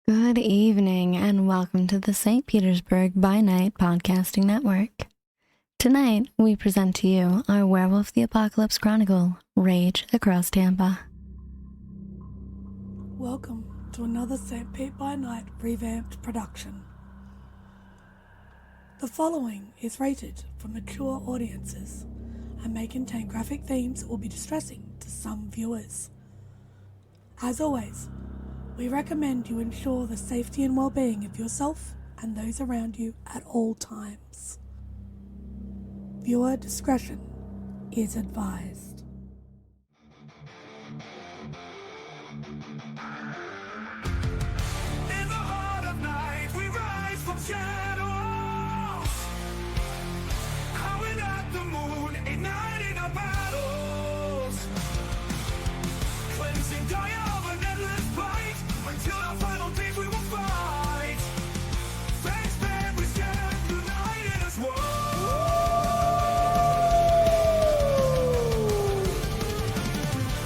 Good evening and welcome to the St. Petersburg by Night podcasting network. Tonight, we present to you our Werewolf the Apocalypse Chronicle, Rage Across Tampa. Welcome to another St. Pete by Night revamped production. The following is rated for mature audiences and may contain graphic themes that will be distressing to some viewers. As always, we recommend you ensure the safety and well-being of yourself and those around you at all times. Viewer discretion is advised. In the heart of night, we rise from shadows. Howling at the moon, igniting our battles. Cleansing dire of an endless fight. Until our final days we will fight. Thanks, man, we stand united as one.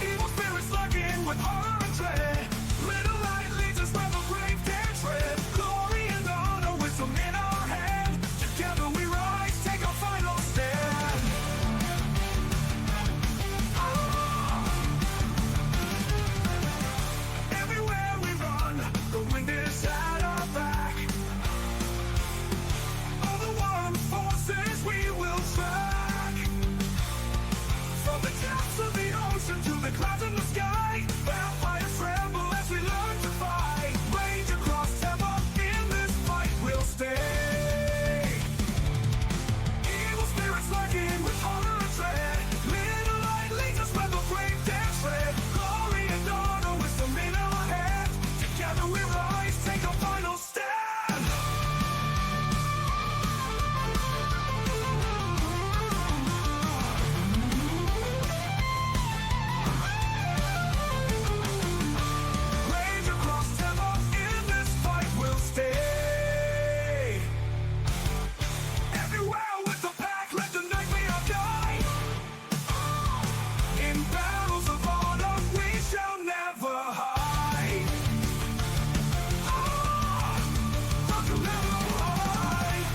Evil spirits lurking with horror and dread. Little light leads us where the brave dare tread. Glory and honor, wisdom in our hand. Together we rise, take our final stand. Everywhere we run, the wind is at our back. All the warm forces we will track. From the depths of the ocean to the clouds in the sky, vampires tremble as we learn to fight. Rage across Tampa, in this fight we'll stay. Evil spirits lurking with horror and dread. Little light leads us where the brave dare tread. Glory and honor, wisdom in our hand. Together we rise, take our final stand. Rage across Tampa, in this fight we'll stay. Everywhere with the pack, let the night be our guide. In battles of honor, we shall never hide. Rock will never hide.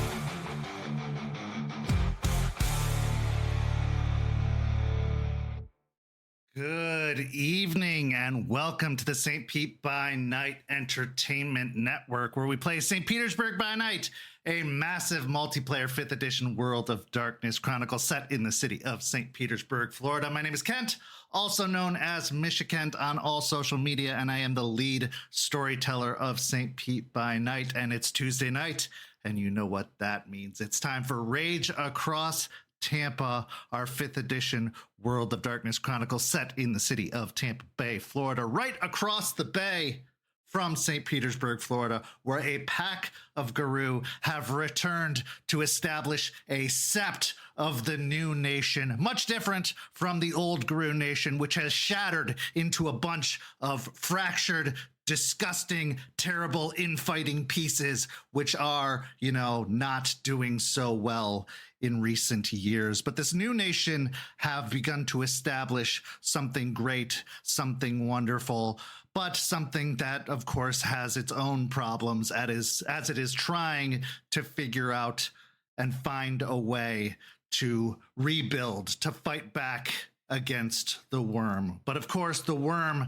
Good evening and welcome to the St. Pete by Night Entertainment Network, where we play St. Petersburg by Night, a massive multiplayer 5th edition World of Darkness chronicle set in the city of St. Petersburg, Florida. My name is Kent, also known as Kent on all social media, and I am the lead storyteller of St. Pete by Night, and it's Tuesday night, and you know what that means. It's time for Rage Across Tampa, our 5th edition World of Darkness chronicle set in the city of Tampa Bay, Florida, right across the bay from St. Petersburg, Florida, where a pack of Garou have returned to establish a Sept of the new nation, much different from the old Garou nation, which has shattered into a bunch of fractured, disgusting, terrible infighting pieces, which are, not doing so well in recent years. But this new nation have begun to establish something great, something wonderful, but something that, of course, has its own problems as it is trying to figure out and find a way to rebuild, to fight back against the worm. But of course, the worm,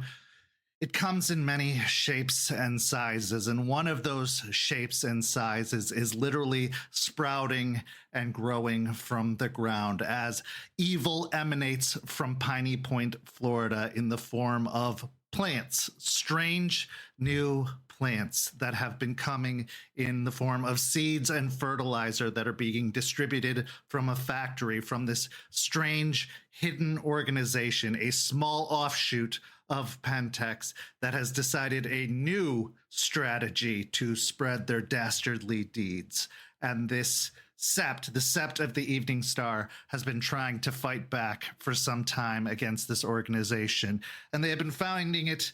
it comes in many shapes and sizes, and one of those shapes and sizes is literally sprouting and growing from the ground as evil emanates from Piney Point, Florida, in the form of plants, strange new plants that have been coming in the form of seeds and fertilizer that are being distributed from a factory, from this strange hidden organization, a small offshoot of Pentex that has decided a new strategy to spread their dastardly deeds. And this Sept, the Sept of the Evening Star, has been trying to fight back for some time against this organization. And they have been finding it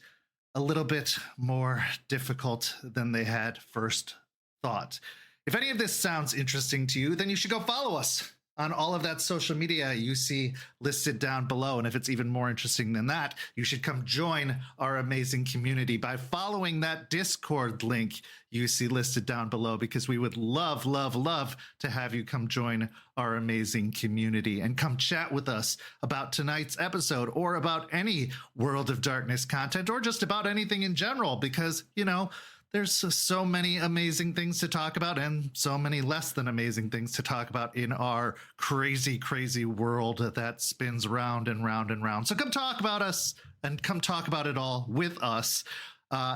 a little bit more difficult than they had first thought. If any of this sounds interesting to you, then you should go follow us on all of that social media you see listed down below. And if it's even more interesting than that, you should come join our amazing community by following that Discord link you see listed down below, because we would love, love, love to have you come join our amazing community and come chat with us about tonight's episode or about any World of Darkness content or just about anything in general, because, you know, there's so many amazing things to talk about and so many less than amazing things to talk about in our crazy, crazy world that spins round and round and round. So come talk about us and come talk about it all with us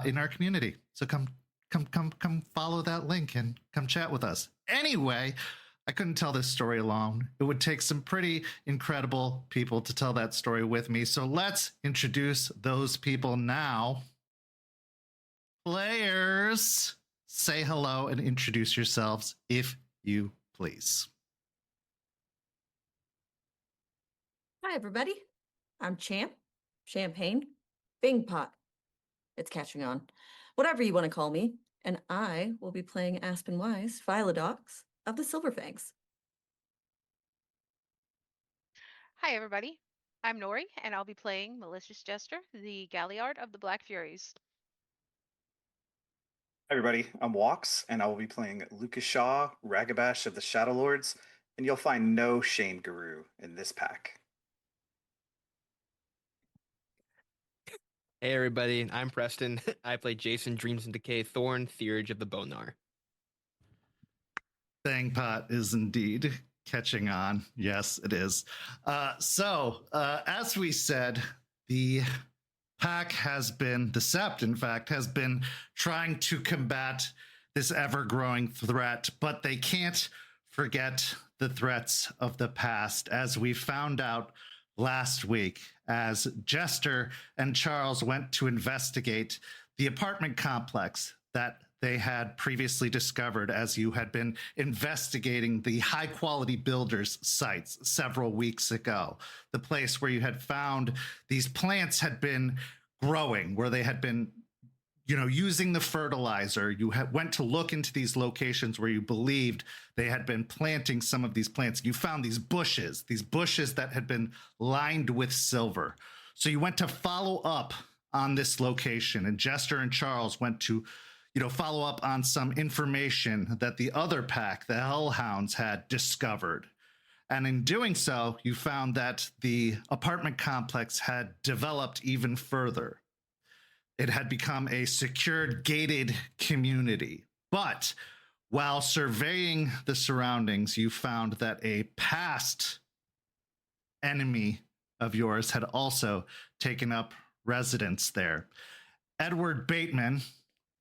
in our community. So come follow that link and come chat with us. Anyway, I couldn't tell this story alone. It would take some pretty incredible people to tell that story with me. So let's introduce those people now. Players, say hello and introduce yourselves, if you please. Hi, everybody. I'm Champagne, Bing Pot. It's catching on. Whatever you want to call me. And I will be playing Aspen Weiss, Philodox of the Silverfangs. Hi, everybody. I'm Noree, and I'll be playing Malicious Jester, the Galliard of the Black Furies. Hi everybody, I'm Walks, and I will be playing Lucas Shaw, Ragabash of the Shadow Lords, and you'll find no Shane Garou in this pack. Hey everybody, I'm Preston. I play Jason, Dreams-In-Decay, Thorne, Theurge of the Bonar. Pot is indeed catching on. Yes, it is. So, as we said, the pack has been, the Sept, in fact, has been trying to combat this ever-growing threat, but they can't forget the threats of the past, as we found out last week, as Jester and Charles went to investigate the apartment complex that they had previously discovered, as you had been investigating the high-quality builders sites several weeks ago. The place where you had found these plants had been growing, where they had been, you know, using the fertilizer. You went to look into these locations where you believed they had been planting some of these plants. You found these bushes that had been lined with silver. So you went to follow up on this location, and Jester and Charles went to, you know, follow up on some information that the other pack, the Hell Hounds, had discovered. And in doing so, you found that the apartment complex had developed even further. It had become a secured, gated community. But while surveying the surroundings, you found that a past enemy of yours had also taken up residence there. Edward Bateman,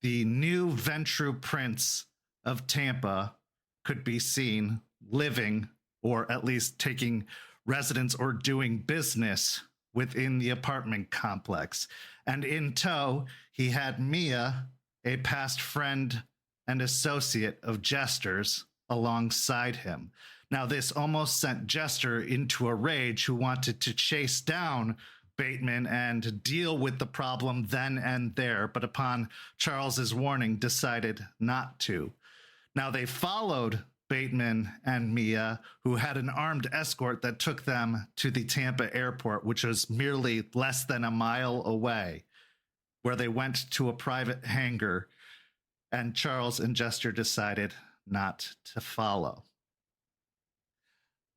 the new Ventru Prince of Tampa, could be seen living, or at least taking residence or doing business within the apartment complex. And in tow, he had Mia, a past friend and associate of Jester's, alongside him. Now, this almost sent Jester into a rage, who wanted to chase down Bateman and deal with the problem then and there, but upon Charles's warning, decided not to. Now, they followed Bateman and Mia, who had an armed escort that took them to the Tampa airport, which was merely less than a mile away, where they went to a private hangar, and Charles and Jester decided not to follow.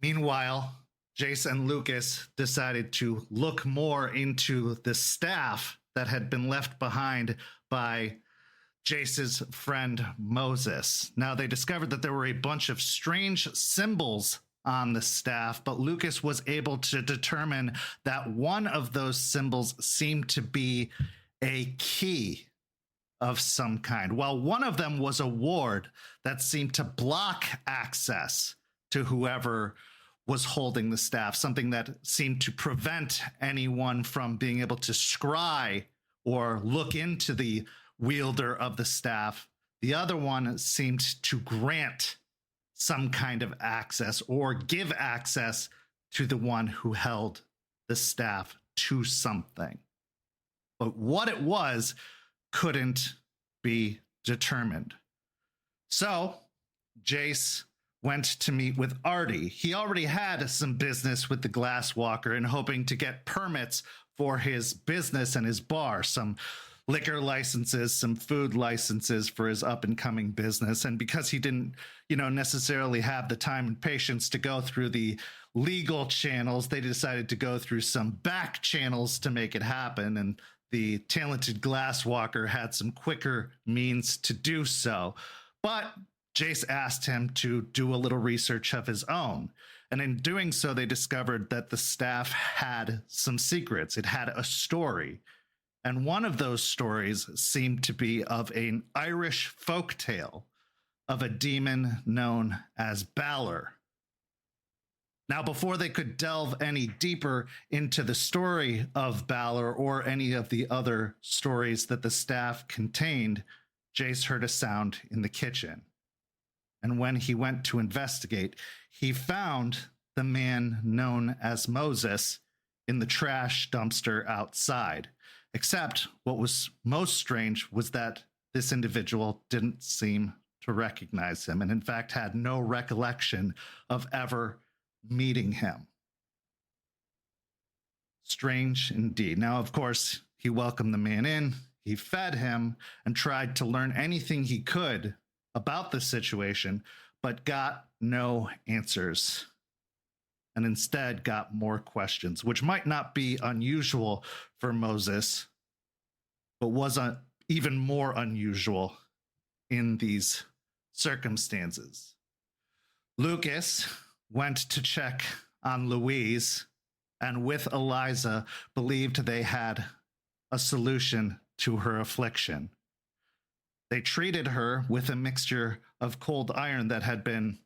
Meanwhile, Jace and Lucas decided to look more into the staff that had been left behind by Jace's friend Moses. Now, they discovered that there were a bunch of strange symbols on the staff, but Lucas was able to determine that one of those symbols seemed to be a key of some kind, while one of them was a ward that seemed to block access to whoever was holding the staff, something that seemed to prevent anyone from being able to scry or look into the wielder of the staff. The other one seemed to grant some kind of access or give access to the one who held the staff to something. But what it was couldn't be determined. So Jace went to meet with Artie. He already had some business with the Glasswalker and hoping to get permits for his business and his bar, some liquor licenses, some food licenses for his up-and-coming business. And because he didn't, necessarily have the time and patience to go through the legal channels, they decided to go through some back channels to make it happen. And the talented Glasswalker had some quicker means to do so. But Jace asked him to do a little research of his own. And in doing so, they discovered that the staff had some secrets. It had a story. And one of those stories seemed to be of an Irish folktale of a demon known as Balor. Now, before they could delve any deeper into the story of Balor or any of the other stories that the staff contained, Jace heard a sound in the kitchen. And when he went to investigate, he found the man known as Moses in the trash dumpster outside. Except what was most strange was that this individual didn't seem to recognize him, and in fact had no recollection of ever meeting him. Strange indeed. Now, of course, he welcomed the man in, he fed him, and tried to learn anything he could about the situation, but got no answers. And instead got more questions, which might not be unusual for Moses, but was even more unusual in these circumstances. Lucas went to check on Louise, and with Eliza believed they had a solution to her affliction. They treated her with a mixture of cold iron that had been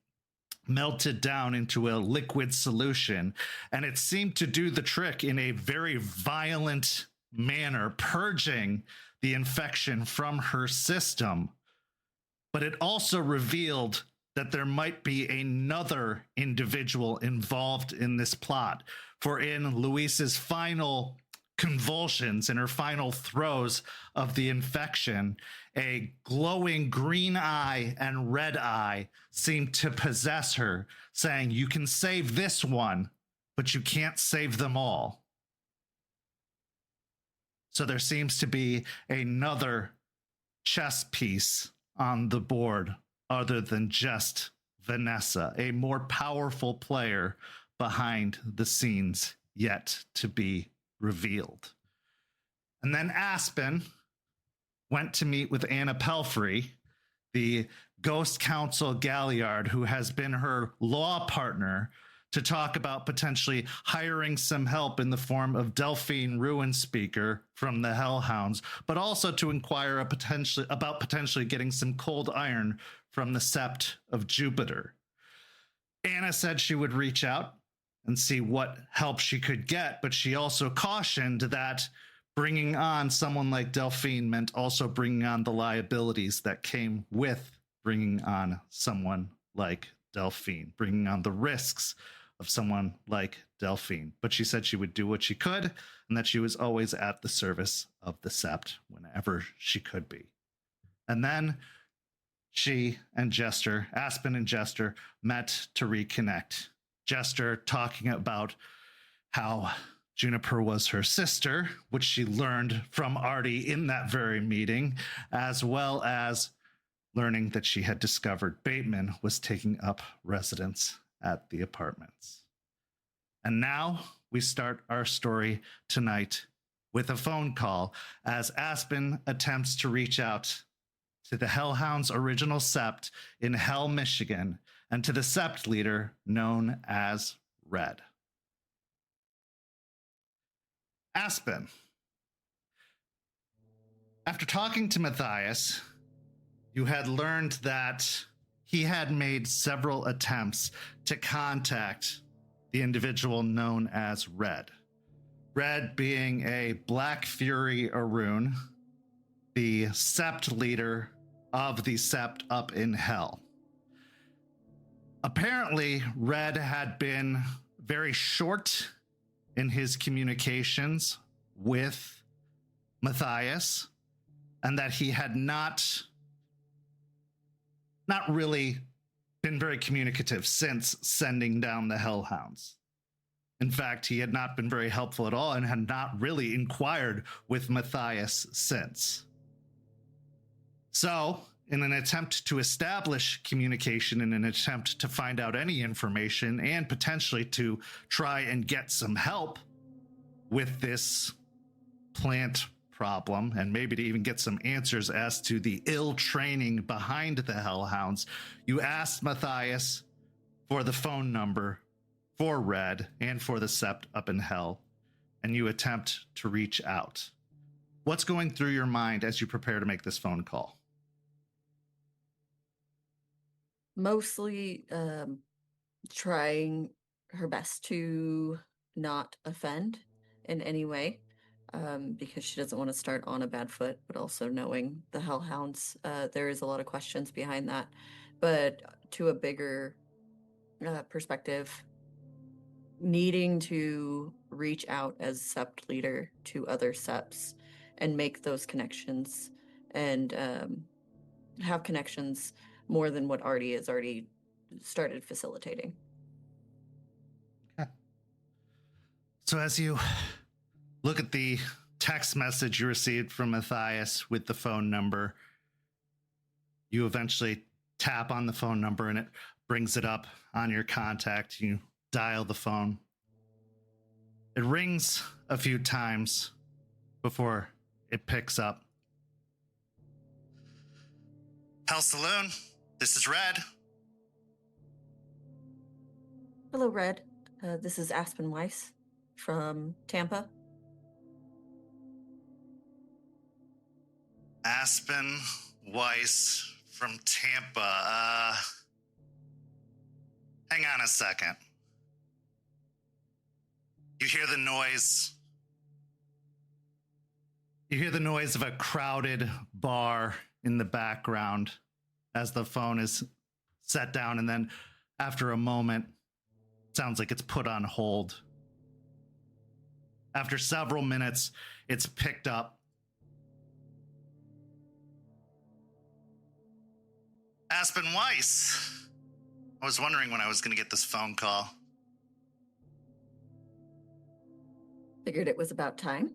melted down into a liquid solution, and it seemed to do the trick in a very violent manner, purging the infection from her system. But it also revealed that there might be another individual involved in this plot. For in Louise's final convulsions, in her final throes of the infection, a glowing green eye and red eye seemed to possess her, saying, "You can save this one, but you can't save them all." So there seems to be another chess piece on the board other than just Vanessa, a more powerful player behind the scenes yet to be revealed. And then Aspen went to meet with Anna Pelfrey, the Ghost Council Galliard, who has been her law partner, to talk about potentially hiring some help in the form of Delphine Ruinspeaker from the Hell Hounds, but also to inquire about potentially getting some cold iron from the Sept of Jupiter. Anna said she would reach out and see what help she could get, but she also cautioned that bringing on someone like Delphine meant also bringing on the liabilities that came with bringing on someone like Delphine, bringing on the risks of someone like Delphine. But she said she would do what she could and that she was always at the service of the Sept whenever she could be. And then she and Jester, Aspen and Jester, met to reconnect. Jester talking about how Juniper was her sister, which she learned from Artie in that very meeting, as well as learning that she had discovered Bateman was taking up residence at the apartments. And now we start our story tonight with a phone call as Aspen attempts to reach out to the Hell Hounds' original Sept in Hell, Michigan, and to the Sept leader known as Red. Aspen. After talking to Matthias, you had learned that he had made several attempts to contact the individual known as Red. Red being a Black Fury Arun, the Sept leader of the Sept up in Hell. Apparently, Red had been very short in his communications with Matthias, and that he had not really been very communicative since sending down the Hell Hounds. In fact, he had not been very helpful at all and had not really inquired with Matthias since. So, in an attempt to establish communication, in an attempt to find out any information and potentially to try and get some help with this plant problem, and maybe to even get some answers as to the ill training behind the Hellhounds, you asked Matthias for the phone number for Red and for the Sept up in Hell, and you attempt to reach out. What's going through your mind as you prepare to make this phone call? Mostly trying her best to not offend in any way, because she doesn't want to start on a bad foot, but also knowing the Hellhounds, there is a lot of questions behind that. But to a bigger perspective, needing to reach out as Sept leader to other Septs and make those connections and have connections more than what Artie has already started facilitating. Okay. So as you look at the text message you received from Matthias with the phone number, you eventually tap on the phone number and it brings it up on your contact. You dial the phone. It rings a few times before it picks up. Hell Saloon, this is Red. Hello, Red. This is Aspen Weiss from Tampa. Aspen Weiss from Tampa. Hang on a second. You hear the noise. You hear the noise of a crowded bar in the background as the phone is set down, and then after a moment, it sounds like it's put on hold. After several minutes, it's picked up. Aspen Weiss. I was wondering when I was going to get this phone call. Figured it was about time.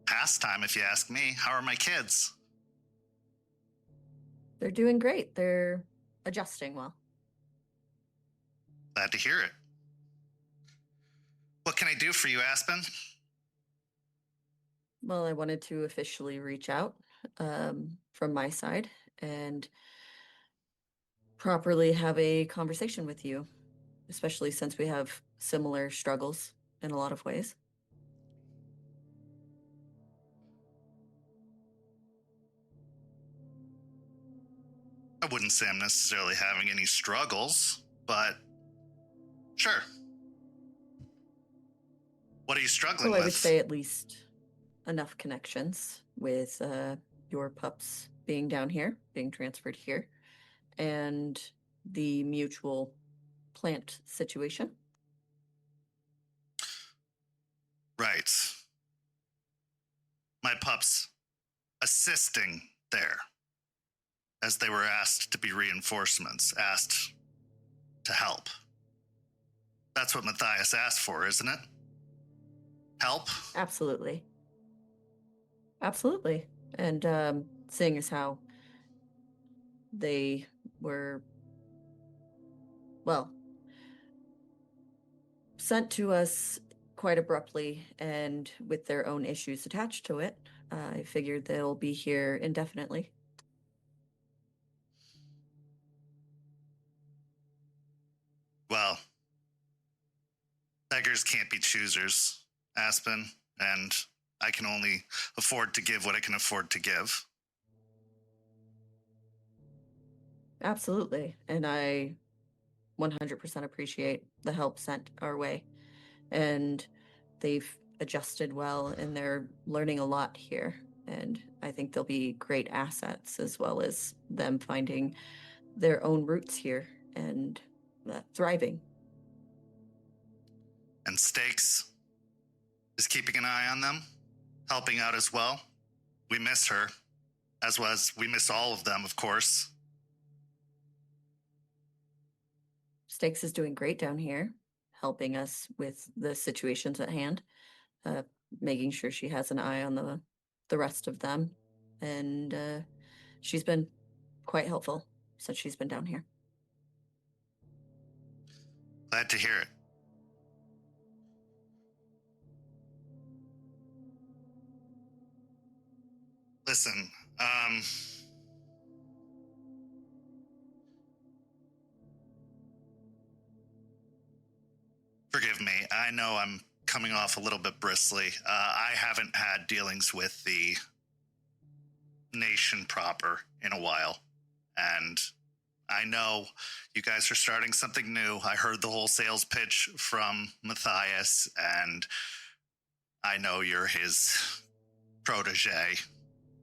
Past time, if you ask me. How are my kids? They're doing great. They're adjusting well. Glad to hear it. What can I do for you, Aspen? Well, I wanted to officially reach out from my side and properly have a conversation with you, especially since we have similar struggles in a lot of ways. I wouldn't say I'm necessarily having any struggles, but sure. What are you struggling with? I would say at least enough connections with your pups being down here, being transferred here, and the mutual plant situation. Right. My pups assisting there, as they were asked to be reinforcements, asked to help. That's what Matthias asked for, isn't it? Help? Absolutely. Absolutely. And seeing as how they were, well, sent to us quite abruptly and with their own issues attached to it, I figured they'll be here indefinitely. Well, beggars can't be choosers, Aspen, and I can only afford to give what I can afford to give. Absolutely. And I 100% appreciate the help sent our way. And they've adjusted well and they're learning a lot here. And I think they'll be great assets, as well as them finding their own roots here and thriving. And Stakes is keeping an eye on them, helping out as well. We miss her, as well as we miss all of them, of course. Stakes is doing great down here, helping us with the situations at hand, making sure she has an eye on the rest of them. And she's been quite helpful since she's been down here. Glad to hear it. Listen, forgive me. I know I'm coming off a little bit bristly. I haven't had dealings with the nation proper in a while. And I know you guys are starting something new. I heard the whole sales pitch from Matthias, and I know you're his protege.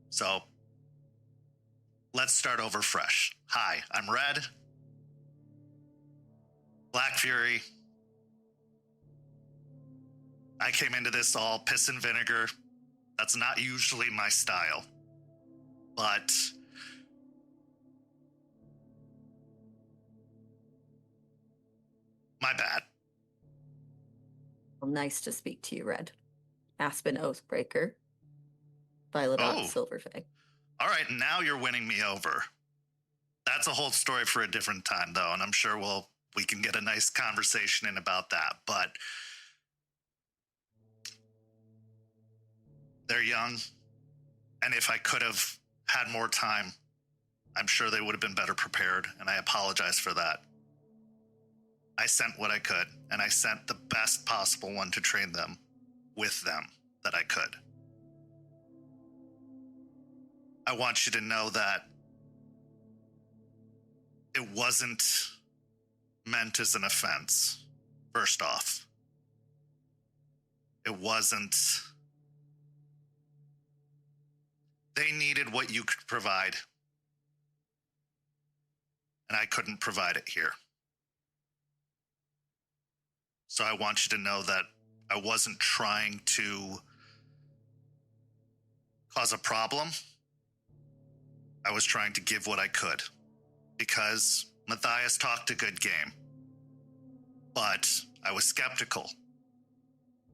So let's start over fresh. Hi, I'm Red. Black Fury. I came into this all piss and vinegar. That's not usually my style. But my bad. Well, nice to speak to you, Red. Aspen Oathbreaker. Violet Silverfang. All right, now you're winning me over. That's a whole story for a different time, though, and I'm sure we can get a nice conversation in about that. But they're young, and if I could have had more time, I'm sure they would have been better prepared, and I apologize for that. I sent what I could, and I sent the best possible one to train them with them that I could. I want you to know that it wasn't meant as an offense, first off. It wasn't. They needed what you could provide, and I couldn't provide it here. So I want you to know that I wasn't trying to cause a problem. I was trying to give what I could, because Matthias talked a good game, but I was skeptical.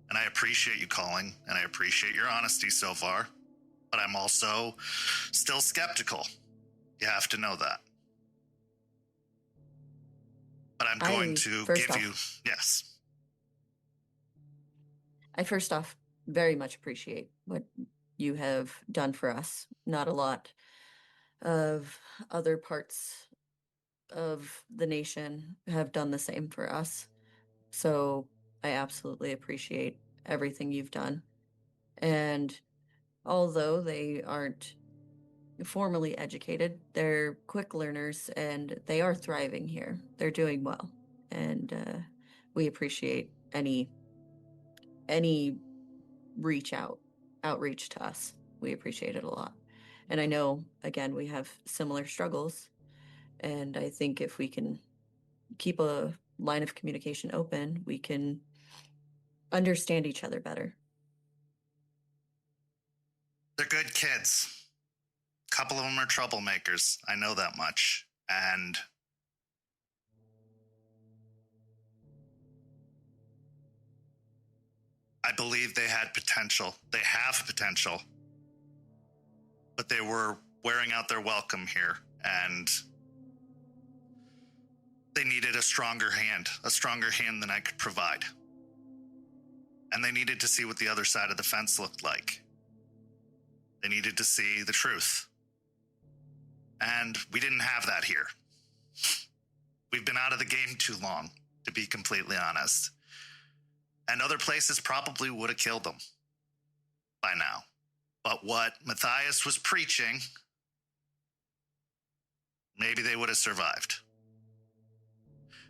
And I appreciate you calling, and I appreciate your honesty so far, but I'm also still skeptical. You have to know that. But I'm going to give you, yes. I first off very much appreciate what you have done for us. Not a lot of other parts of the nation have done the same for us. So I absolutely appreciate everything you've done. And although they aren't formally educated, they're quick learners and they are thriving here. They're doing well. And we appreciate any outreach to us. We appreciate it a lot. And I know, again, we have similar struggles. And I think if we can keep a line of communication open, we can understand each other better. They're good kids. A couple of them are troublemakers. I know that much. And I believe they had potential. They have potential. But they were wearing out their welcome here. And they needed a stronger hand than I could provide. And they needed to see what the other side of the fence looked like. They needed to see the truth. And we didn't have that here. We've been out of the game too long, to be completely honest. And other places probably would have killed them by now. But what Matthias was preaching, maybe they would have survived.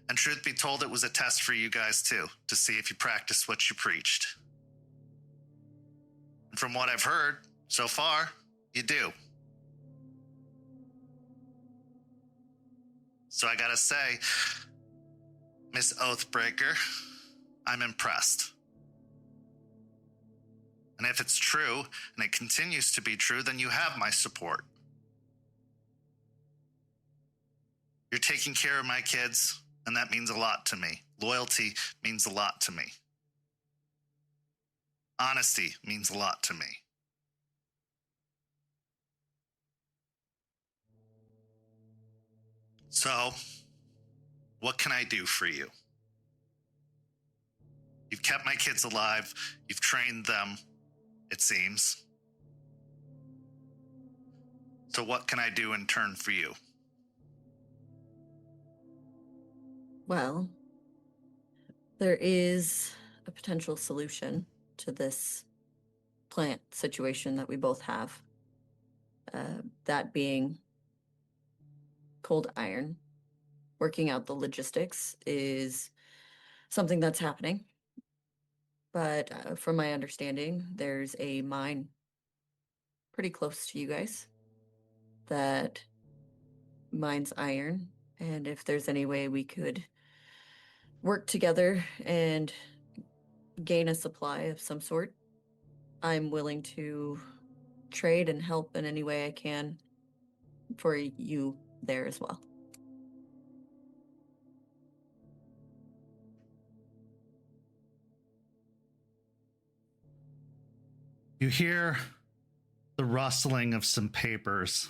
And truth be told, it was a test for you guys too, to see if you practiced what you preached. And from what I've heard so far, you do. So I gotta say, Miss Oathbreaker, I'm impressed. And if it's true, and it continues to be true, then you have my support. You're taking care of my kids. and that means a lot to me. Loyalty means a lot to me. Honesty means a lot to me. So, what can I do for you? You've kept my kids alive. You've trained them, it seems. So what can I do in turn for you? Well, there is a potential solution to this plant situation that we both have. That being cold iron. Working out the logistics is something that's happening. But from my understanding, there's a mine pretty close to you guys that mines iron. And if there's any way we could work together and gain a supply of some sort, I'm willing to trade and help in any way I can for you there as well. You hear the rustling of some papers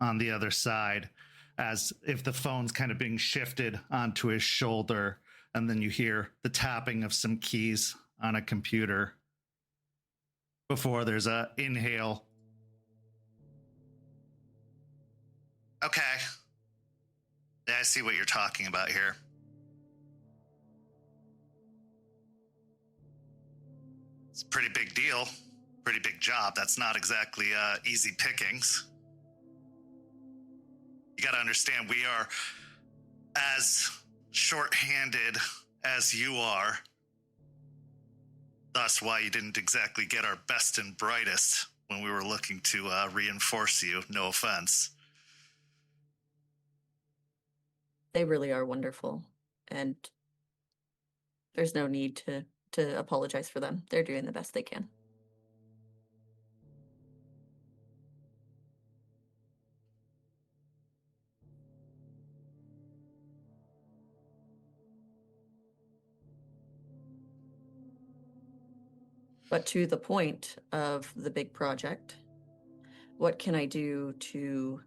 on the other side, as if the phone's kind of being shifted onto his shoulder, and then you hear the tapping of some keys on a computer before there's a inhale. Okay. Yeah, I see what you're talking about here. It's a pretty big deal, pretty big job. That's not exactly easy pickings. You got to understand, we are as short-handed as you are. Thus why you didn't exactly get our best and brightest when we were looking to reinforce you. No offense. They really are wonderful, and there's no need to apologize for them. They're doing the best they can. But to the point of the big project, what can I do to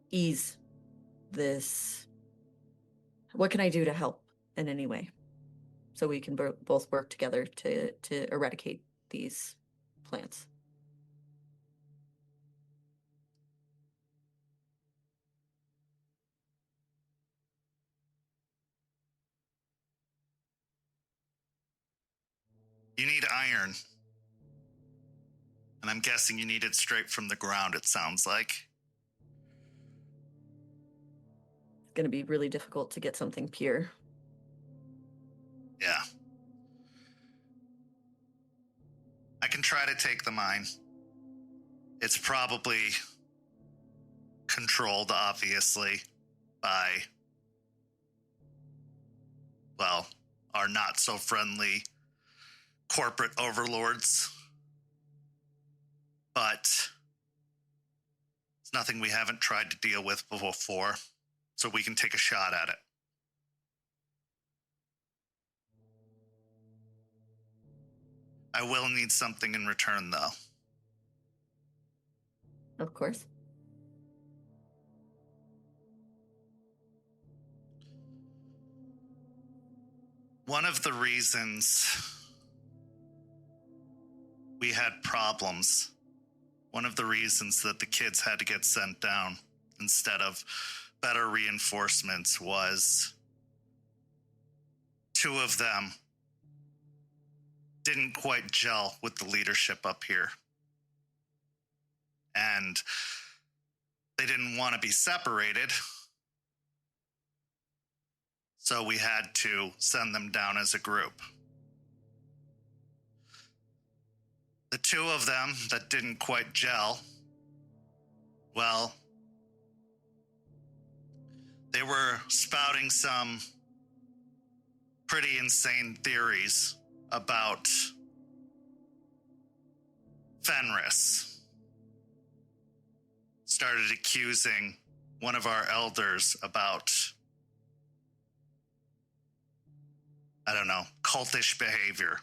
ease this? What can I do to help in any way so we can both work together to eradicate these plants? You need iron. And I'm guessing you need it straight from the ground, it sounds like. It's going to be really difficult to get something pure. Yeah. I can try to take the mine. It's probably controlled, obviously, by, well, our not-so-friendly corporate overlords. But it's nothing we haven't tried to deal with before, so we can take a shot at it. I will need something in return, though. Of course. One of the reasons we had problems, one of the reasons that the kids had to get sent down instead of better reinforcements was two of them didn't quite gel with the leadership up here. And they didn't want to be separated. So we had to send them down as a group. The two of them that didn't quite gel, well, they were spouting some pretty insane theories about Fenris. Started accusing one of our elders about I don't know, cultish behavior.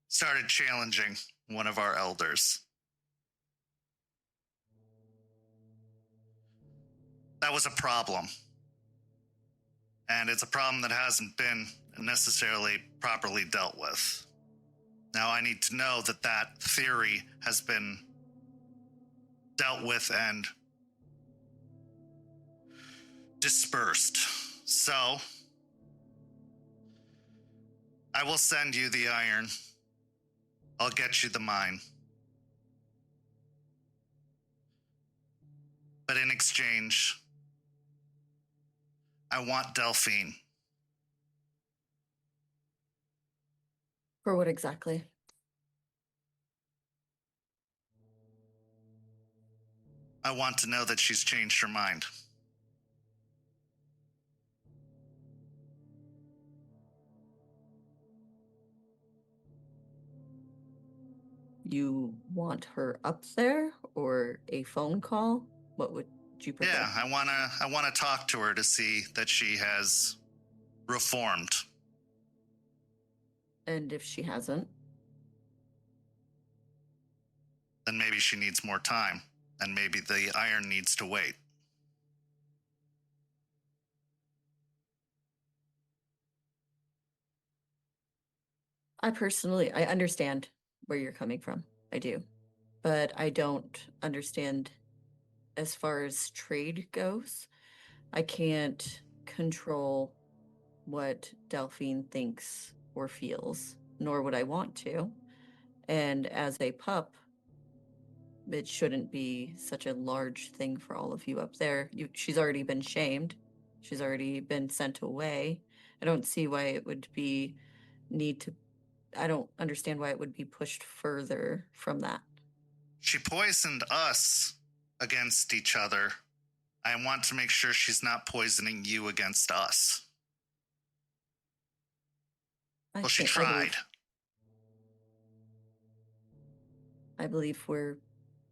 Started challenging one of our elders. That was a problem. And it's a problem that hasn't been necessarily properly dealt with. Now I need to know that that theory has been dealt with and dispersed. So, I will send you the iron. I'll get you the mine. But in exchange, I want Delphine. For what exactly? I want to know that she's changed her mind. You want her up there or a phone call? What would you prefer? Yeah, I wanna talk to her to see that she has reformed. And if she hasn't? Then maybe she needs more time, and maybe the iron needs to wait. I understand where you're coming from. I do. But I don't understand as far as trade goes. I can't control what Delphine thinks or feels, nor would I want to. And as a pup, it shouldn't be such a large thing for all of you up there. She's already been shamed. She's already been sent away. I don't see why it would be I don't understand why it would be pushed further from that. She poisoned us against each other. I want to make sure she's not poisoning you against us. Well, she tried. I believe we're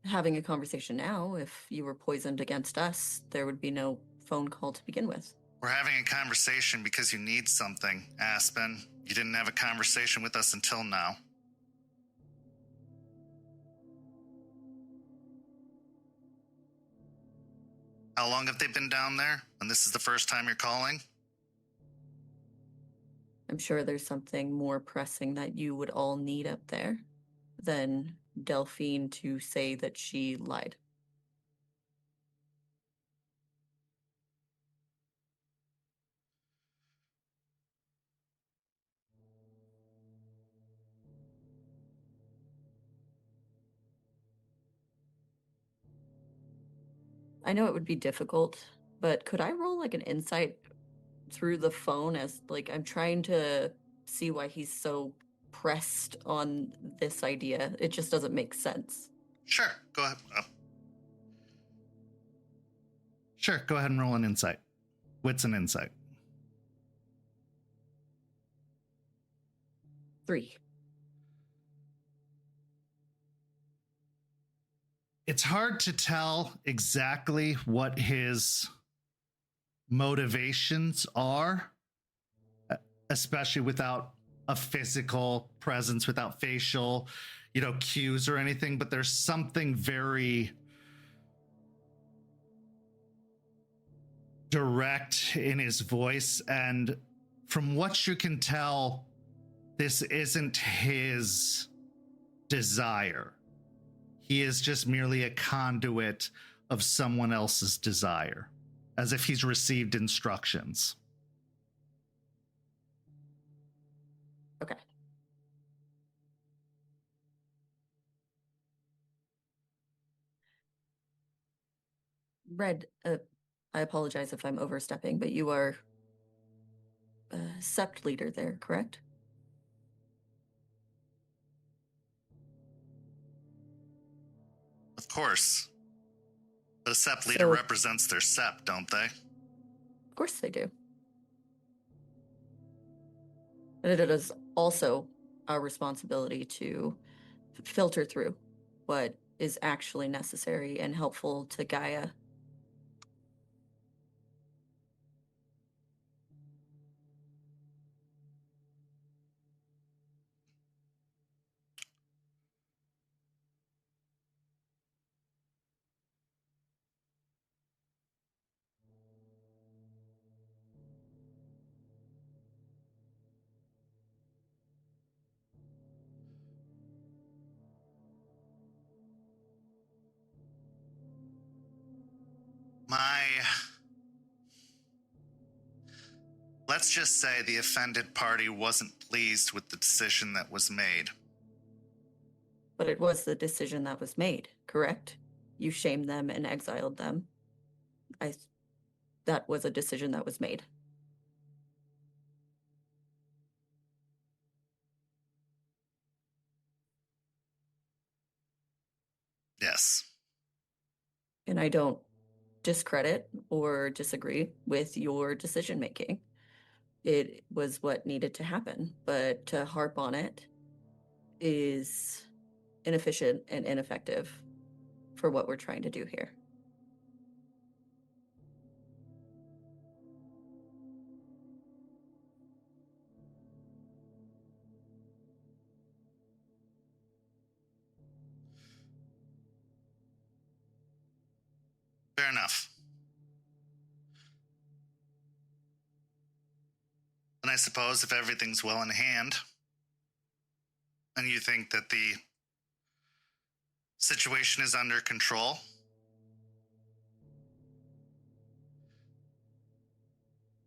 having a conversation now. If you were poisoned against us, there would be no phone call to begin with. We're having a conversation because you need something, Aspen. You didn't have a conversation with us until now. How long have they been down there? And this is the first time you're calling? I'm sure there's something more pressing that you would all need up there than Delphine to say that she lied. I know it would be difficult, but could I roll like an insight through the phone as like I'm trying to see why he's so pressed on this idea? It just doesn't make sense. Sure, go ahead. Sure, go ahead and roll an insight. What's an insight? 3. It's hard to tell exactly what his motivations are, especially without a physical presence, without facial, cues or anything, but there's something very direct in his voice, and from what you can tell, this isn't his desire. He is just merely a conduit of someone else's desire, as if he's received instructions. Okay. Red, I apologize if I'm overstepping, but you are Sept leader there, correct? Of course. But a Sept leader represents their Sept, don't they? Of course they do. And it is also our responsibility to filter through what is actually necessary and helpful to Gaia. Let's just say the offended party wasn't pleased with the decision that was made. But it was the decision that was made, correct? You shamed them and exiled them. That was a decision that was made. Yes. And I don't discredit or disagree with your decision making. It was what needed to happen, but to harp on it is inefficient and ineffective for what we're trying to do here. Fair enough. And I suppose if everything's well in hand, and you think that the situation is under control,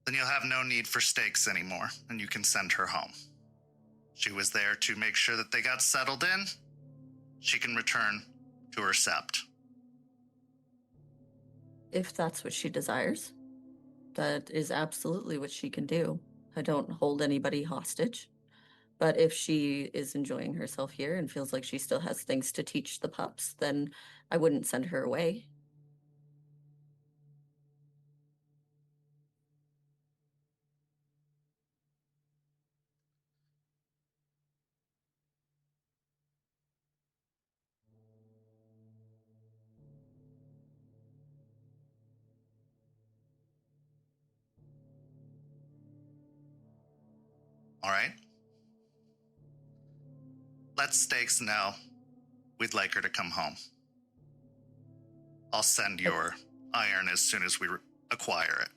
then you'll have no need for stakes anymore, and you can send her home. She was there to make sure that they got settled in. She can return to her Sept. If that's what she desires, that is absolutely what she can do. I don't hold anybody hostage. But if she is enjoying herself here and feels like she still has things to teach the pups, then I wouldn't send her away. All right? Let Stakes know we'd like her to come home. I'll send your iron as soon as we acquire it.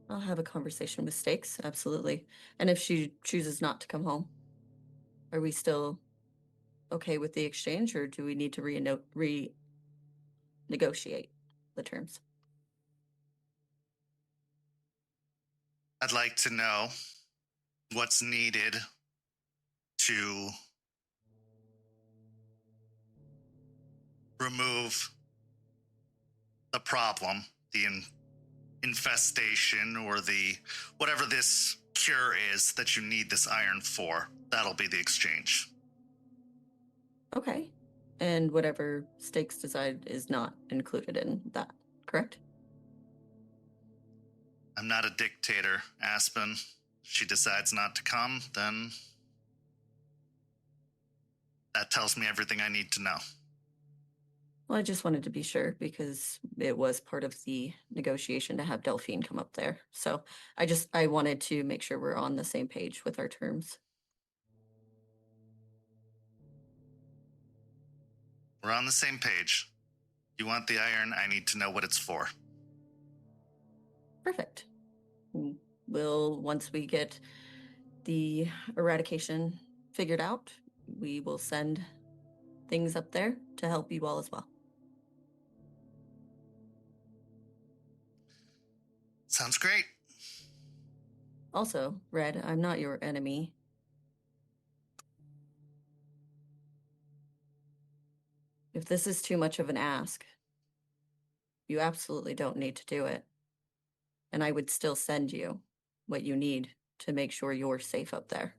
I'll have a conversation with Stakes, absolutely. And if she chooses not to come home, are we still okay with the exchange, or do we need to renegotiate the terms? I'd like to know what's needed to remove the problem, the infestation, or the whatever this cure is that you need this iron for. That'll be the exchange. Okay. And whatever Stakes decide is not included in that, correct? I'm not a dictator, Aspen. If she decides not to come, then that tells me everything I need to know. Well, I just wanted to be sure because it was part of the negotiation to have Delphine come up there. So I wanted to make sure we're on the same page with our terms. We're on the same page. You want the iron, I need to know what it's for. Perfect. Once we get the eradication figured out, we will send things up there to help you all as well. Sounds great. Also, Red, I'm not your enemy. If this is too much of an ask, you absolutely don't need to do it. And I would still send you what you need to make sure you're safe up there.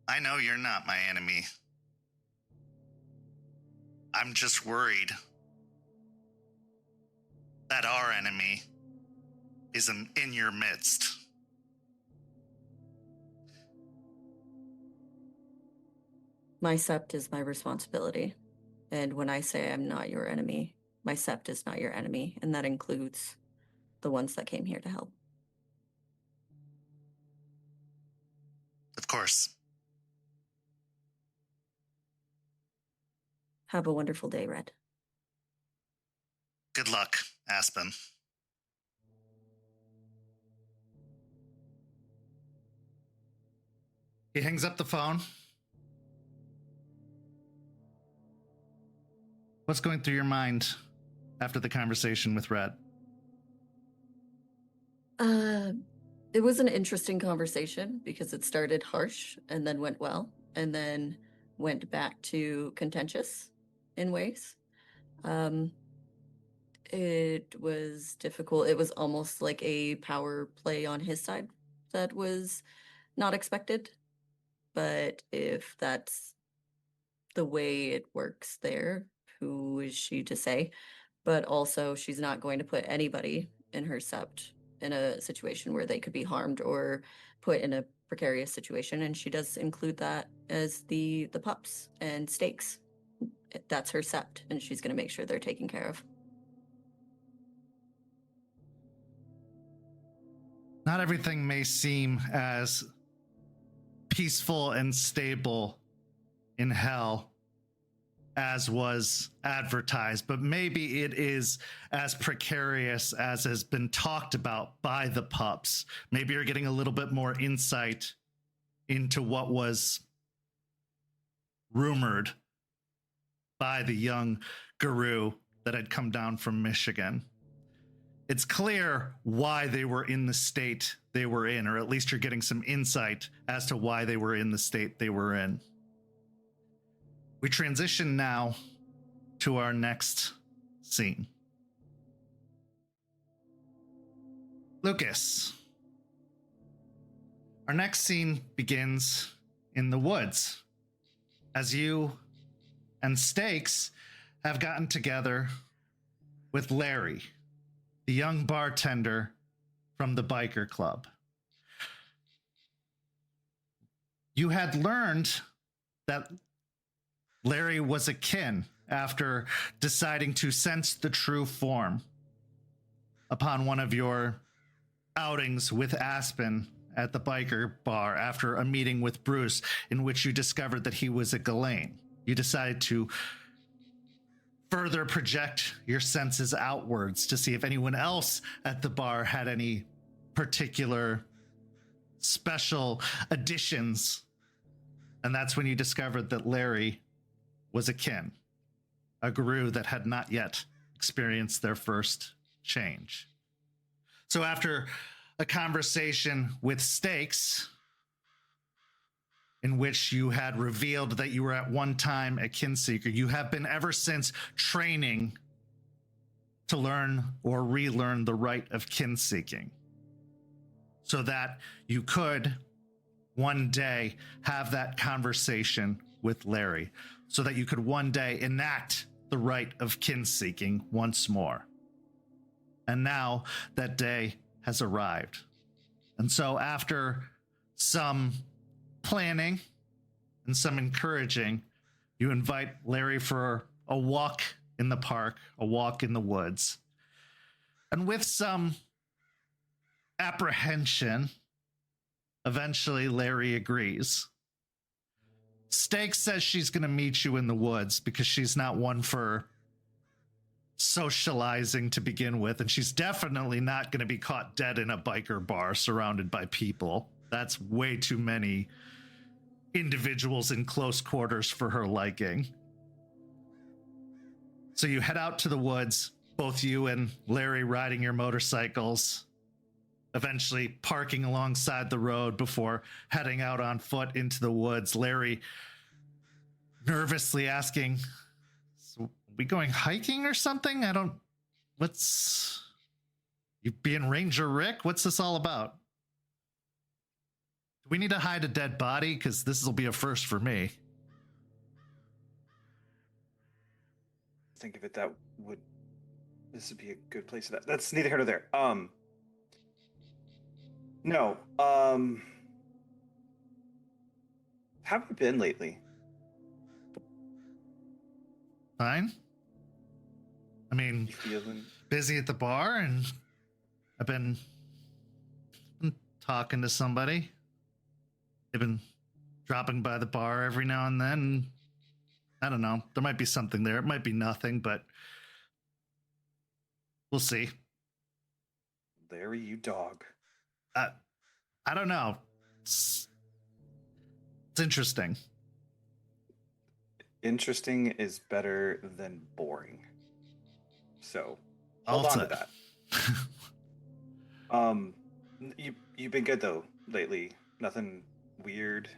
I know you're not my enemy. I'm just worried that our enemy is in your midst. My Sept is my responsibility. And when I say I'm not your enemy, my Sept is not your enemy. And that includes the ones that came here to help. Of course. Have a wonderful day, Red. Good luck, Aspen. He hangs up the phone. What's going through your mind after the conversation with Red? It was an interesting conversation because it started harsh and then went well and then went back to contentious in ways. It was difficult. It was almost like a power play on his side that was not expected. But if that's the way it works there, who is she to say? But also, she's not going to put anybody in her Sept in a situation where they could be harmed or put in a precarious situation. And she does include that as the pups and stakes. That's her Sept, and she's going to make sure they're taken care of. Not everything may seem as peaceful and stable in hell as was advertised, but maybe it is as precarious as has been talked about by the pups. Maybe you're getting a little bit more insight into what was rumored by the young Garou that had come down from Michigan. It's clear why they were in the state they were in, or at least you're getting some insight as to why they were in the state they were in. We transition now to our next scene. Lucas. Our next scene begins in the woods as you and Stakes have gotten together with Larry, the young bartender from the biker club. You had learned that Larry was a kin after deciding to sense the true form upon one of your outings with Aspen at the biker bar after a meeting with Bruce in which you discovered that he was a Ghislaine. You decided to further project your senses outwards to see if anyone else at the bar had any particular special additions. And that's when you discovered that Larry was a kin, a Garou that had not yet experienced their first change. So after a conversation with Stakes, in which you had revealed that you were at one time a kinseeker, you have been ever since training to learn or relearn the rite of kinseeking, so that you could one day have that conversation with Larry, so that you could one day enact the rite of kinseeking once more. And now that day has arrived. And so after some planning and some encouraging, you invite Larry for a walk in the park, a walk in the woods. And with some apprehension, eventually Larry agrees. Stakes says she's going to meet you in the woods because she's not one for socializing to begin with, and she's definitely not going to be caught dead in a biker bar surrounded by people. That's way too many individuals in close quarters for her liking. So you head out to the woods, both you and Larry riding your motorcycles, eventually parking alongside the road before heading out on foot into the woods. Larry nervously asking, "So, we going hiking or something? You being Ranger Rick? What's this all about? Do we need to hide a dead body? Because this will be a first for me." Think of it this would be a good place for that. That's neither here nor there. No. How have you been lately? Fine. I mean, You feeling? busy at the bar, and I've been talking to somebody. They've been dropping by the bar every now and then. I don't know. There might be something there. It might be nothing, but we'll see. Larry, you dog. I don't know. It's interesting. interesting is better than boring. So hold All on to set. that. You've been good though lately. Nothing weird.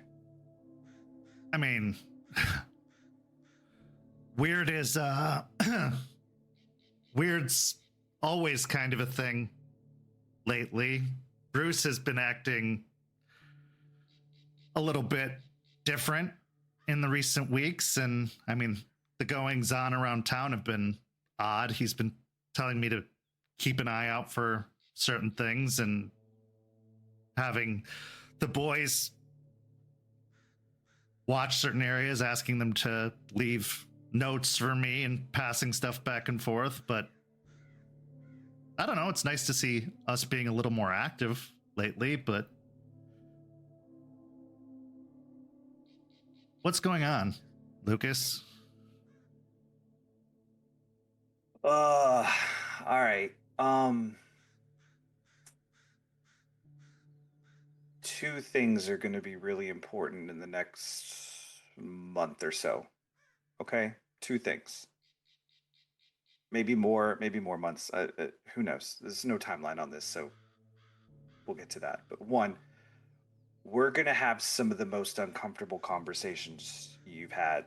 I mean, weird is weird's always kind of a thing lately. Bruce has been acting a little bit different in the recent weeks, and I mean, the goings on around town have been odd. He's been telling me to keep an eye out for certain things and having the boys watch certain areas, asking them to leave notes for me and passing stuff back and forth. But I don't know, it's nice to see us being a little more active lately, but what's going on, Lucas? All right. Two things are going to be really important in the next month or so. Okay? Two things. Maybe more months. Who knows? There's no timeline on this, so we'll get to that. But one, we're going to have some of the most uncomfortable conversations you've had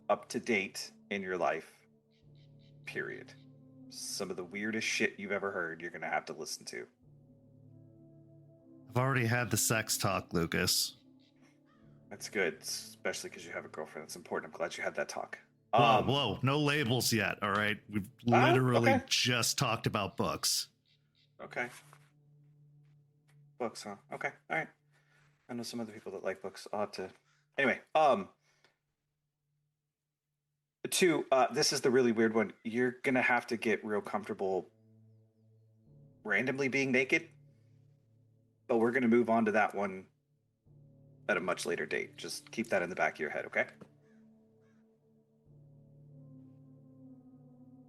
up to date in your life, period. Some of the weirdest shit you've ever heard, you're going to have to listen to. I've already had the sex talk, Lucas. That's good, especially because you have a girlfriend. That's important. I'm glad you had that talk. Whoa, no labels yet, all right? We've literally okay. just talked about books. Okay. Books, huh? Okay, all right. I know some other people that like books. I'll have to... Anyway, two, this is the really weird one. You're going to have to get real comfortable randomly being naked, but we're going to move on to that one at a much later date. Just keep that in the back of your head, okay?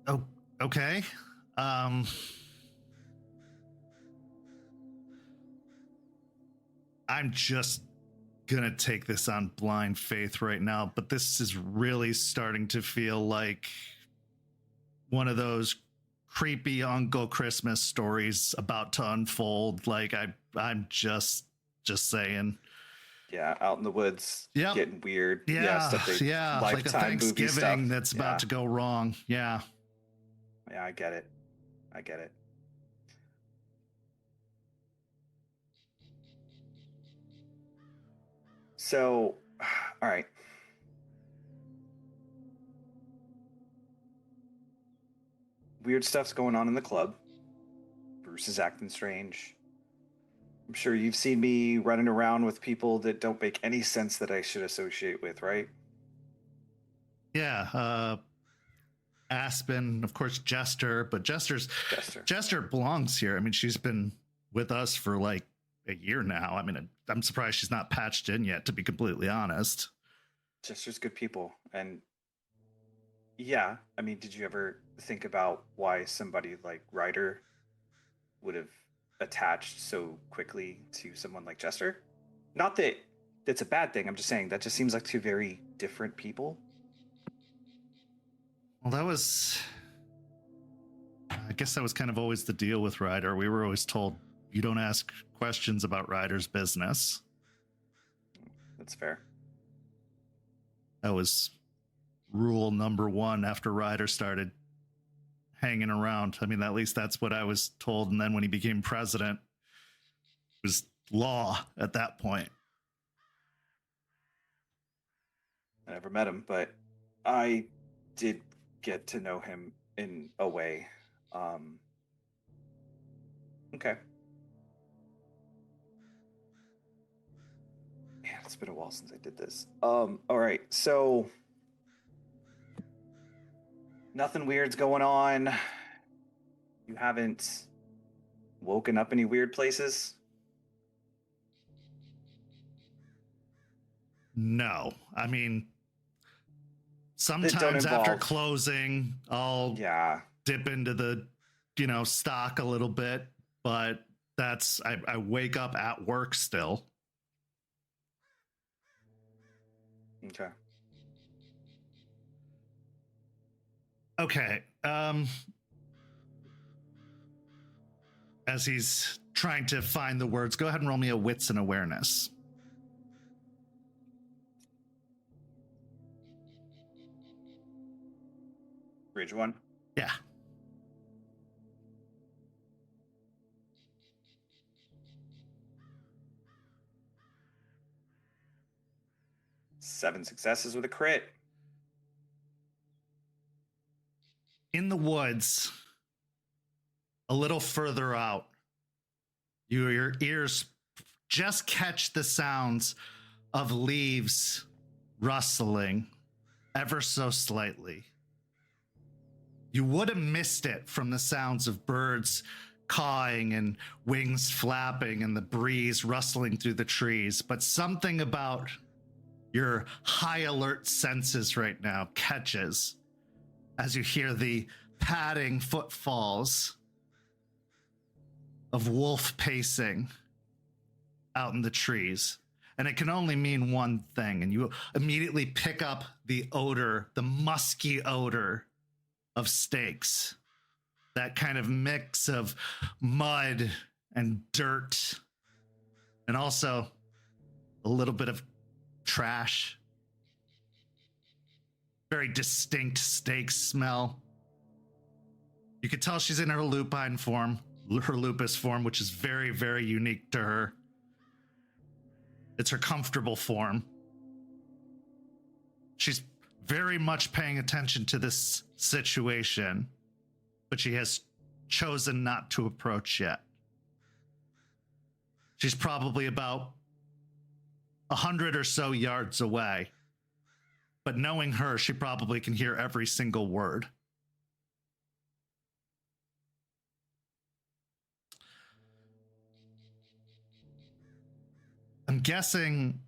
Oh, okay. I'm just gonna take this on blind faith right now, but this is really starting to feel like one of those creepy Uncle Christmas stories about to unfold. Like I'm just saying. Yeah, out in the woods, Yep. getting weird. Yeah, stuff they, like a Lifetime movie stuff. Thanksgiving that's about to go wrong. Yeah. Yeah, I get it. So, all right. Weird stuff's going on in the club. Bruce is acting strange. I'm sure you've seen me running around with people that don't make any sense that I should associate with, right? Yeah, Aspen, of course, Jester, but Jester belongs here. I mean, she's been with us for like a year now. I mean, I'm surprised she's not patched in yet, to be completely honest. Jester's good people. And yeah, I mean, did you ever think about why somebody like Ryder would have attached so quickly to someone like Jester? Not that that's a bad thing. I'm just saying that just seems like two very different people. Well, I guess that was kind of always the deal with Ryder. We were always told you don't ask questions about Ryder's business. That's fair. That was rule number one after Ryder started hanging around. I mean, at least that's what I was told. And then when he became president, it was law at that point. I never met him, but I did get to know him in a way. Okay. Man, it's been a while since I did this. All right, so nothing weird's going on. You haven't woken up any weird places? No, I mean, sometimes after closing, I'll dip into the, stock a little bit, but I wake up at work still. Okay. Okay. As he's trying to find the words, go ahead and roll me a wits and awareness. Bridge 1. Yeah. Seven successes with a crit. In the woods, a little further out, your ears just catch the sounds of leaves rustling ever so slightly. You would have missed it from the sounds of birds cawing and wings flapping and the breeze rustling through the trees, but something about your high alert senses right now catches as you hear the padding footfalls of wolf pacing out in the trees. And it can only mean one thing. And you immediately pick up the odor, the musky odor of steaks. That kind of mix of mud and dirt. And also a little bit of trash. Very distinct steak smell. You could tell she's in her lupine form, her lupus form, which is very, very unique to her. It's her comfortable form. She's very much paying attention to this situation, but she has chosen not to approach yet. She's probably about 100 or so yards away, but knowing her, she probably can hear every single word. I'm guessing,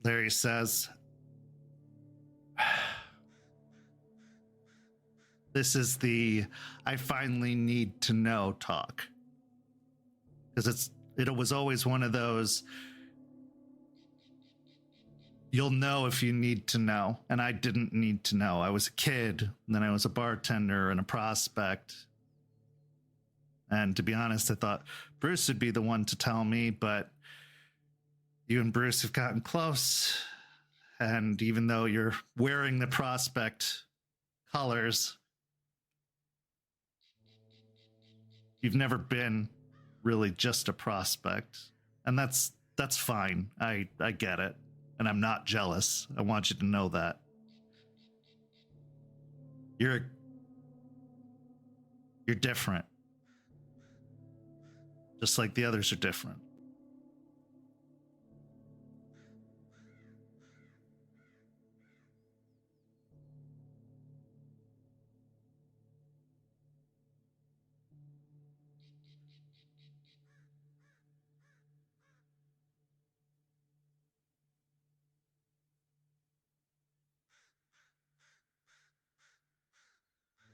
Larry says, this is the I finally need to know talk. Because it was always one of those, you'll know if you need to know. And I didn't need to know. I was a kid, and then I was a bartender and a prospect. And to be honest, I thought Bruce would be the one to tell me, but you and Bruce have gotten close. And even though you're wearing the prospect colors, you've never been really just a prospect. And that's fine. I get it. And I'm not jealous. I want you to know that. You're different. Just like the others are different.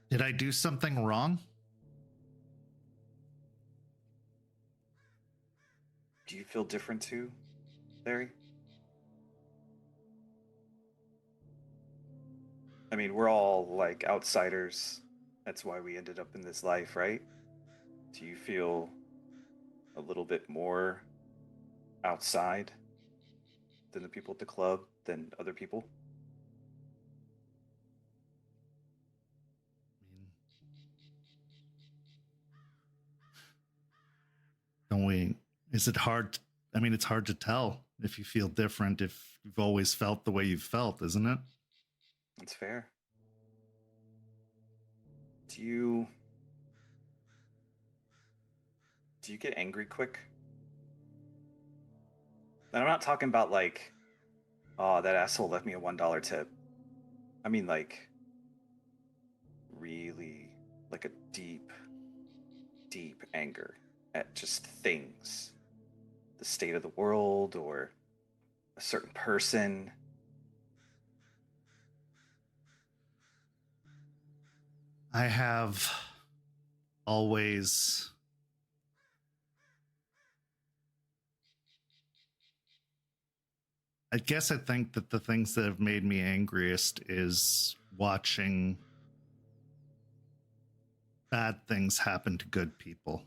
Did I do something wrong? Do you feel different too, Larry? I mean, we're all like outsiders. That's why we ended up in this life, right? Do you feel a little bit more outside than the people at the club, than other people? Don't we? Is it hard? I mean, it's hard to tell if you feel different, if you've always felt the way you've felt, isn't it? That's fair. Do you get angry quick? And I'm not talking about like, oh, that asshole left me a $1 tip. I mean like really like a deep, deep anger at just things. The state of the world or a certain person. I have always I guess I think that the things that have made me angriest is watching bad things happen to good people.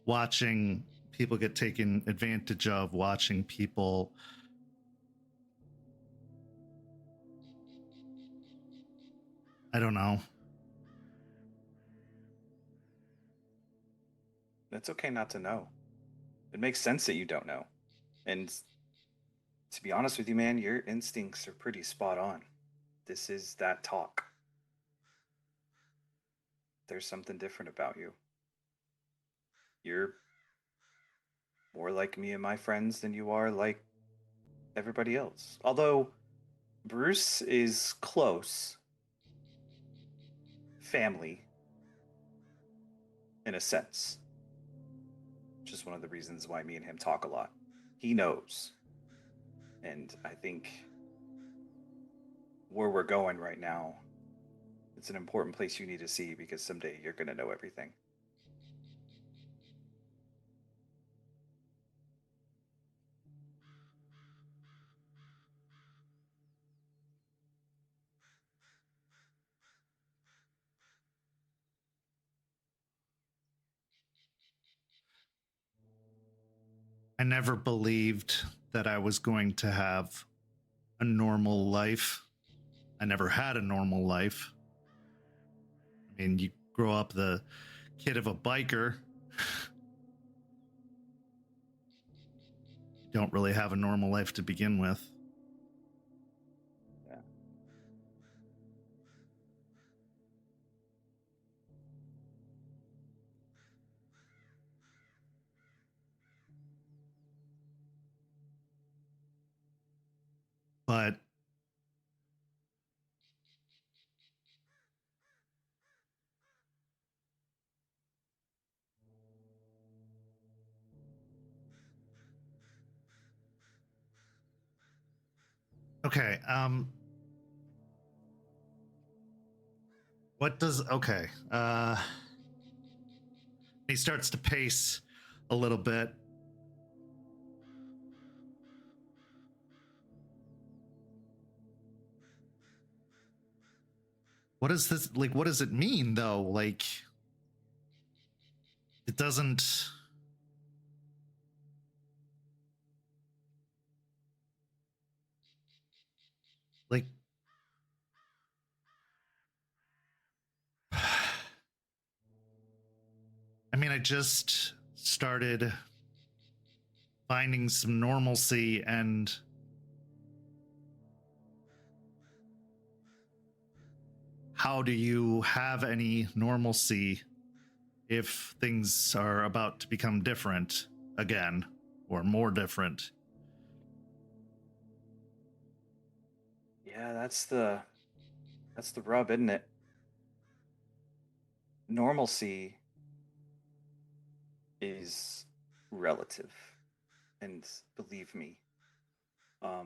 Watching people get taken advantage of, watching people I don't know. It's okay not to know. It makes sense that you don't know. And to be honest with you, man, your instincts are pretty spot on. This is that talk. There's something different about you. You're more like me and my friends than you are like everybody else. Although Bruce is close. Family. In a sense. Which is one of the reasons why me and him talk a lot. He knows. And I think where we're going right now, it's an important place you need to see because someday you're going to know everything. I never believed that I was going to have a normal life. I never had a normal life. I mean, you grow up the kid of a biker. You don't really have a normal life to begin with. Yeah. But okay, what does okay. He starts to pace a little bit. What is this like? What does it mean though? Like, it doesn't. Like, I mean, I just started finding some normalcy, and how do you have any normalcy if things are about to become different again or more different? Yeah, that's the rub, isn't it? Normalcy is relative. And believe me, I'll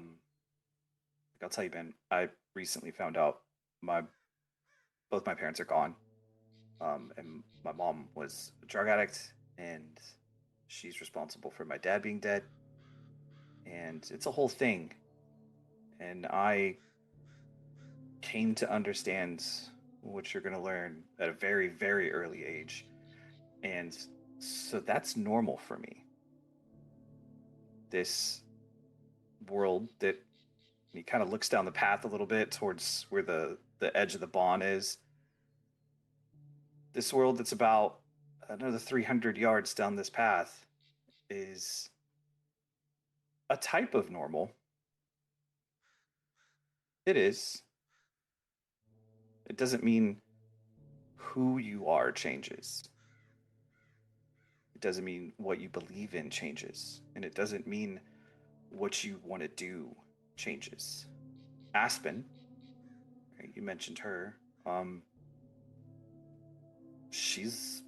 tell you, Ben, I recently found out both my parents are gone. And my mom was a drug addict, and she's responsible for my dad being dead. And it's a whole thing. And I came to understand what you're going to learn at a very, very early age. And so that's normal for me. This world that he kind of looks down the path a little bit towards where the edge of the bond is. This world that's about another 300 yards down this path is a type of normal. It is. It doesn't mean who you are changes. It doesn't mean what you believe in changes. And it doesn't mean what you want to do changes. Aspen, right, you mentioned her. She's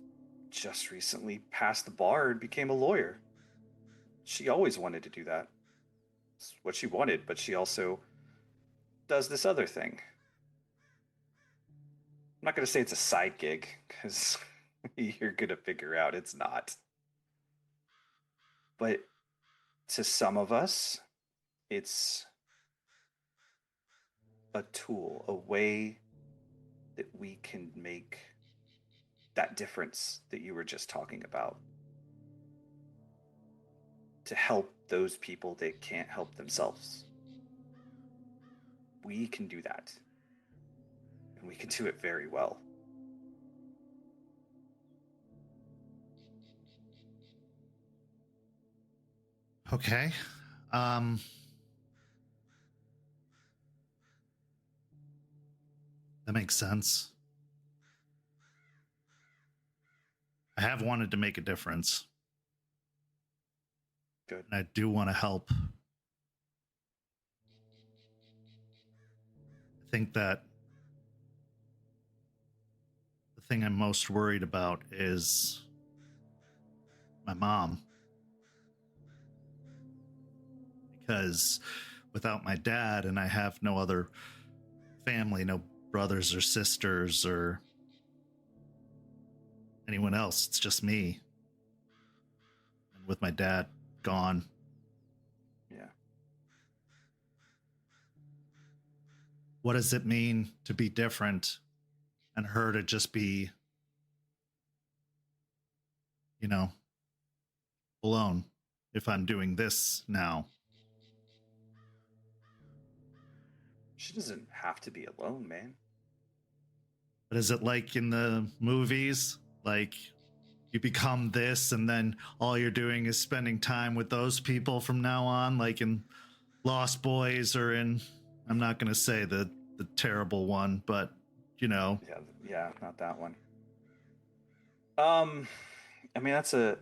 just recently passed the bar and became a lawyer. She always wanted to do that. It's what she wanted, but she also does this other thing. I'm not going to say it's a side gig, because you're going to figure out it's not. But to some of us, it's a tool, a way that we can make that difference that you were just talking about, to help those people that can't help themselves. We can do that. And we can do it very well. Okay. That makes sense. I have wanted to make a difference. Good. And I do want to help. I think that the thing I'm most worried about is my mom. Because without my dad, and I have no other family, no brothers or sisters or anyone else, it's just me. And with my dad gone. Yeah. What does it mean to be different and her to just be, you know, alone if I'm doing this now? She doesn't have to be alone, man. But is it like in the movies? Like you become this and then all you're doing is spending time with those people from now on, like in Lost Boys or in, I'm not going to say the terrible one, but you know. Yeah, not that one. I mean, that's a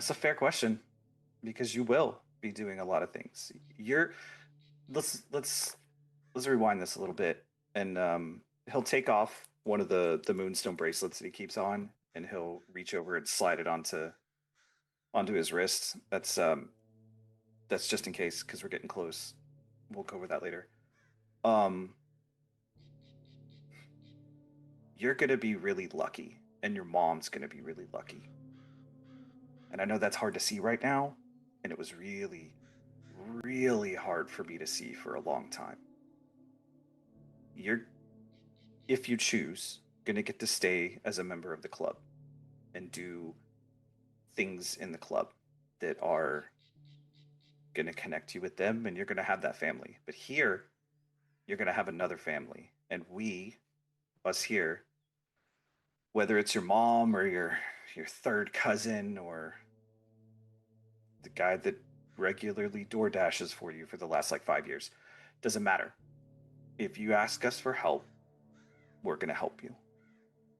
fair question, because you will be doing a lot of things. Let's rewind this a little bit, and he'll take off one of the moonstone bracelets that he keeps on, and he'll reach over and slide it onto his wrist. That's just in case, because we're getting close. We'll go over that later. You're gonna be really lucky, and your mom's gonna be really lucky. And I know that's hard to see right now, and it was really, really hard for me to see for a long time. You're, if you choose, gonna get to stay as a member of the club and do things in the club that are gonna connect you with them, and you're gonna have that family. But here, you're gonna have another family, and us here, whether it's your mom or your third cousin or the guy that regularly door dashes for you for the last like 5 years, doesn't matter. If you ask us for help, we're gonna help you.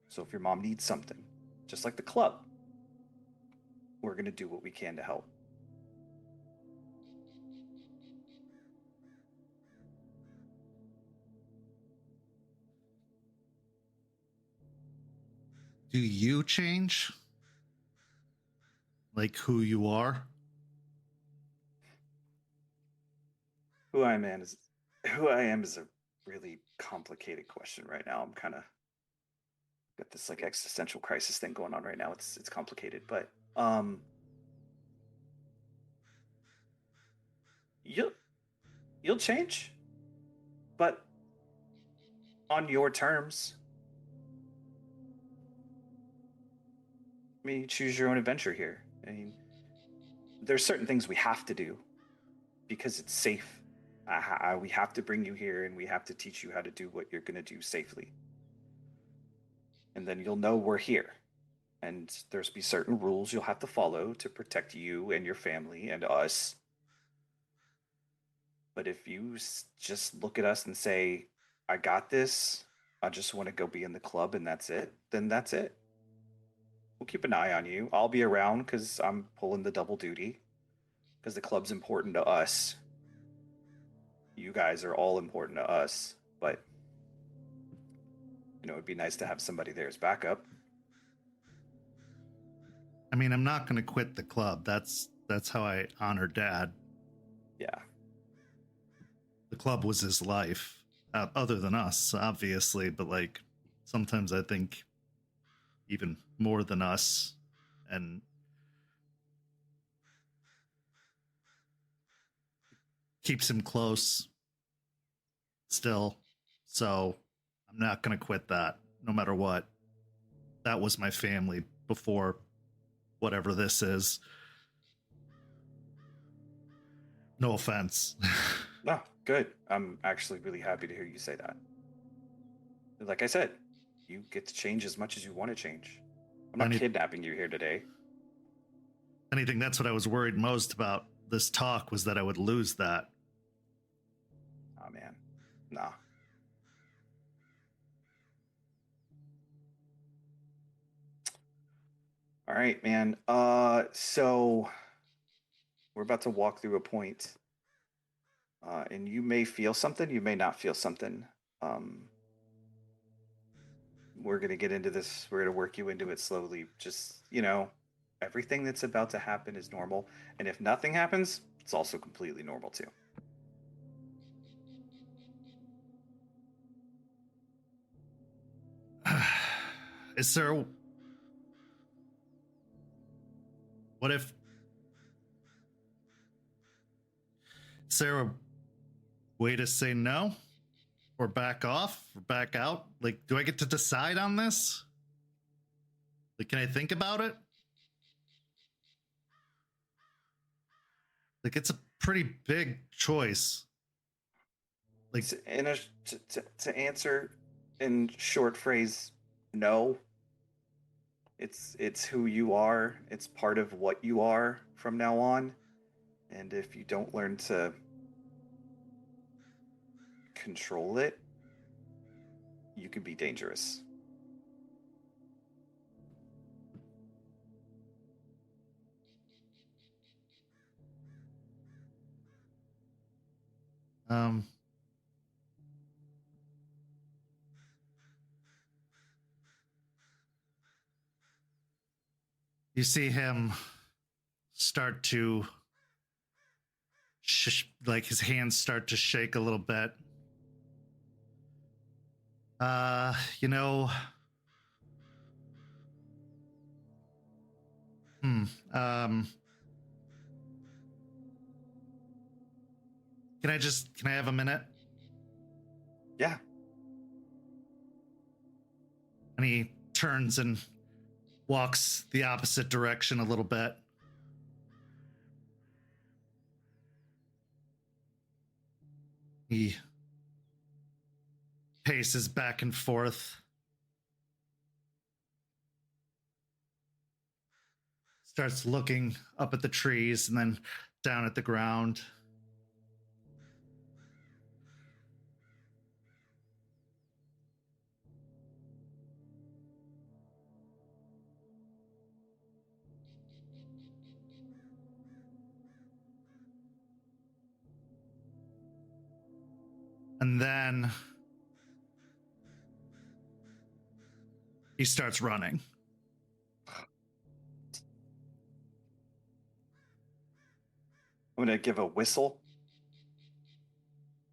So if your mom needs something, just like the club, we're gonna do what we can to help. Do you change? Like who you are? Who I am is a really complicated question right now. I'm kind of got this like existential crisis thing going on right now. It's complicated, but you'll change, but on your terms. I mean, you choose your own adventure here. I mean, there's certain things we have to do because it's safe. We have to bring you here, and we have to teach you how to do what you're going to do safely. And then you'll know we're here. And there's be certain rules you'll have to follow to protect you and your family and us. But if you just look at us and say, I got this, I just want to go be in the club and that's it, then that's it. We'll keep an eye on you. I'll be around because I'm pulling the double duty, because the club's important to us. You guys are all important to us, but it'd be nice to have somebody there as backup. I mean, I'm not going to quit the club. That's how I honor Dad. Yeah. The club was his life, other than us, obviously, but like sometimes I think even more than us, and keeps him close. still. So I'm not going to quit that no matter what. That was my family before whatever this is. No offense. No, good. I'm actually really happy to hear you say that. Like I said, you get to change as much as you want to change. I'm not kidnapping you here today. Anything, that's what I was worried most about this talk, was that I would lose that. Oh, man. Nah. All right, man. So we're about to walk through a point. And you may feel something, you may not feel something. We're going to get into this. We're going to work you into it slowly. Just, everything that's about to happen is normal. And if nothing happens, it's also completely normal too. Is there... What if... Is there a way to say no? Or back off? Or back out? Like, do I get to decide on this? Like, can I think about it? Like, it's a pretty big choice. Like, to answer in short phrase, no. It's who you are. It's part of what you are from now on. And if you don't learn to control it, you can be dangerous. You see him start to like his hands start to shake a little bit. You know, can I have a minute? Yeah. And he turns and walks the opposite direction a little bit. He paces back and forth. Starts looking up at the trees and then down at the ground. And then he starts running. I'm going to give a whistle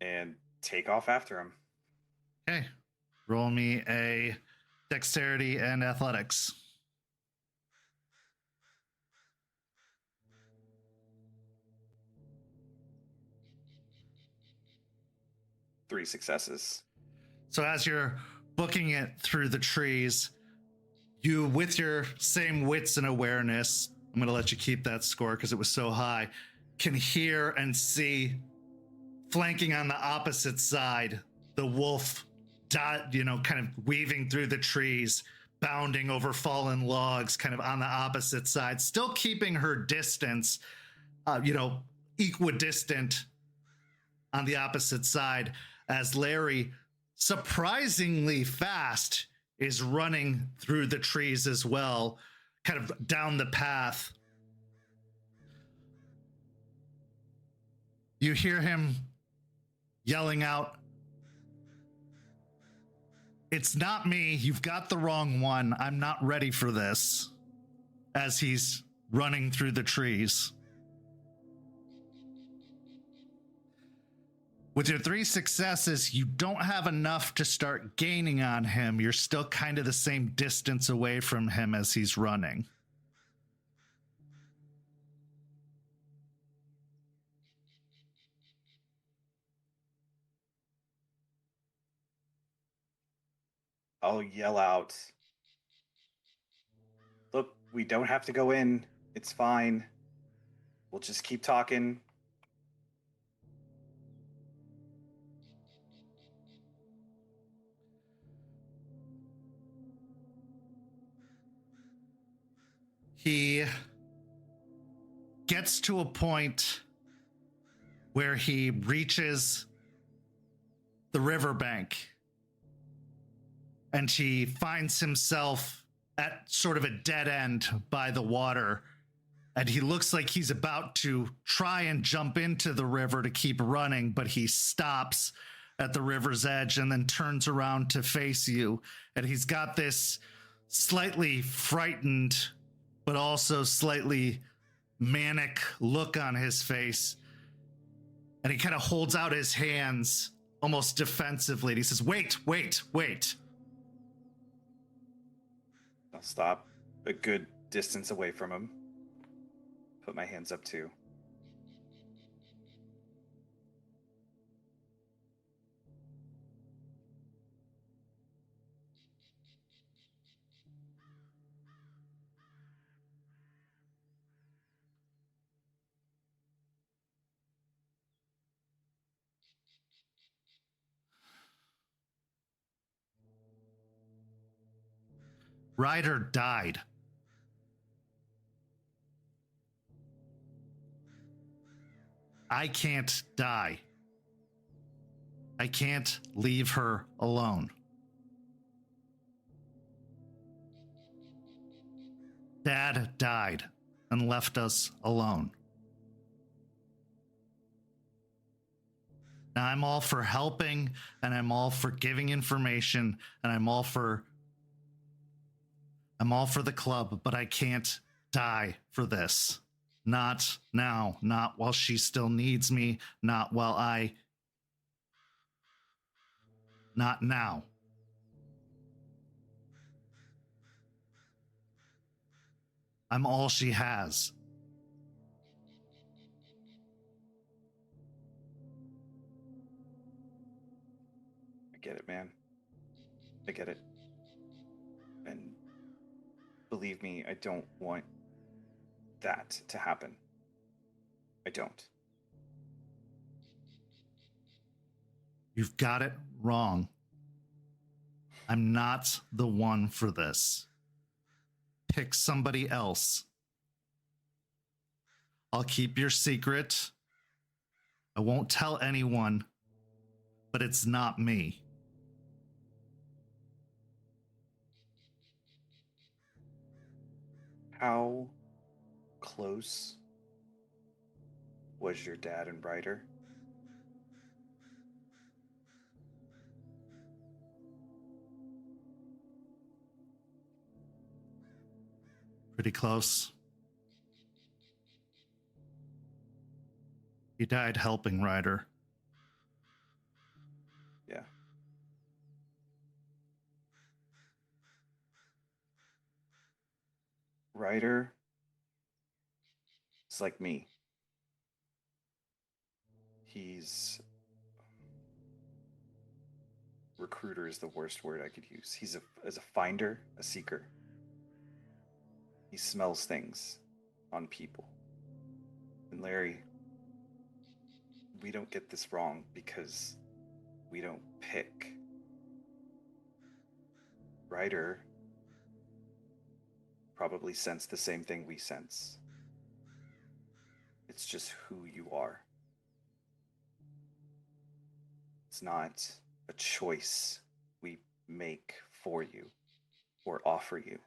and take off after him. Okay. Roll me a dexterity and athletics. Three successes. So as you're booking it through the trees, you, with your same wits and awareness, I'm going to let you keep that score because it was so high, can hear and see, flanking on the opposite side, the wolf kind of weaving through the trees, bounding over fallen logs, kind of on the opposite side, still keeping her distance, equidistant on the opposite side, as Larry, surprisingly fast, is running through the trees as well, kind of down the path. You hear him yelling out, "It's not me. You've got the wrong one. I'm not ready for this," as he's running through the trees. With your 3 successes, you don't have enough to start gaining on him. You're still kind of the same distance away from him as he's running. I'll yell out, "Look, we don't have to go in. It's fine. We'll just keep talking." He gets to a point where he reaches the riverbank and he finds himself at sort of a dead end by the water. And he looks like he's about to try and jump into the river to keep running, but he stops at the river's edge and then turns around to face you. And he's got this slightly frightened, but also slightly manic look on his face. And he kind of holds out his hands almost defensively. And he says, "Wait, wait, wait." I'll stop a good distance away from him. Put my hands up too. Ryder died. I can't die. I can't leave her alone. Dad died and left us alone. Now I'm all for helping, and I'm all for giving information, and I'm all for the club, but I can't die for this. Not now, not while she still needs me, not now. I'm all she has. I get it, man. I get it. And believe me, I don't want that to happen. I don't. You've got it wrong. I'm not the one for this. Pick somebody else. I'll keep your secret. I won't tell anyone, but it's not me. How close was your dad and Ryder? Pretty close. He died helping Ryder. Yeah. Ryder is like me. He's... recruiter is the worst word I could use. He's as a finder, a seeker. He smells things on people. And Larry, we don't get this wrong because we don't pick. Ryder probably sense the same thing we sense. It's just who you are. It's not a choice we make for you or offer you.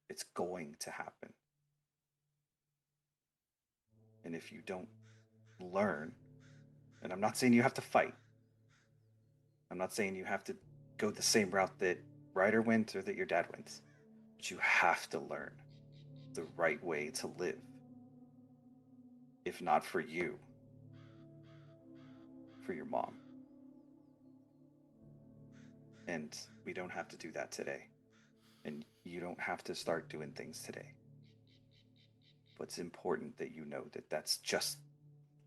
It's going to happen. And if you don't learn, and I'm not saying you have to fight. I'm not saying you have to go the same route that Ryder went or that your dad went. But you have to learn the right way to live. If not for you, for your mom. And we don't have to do that today. And you don't have to start doing things today. But it's important that you know that that's just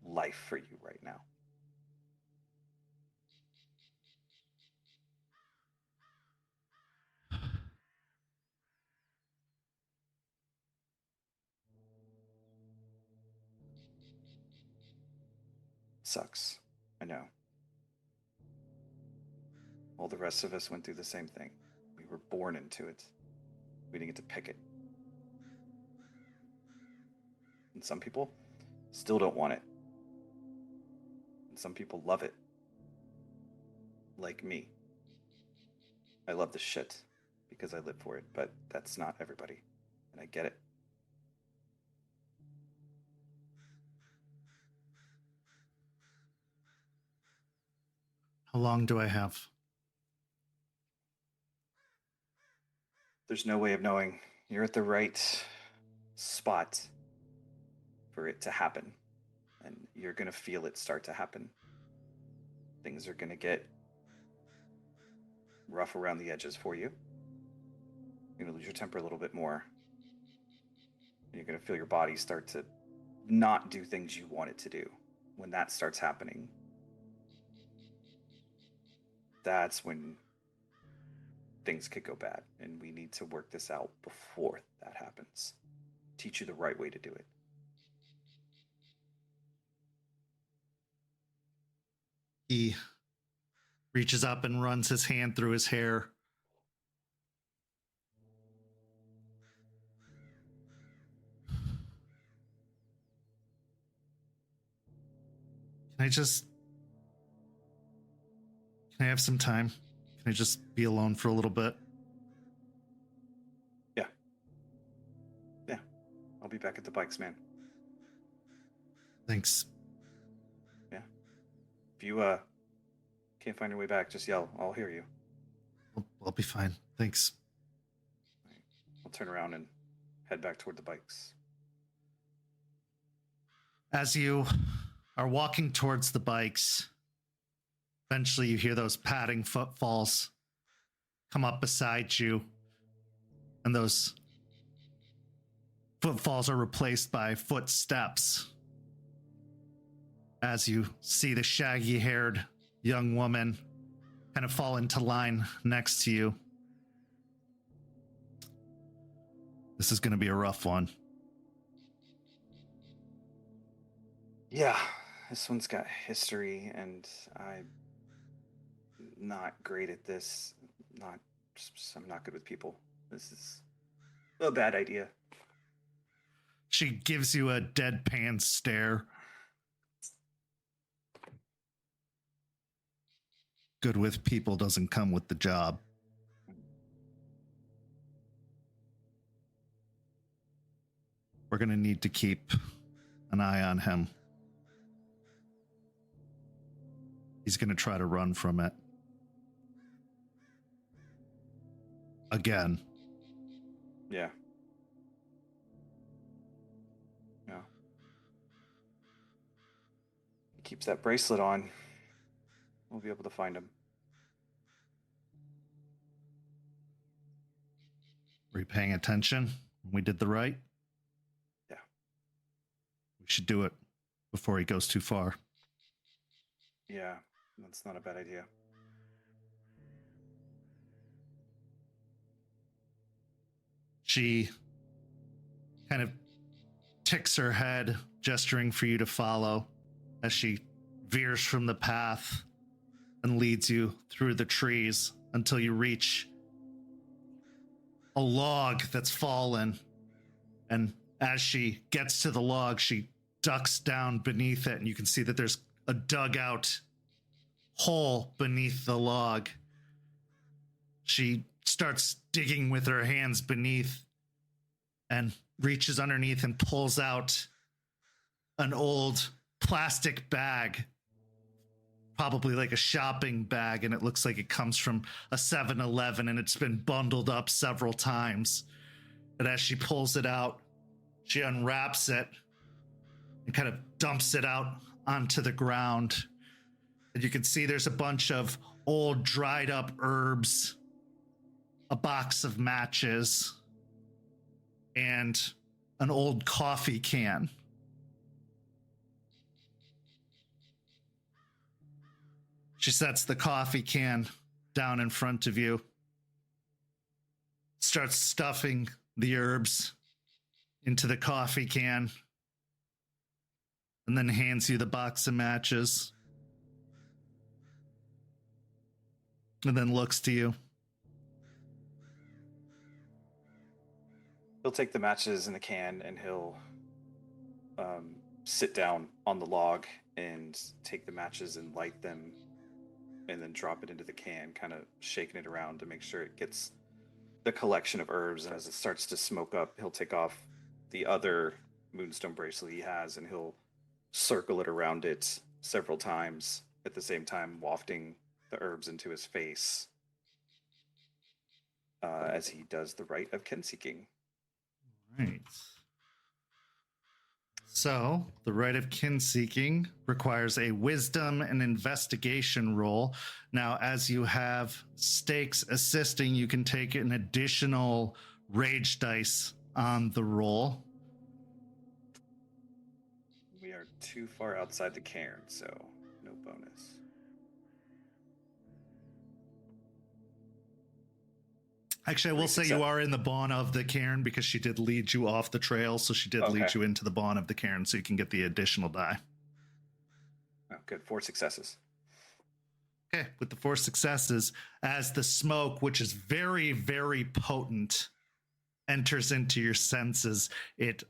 life for you right now. sucks. I know. All the rest of us went through the same thing. We were born into it. We didn't get to pick it. And some people still don't want it. And some people love it. Like me. I love the shit because I live for it, but that's not everybody. And I get it. How long do I have? There's no way of knowing. You're at the right spot for it to happen. And you're going to feel it start to happen. Things are going to get rough around the edges for you. You're going to lose your temper a little bit more. You're going to feel your body start to not do things you want it to do. When that starts happening, that's when things could go bad, and we need to work this out before that happens. Teach you the right way to do it. He reaches up and runs his hand through his hair. Can I have some time? Can I just be alone for a little bit? Yeah. I'll be back at the bikes, man. Thanks. Yeah. If you can't find your way back, just yell. I'll hear you. I'll be fine. Thanks. I'll turn around and head back toward the bikes. As you are walking towards the bikes, eventually you hear those padding footfalls come up beside you, and those footfalls are replaced by footsteps. As you see the shaggy-haired young woman kind of fall into line next to you. This is going to be a rough one. Yeah, this one's got history, and I'm not great at this. I'm not good with people. This is a bad idea. She gives you a deadpan stare. Good with people doesn't come with the job. We're going to need to keep an eye on him. He's going to try to run from it. Again. Yeah. He keeps that bracelet on. We'll be able to find him. Were you paying attention when we did the right? Yeah. We should do it before he goes too far. Yeah, that's not a bad idea. She kind of ticks her head, gesturing for you to follow as she veers from the path and leads you through the trees until you reach a log that's fallen. And as she gets to the log, she ducks down beneath it, and you can see that there's a dugout hole beneath the log. She starts digging with her hands beneath and reaches underneath and pulls out an old plastic bag, probably like a shopping bag, and it looks like it comes from a 7-Eleven, and it's been bundled up several times. But as she pulls it out, she unwraps it and kind of dumps it out onto the ground. And you can see there's a bunch of old dried up herbs, a box of matches, and an old coffee can. She sets the coffee can down in front of you, starts stuffing the herbs into the coffee can, and then hands you the box of matches. And then looks to you. He'll take the matches in the can and he'll sit down on the log and take the matches and light them and then drop it into the can, kind of shaking it around to make sure it gets the collection of herbs. And as it starts to smoke up, he'll take off the other moonstone bracelet he has and he'll circle it around it several times, at the same time wafting the herbs into his face as he does the rite of kinseeking. Right. So, the rite of kinseeking requires a wisdom and investigation roll. Now, as you have stakes assisting, you can take an additional rage dice on the roll. We are too far outside the cairn, so no bonus. Actually, I will say you are in the bawn of the cairn because she did lead you off the trail, so she did lead you into the bawn of the cairn, so you can get the additional die. Oh, good. 4 successes. Okay, with the 4 successes, as the smoke, which is very, very potent, enters into your senses, it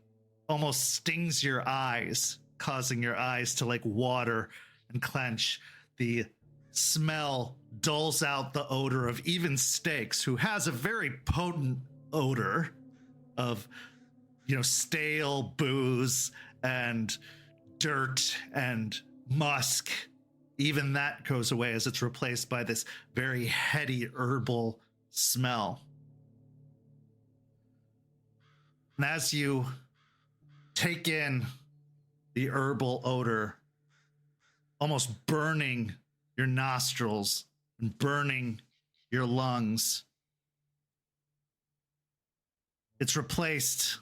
almost stings your eyes, causing your eyes to like water and clench. The smell dulls out the odor of even Stakes, who has a very potent odor of, stale booze and dirt and musk. Even that goes away as it's replaced by this very heady herbal smell. And as you take in the herbal odor, almost burning your nostrils and burning your lungs, it's replaced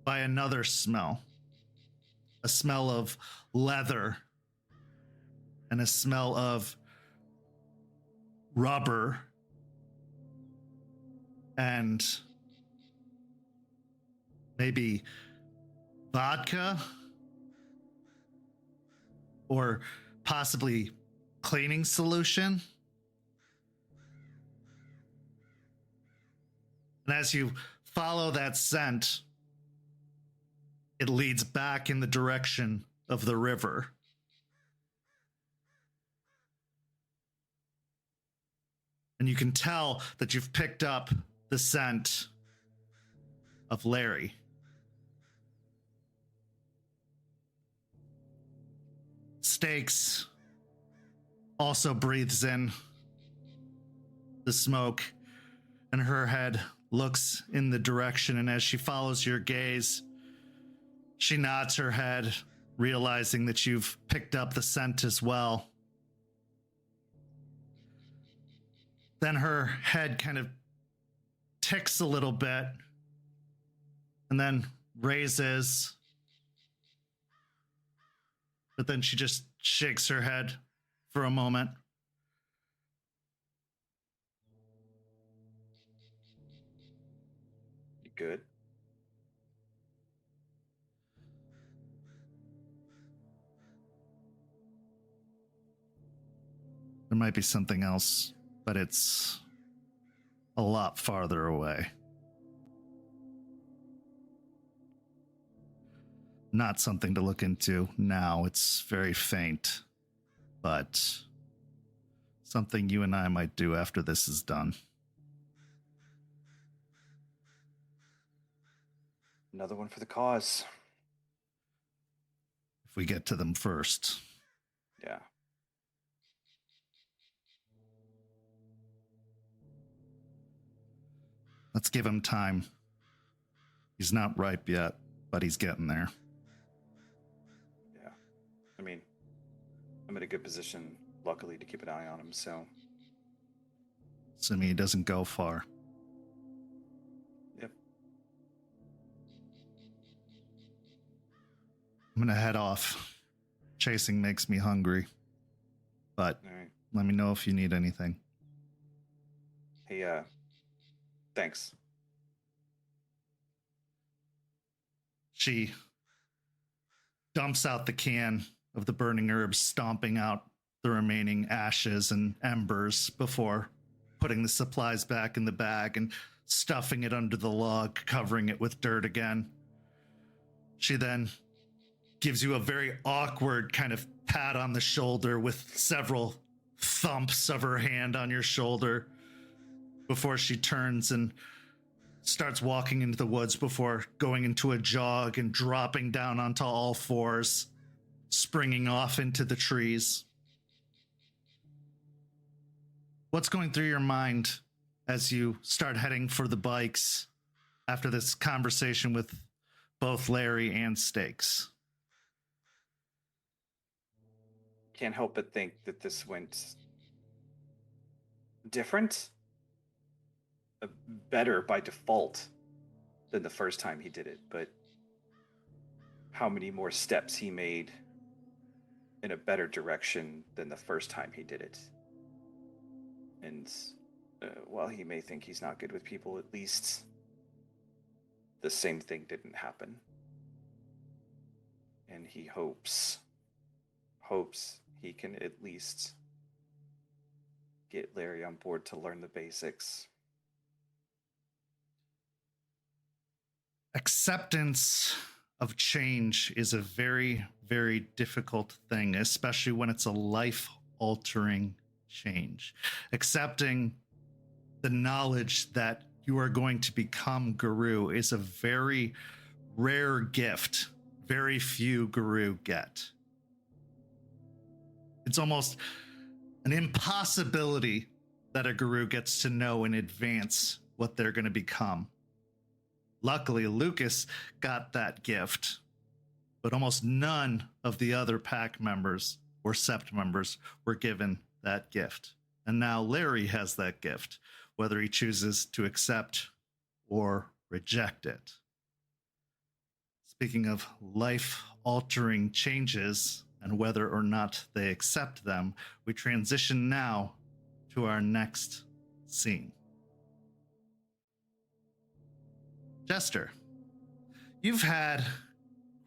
by another smell. A smell of leather and a smell of rubber and maybe vodka or possibly cleaning solution. And as you follow that scent, it leads back in the direction of the river. And you can tell that you've picked up the scent of Larry. Stakes also breathes in the smoke, and her head looks in the direction, and as she follows your gaze, she nods her head, realizing that you've picked up the scent as well. Then her head kind of ticks a little bit and then raises, but then she just shakes her head for a moment. You good? There might be something else, but it's a lot farther away. Not something to look into now. It's very faint, but something you and I might do after this is done. Another one for the cause. If we get to them first. Yeah. Let's give him time. He's not ripe yet, but he's getting there. Yeah. I mean, I'm in a good position, luckily, to keep an eye on him, so. Assuming he doesn't go far. Yep. I'm gonna head off. Chasing makes me hungry. But All right. let me know if you need anything. Hey, thanks. She dumps out the can of the burning herbs, stomping out the remaining ashes and embers before putting the supplies back in the bag and stuffing it under the log, covering it with dirt again. She then gives you a very awkward kind of pat on the shoulder with several thumps of her hand on your shoulder before she turns and starts walking into the woods before going into a jog and dropping down onto all fours, springing off into the trees. What's going through your mind as you start heading for the bikes after this conversation with both Larry and Stakes? Can't help but think that this went different, better by default than the first time he did it, but how many more steps he made in a better direction than the first time he did it. And while he may think he's not good with people, at least the same thing didn't happen. And he hopes he can at least get Larry on board to learn the basics. Acceptance of change is a very, very difficult thing, especially when it's a life-altering change. Accepting the knowledge that you are going to become Garou is a very rare gift. Very few Garou get. It's almost an impossibility that a Garou gets to know in advance what they're going to become. Luckily, Lucas got that gift, but almost none of the other pack members or Sept members were given that gift. And now Larry has that gift, whether he chooses to accept or reject it. Speaking of life-altering changes and whether or not they accept them, we transition now to our next scene. Jester, you've had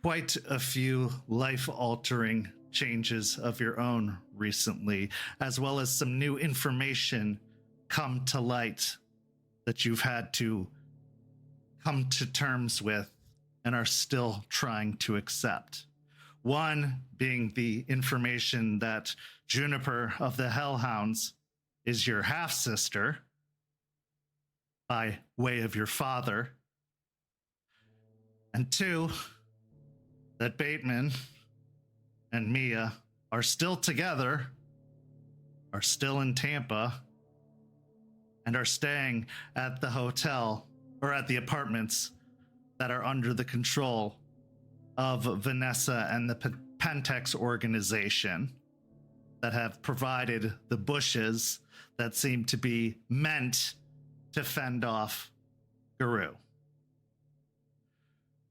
quite a few life-altering changes of your own recently, as well as some new information come to light that you've had to come to terms with and are still trying to accept. One being the information that Juniper of the Hell Hounds is your half-sister by way of your father. And two, that Bateman and Mia are still together, are still in Tampa, and are staying at the hotel or at the apartments that are under the control of Vanessa and the Pentex organization that have provided the bushes that seem to be meant to fend off Garou.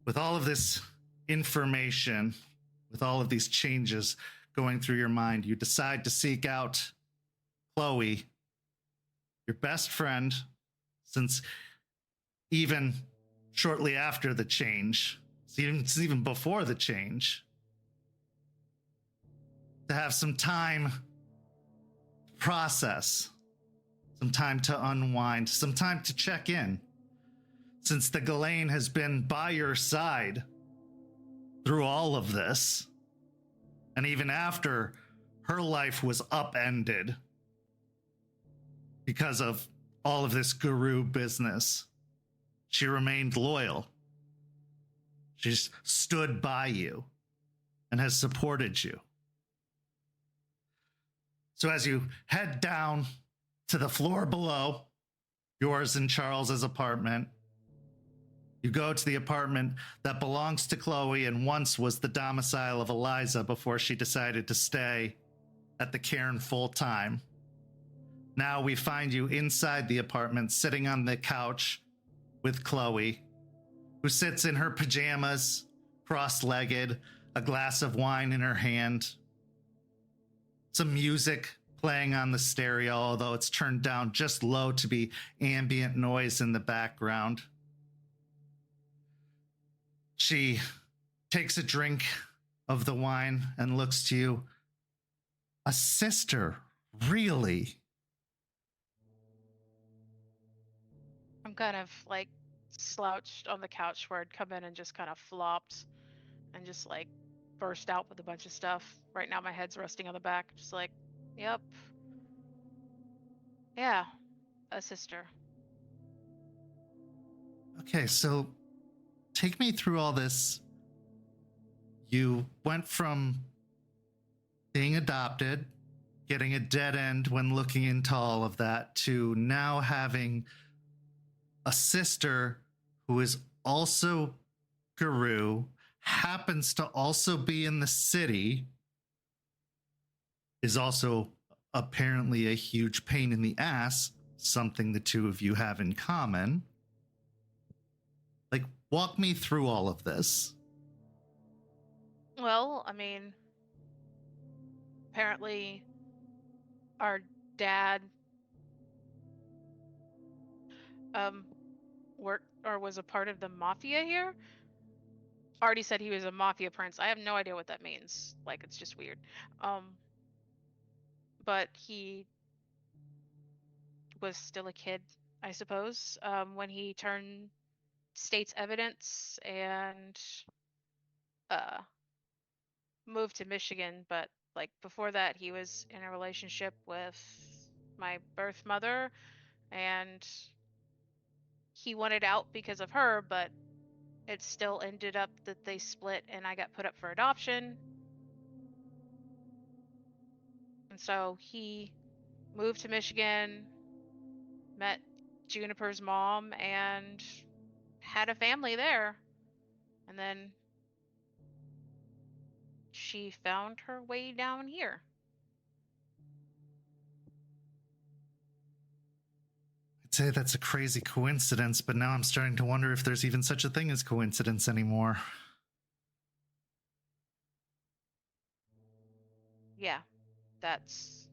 With all of this information, with all of these changes going through your mind, you decide to seek out Chloe, your best friend, since even shortly after the change, even before the change, to have some time to process, some time to unwind, some time to check in, since the Ghislaine has been by your side through all of this, and even after her life was upended because of all of this Garou business, she remained loyal. She's stood by you and has supported you. So as you head down to the floor below, yours and Charles's apartment, you go to the apartment that belongs to Chloe and once was the domicile of Eliza before she decided to stay at the cairn full time. Now we find you inside the apartment, sitting on the couch with Chloe, who sits in her pajamas, cross-legged, a glass of wine in her hand, some music playing on the stereo, although it's turned down just low to be ambient noise in the background. She takes a drink of the wine and looks to you. A sister, really? I'm kind of like slouched on the couch where I'd come in and just kind of flopped and just like burst out with a bunch of stuff. Right now my head's resting on the back, just like, yep. Yeah, a sister. Okay, so take me through all this. You went from being adopted, getting a dead end when looking into all of that, to now having a sister who is also Garou, happens to also be in the city, is also apparently a huge pain in the ass, something the two of you have in common. Like, walk me through all of this. Well, I mean, apparently our dad worked or was a part of the mafia here. Already said he was a mafia prince. I have no idea what that means. Like, it's just weird. But he was still a kid, I suppose, when he turned state's evidence and moved to Michigan. But like before that, he was in a relationship with my birth mother, and he wanted out because of her, but it still ended up that they split and I got put up for adoption. And so he moved to Michigan, met Juniper's mom, and had a family there. And then she found her way down here. I'd say that's a crazy coincidence, but now I'm starting to wonder if there's even such a thing as coincidence anymore. Yeah, that's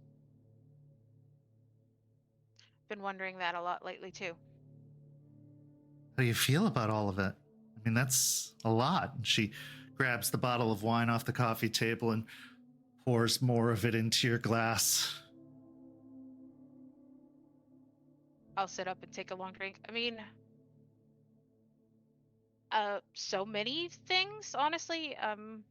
been wondering that a lot lately too. How do you feel about all of it? I mean, that's a lot. She grabs the bottle of wine off the coffee table and pours more of it into your glass. I'll sit up and take a long drink. I mean, so many things, honestly. I'm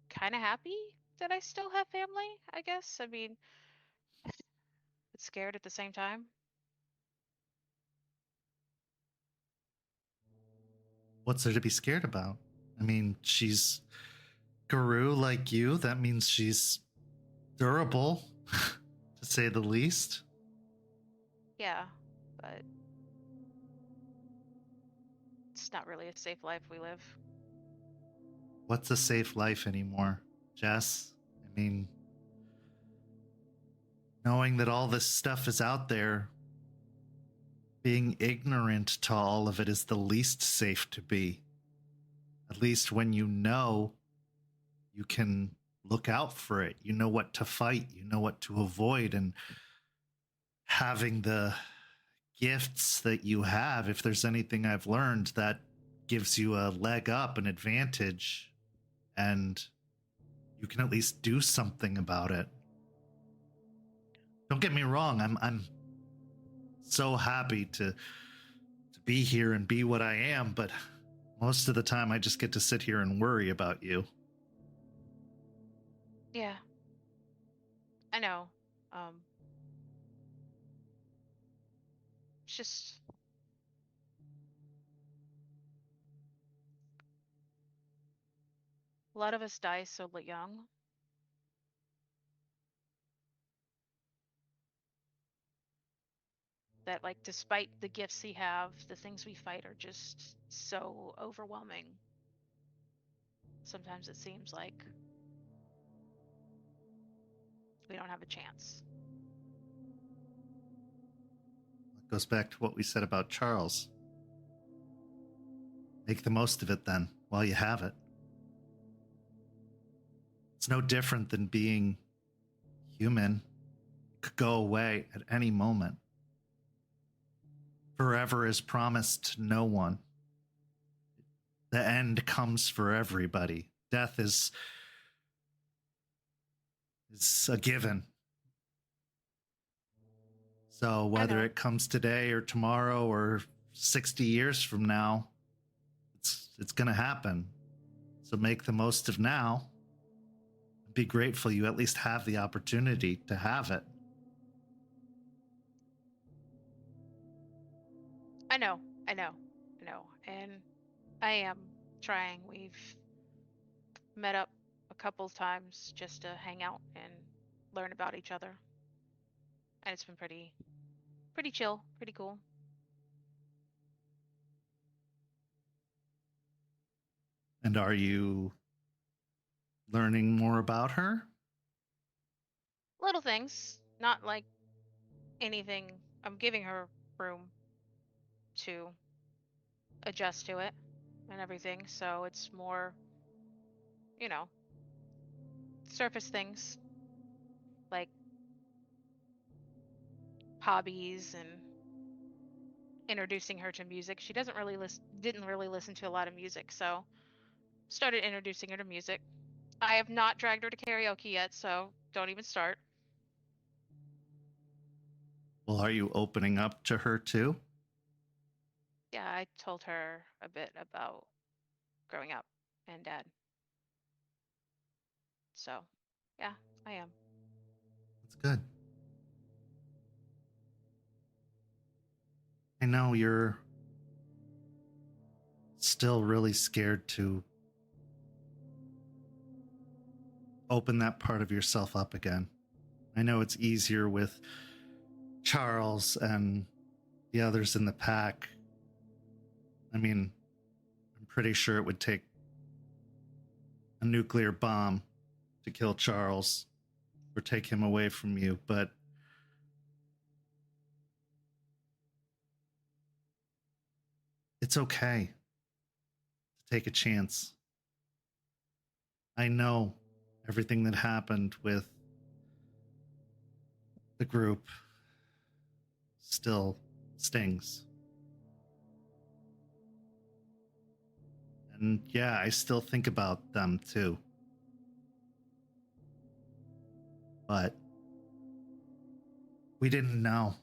kind of happy that I still have family, I guess. I mean, but scared at the same time. What's there to be scared about? I mean, she's Garou like you. That means she's durable, to say the least. Yeah, but it's not really a safe life we live. What's a safe life anymore, Jess? I mean, knowing that all this stuff is out there, being ignorant to all of it is the least safe to be. At least when you know, you can look out for it. You know what to fight. You know what to avoid. And having the gifts that you have, if there's anything I've learned, that gives you a leg up, an advantage, and you can at least do something about it. Don't get me wrong, I'm so happy to be here and be what I am, but most of the time I just get to sit here and worry about you. Yeah. I know. It's just a lot of us die so young. That like despite the gifts we have, the things we fight are just so overwhelming. Sometimes it seems like we don't have a chance. It goes back to what we said about Charles. Make the most of it then, while you have it. It's no different than being human. It could go away at any moment. Forever is promised to no one. the end comes for everybody. Death is a given. So whether know. it comes today or tomorrow or 60 years from now, it's going to happen. So make the most of now. Be grateful you at least have the opportunity to have it. I know. And I am trying. We've met up a couple times just to hang out and learn about each other. And it's been pretty chill, pretty cool. And are you learning more about her? Little things, not like anything. I'm giving her room to adjust to it and everything, so it's more, surface things like hobbies and introducing her to music. She didn't really listen to a lot of music, so started introducing her to music. I have not dragged her to karaoke yet, so don't even start. Well, are you opening up to her too? Yeah, I told her a bit about growing up and dad. So, yeah, I am. That's good. I know you're still really scared to open that part of yourself up again. I know it's easier with Charles and the others in the pack. I mean, I'm pretty sure it would take a nuclear bomb to kill Charles or take him away from you, but it's okay to take a chance. I know everything that happened with the group still stings. And yeah, I still think about them too. But we didn't know.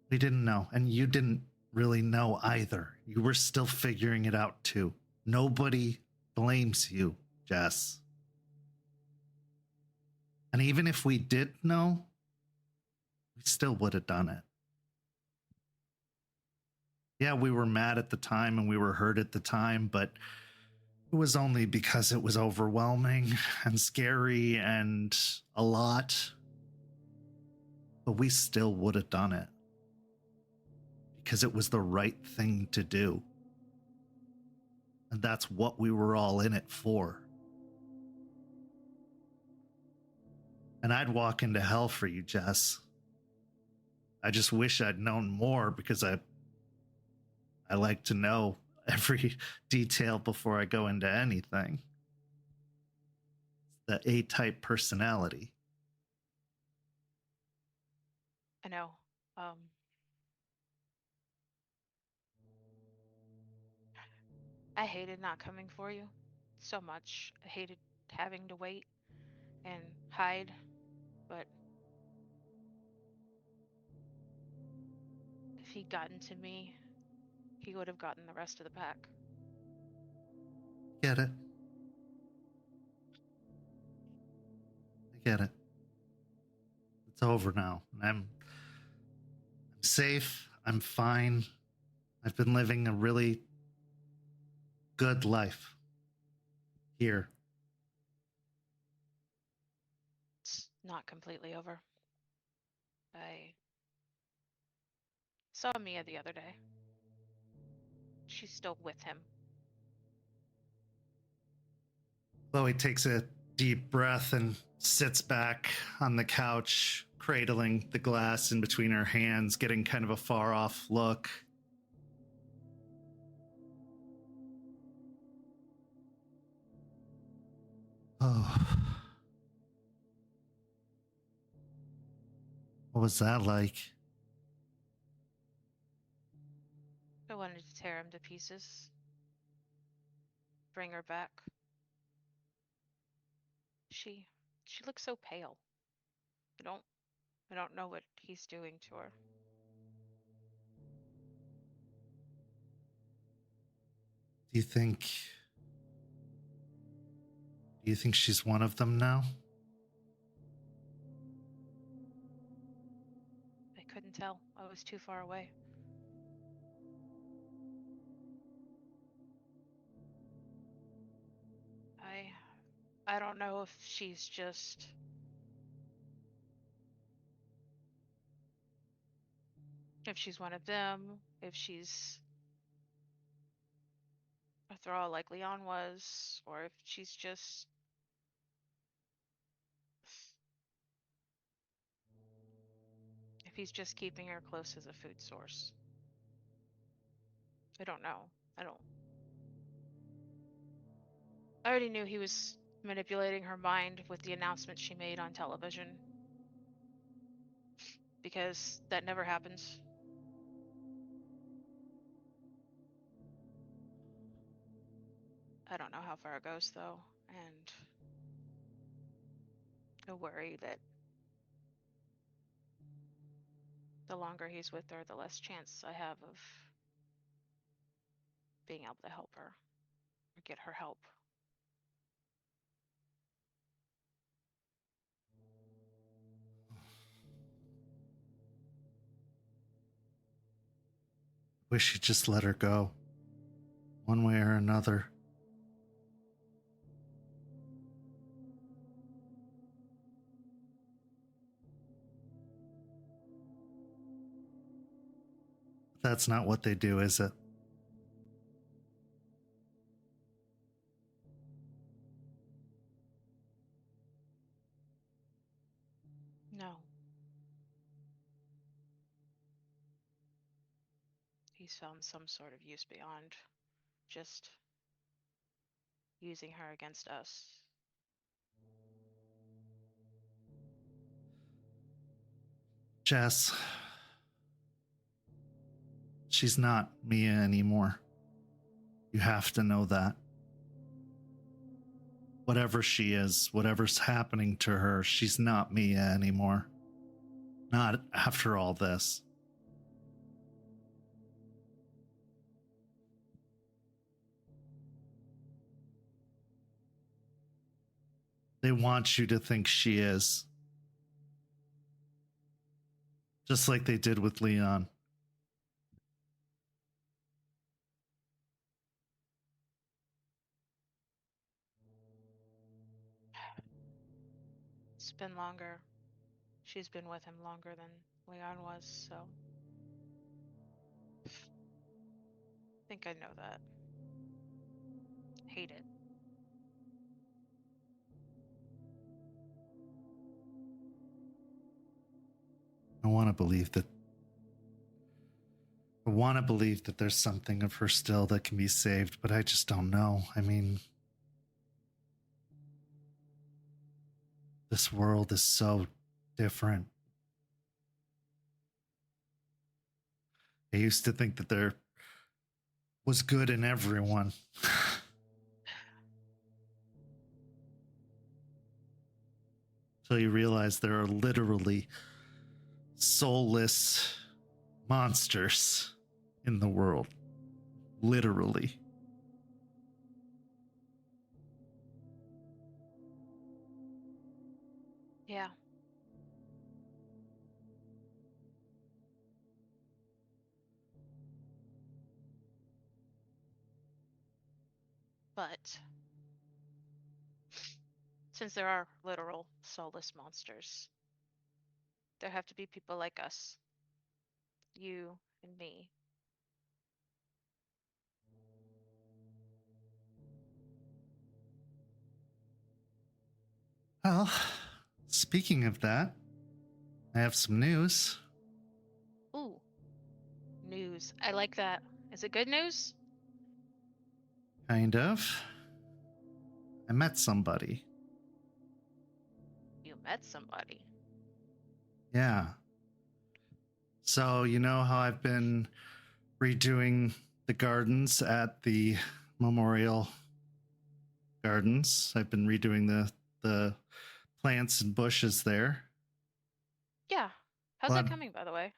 We didn't know. And you didn't really know either. You were still figuring it out too. Nobody blames you, Jess. And even if we did know, we still would have done it. Yeah, we were mad at the time and we were hurt at the time, but it was only because it was overwhelming and scary and a lot. But we still would have done it because it was the right thing to do. And that's what we were all in it for. And I'd walk into hell for you, Jess. I just wish I'd known more because I like to know every detail before I go into anything. The A-type personality. I know. I hated not coming for you so much. I hated having to wait and hide, but if he'd gotten to me, he would have gotten the rest of the pack. Get it? I get it. It's over now. I'm safe. I'm fine. I've been living a really good life here. It's not completely over. I saw Mia the other day. She's still with him. Chloe takes a deep breath and sits back on the couch, cradling the glass in between her hands, getting kind of a far off look. Oh. What was that like? I wanted to tear him to pieces. Bring her back. She looks so pale. I don't know what he's doing to her. Do you think she's one of them now? I couldn't tell. I was too far away. I don't know if she's just one of them, if she's a thrall like Leon was, or if she's just if he's just keeping her close as a food source. I don't know. I already knew he was manipulating her mind with the announcement she made on television, because that never happens. I don't know how far it goes though, and I worry that the longer he's with her, the less chance I have of being able to help her or get her help. Wish you'd just let her go. One way or another. That's not what they do, is it? No. He's found some sort of use beyond just using her against us. Jess, she's not Mia anymore. You have to know that. Whatever she is, whatever's happening to her, she's not Mia anymore. Not after all this. They want you to think she is. Just like they did with Leon. It's been longer. She's been with him longer than Leon was, so I think I know that. Hate it. I want to believe that there's something of her still that can be saved, but I just don't know. I mean, this world is so different. I used to think that there was good in everyone. Until you realize there are literally soulless monsters in the world. Literally. Yeah. But since there are literal soulless monsters, there have to be people like us. You and me. Well, speaking of that, I have some news. Ooh. News. I like that. Is it good news? Kind of. I met somebody. You met somebody. Yeah. So, you know how I've been redoing the gardens at the Memorial Gardens. I've been redoing the plants and bushes there. Yeah. How's Well, that coming, by the way?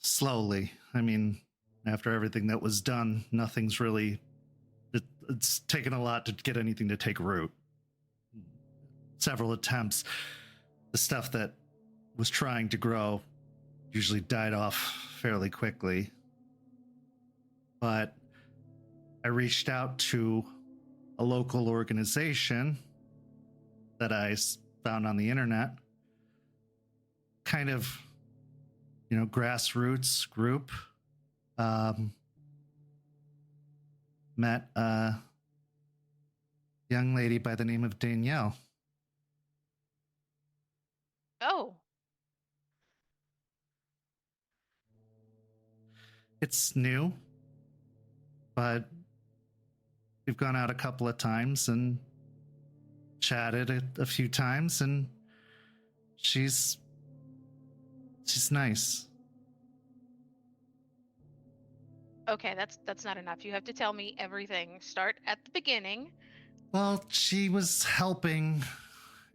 slowly. I mean, after everything that was done, nothing's really. It's taken a lot to get anything to take root. Several attempts. The stuff that was trying to grow usually died off fairly quickly. But I reached out to a local organization that I found on the internet, kind of, grassroots group. Met a young lady by the name of Danielle. Oh. It's new, but we've gone out a couple of times and chatted a few times, and she's nice. Okay, that's not enough. You have to tell me everything. Start at the beginning. Well, she was helping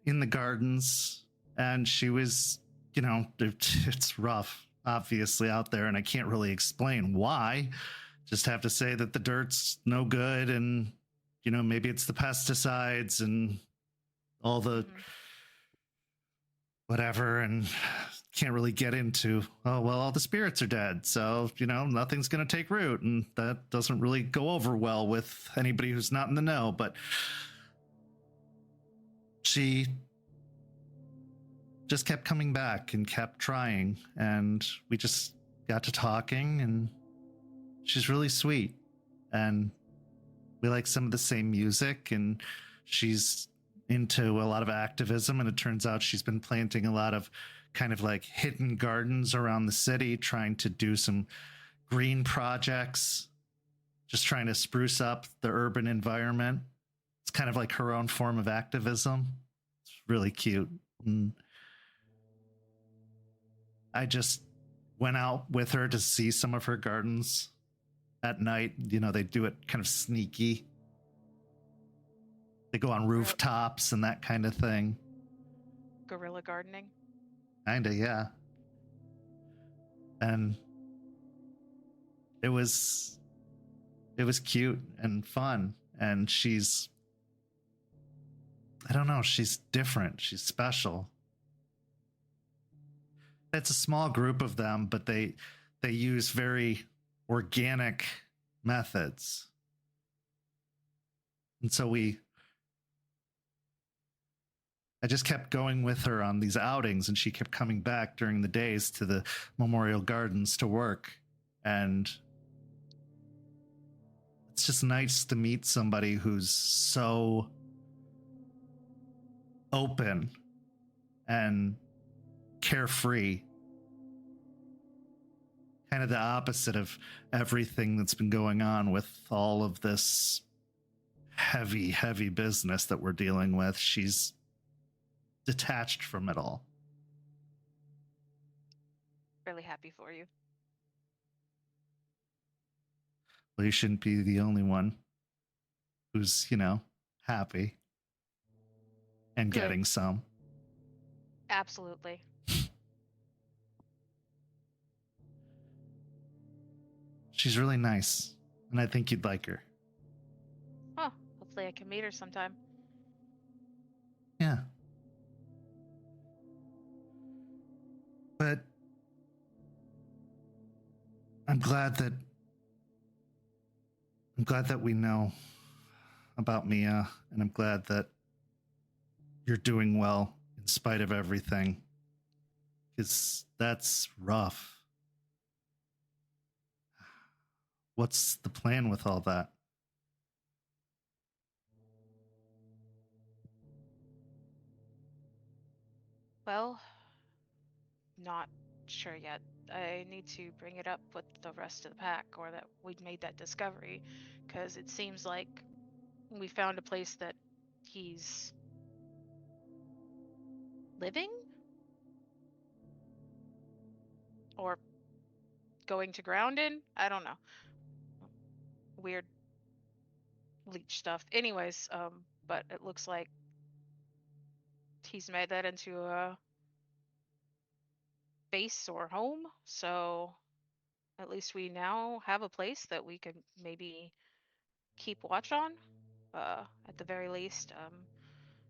in the gardens, and she was, it's rough, obviously, out there, and I can't really explain why. Just have to say that the dirt's no good, and, maybe it's the pesticides and all the whatever, and can't really get into, all the spirits are dead, so, nothing's going to take root, and that doesn't really go over well with anybody who's not in the know, but she just kept coming back and kept trying, and we just got to talking, and she's really sweet, and we like some of the same music, and she's into a lot of activism, and it turns out she's been planting a lot of kind of like hidden gardens around the city, trying to do some green projects, just trying to spruce up the urban environment. It's kind of like her own form of activism. It's really cute. And I just went out with her to see some of her gardens at night. They do it kind of sneaky. They go on rooftops and that kind of thing. Guerrilla gardening. Kinda, yeah. And it was cute and fun. And she's, I don't know, she's different. She's special. It's a small group of them, but they use very organic methods. And so I just kept going with her on these outings, and she kept coming back during the days to the Memorial Gardens to work. And it's just nice to meet somebody who's so open and carefree. Kind of the opposite of everything that's been going on with all of this heavy, heavy business that we're dealing with. She's detached from it all. Really happy for you. Well, you shouldn't be the only one who's, happy and Good. getting some. Absolutely. She's really nice, and I think you'd like her. Oh, hopefully I can meet her sometime. Yeah. But I'm glad that we know about Mia, and I'm glad that you're doing well in spite of everything, because that's rough. What's the plan with all that? Well, not sure yet. I need to bring it up with the rest of the pack, or that we'd made that discovery, because it seems like we found a place that he's living? Or going to ground in. I don't know. Weird leech stuff. Anyways, but it looks like he's made that into a base or home, so at least we now have a place that we could maybe keep watch on, at the very least.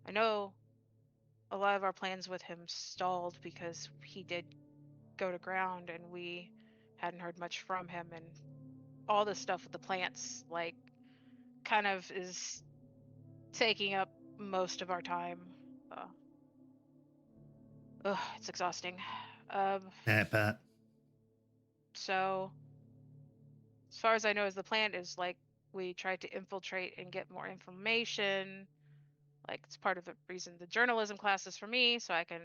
I know a lot of our plans with him stalled because he did go to ground and we hadn't heard much from him, and all this stuff with the plants, like, kind of is taking up most of our time. It's exhausting. Yeah, I bet. So as far as I know, is the plan is like we tried to infiltrate and get more information. Like, it's part of the reason the journalism class is for me, so I can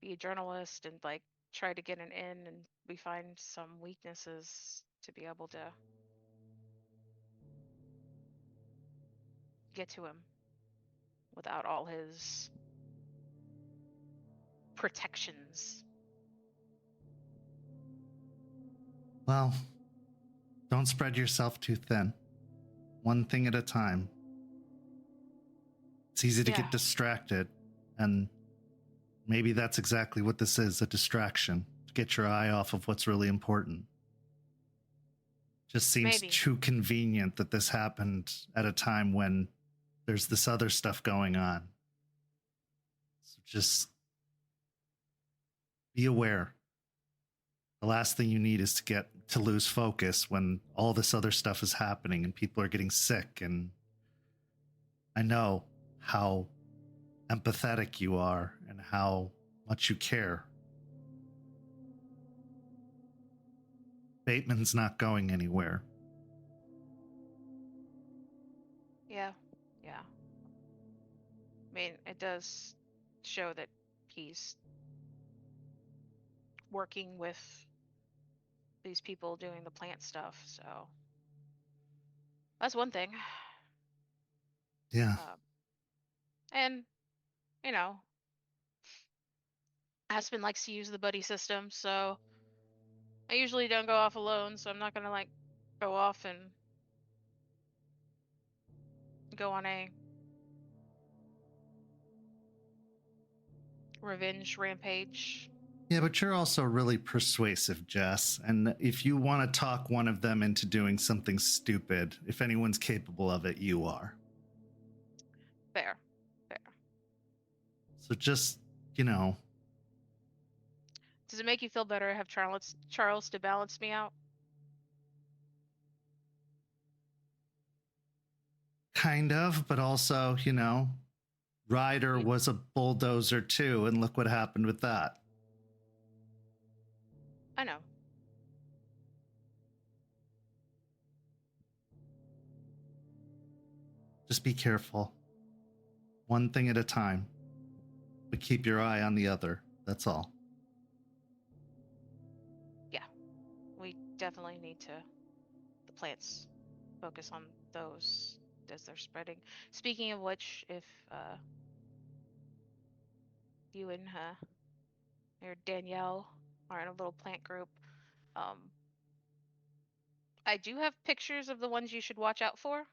be a journalist and like try to get an in, and we find some weaknesses to be able to get to him without all his protections. Well, don't spread yourself too thin. One thing at a time. It's easy to Yeah. get distracted, and maybe that's exactly what this is, a distraction, to get your eye off of what's really important. Just seems Maybe. too convenient that this happened at a time when there's this other stuff going on. So just be aware. The last thing you need is to lose focus when all this other stuff is happening and people are getting sick. And I know how empathetic you are and how much you care. Bateman's not going anywhere. Yeah. I mean, it does show that he's working with these people doing the plant stuff, so that's one thing. Yeah. And, you know, Aspen likes to use the buddy system, so I usually don't go off alone, so I'm not gonna like go off and go on a revenge rampage. Yeah, but you're also really persuasive, Jess. And if you want to talk one of them into doing something stupid, if anyone's capable of it, you are. Fair. So just, you know, Does it make you feel better to have Charles to balance me out? kind of, but also, you know, Ryder was a bulldozer too, and look what happened with that. I know. Just be careful. One thing at a time. But keep your eye on the other. That's all. Yeah. We definitely need to, the plants, focus on those as they're spreading. Speaking of which, if you and or Danielle are in a little plant group, I do have pictures of the ones you should watch out for.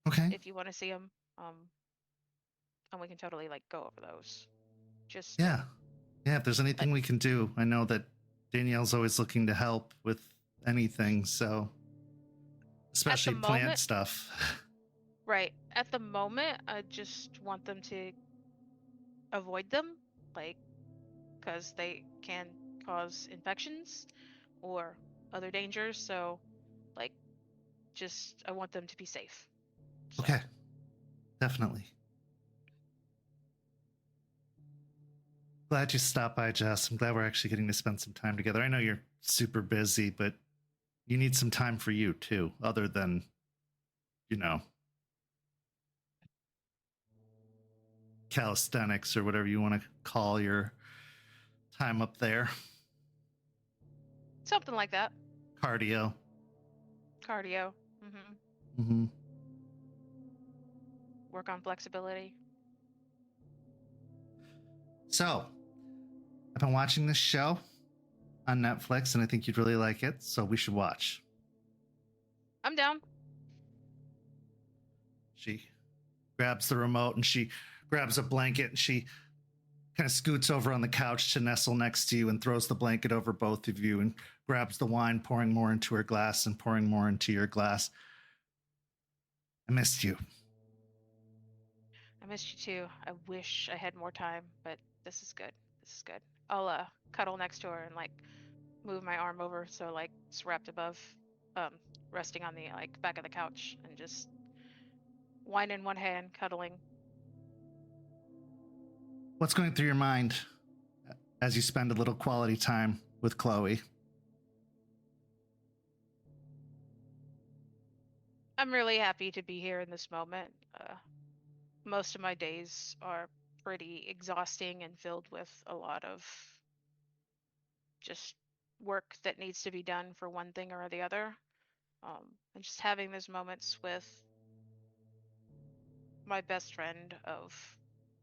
Okay. If you want to see them, and we can totally like go over those. Just Yeah. Yeah, if there's anything we can do, I know that Danielle's always looking to help with anything, so especially plant stuff. Right. At the moment, I just want them to avoid them, like, because they can cause infections or other dangers. So, like, just I want them to be safe. So. Okay. Definitely. Glad you stopped by, Jess. I'm glad we're actually getting to spend some time together. I know you're super busy, but you need some time for you too, other than, you know, calisthenics or whatever you want to call your time up there. Something like that. Cardio. Mm-hmm. Mm-hmm. Work on flexibility. So, I've been watching this show. on Netflix, and I think you'd really like it, so we should watch. I'm down. She grabs the remote and she grabs a blanket and she kind of scoots over on the couch to nestle next to you and throws the blanket over both of you and grabs the wine, pouring more into her glass and pouring more into your glass. I missed you. I missed you too. I wish I had more time, but this is good. This is good. I'll cuddle next to her and like move my arm over so like it's wrapped above, resting on the like back of the couch and just wine in one hand, cuddling. What's going through your mind as you spend a little quality time with Chloe? I'm really happy to be here in this moment. Most of my days are pretty exhausting and filled with a lot of just work that needs to be done for one thing or the other. And just having those moments with my best friend of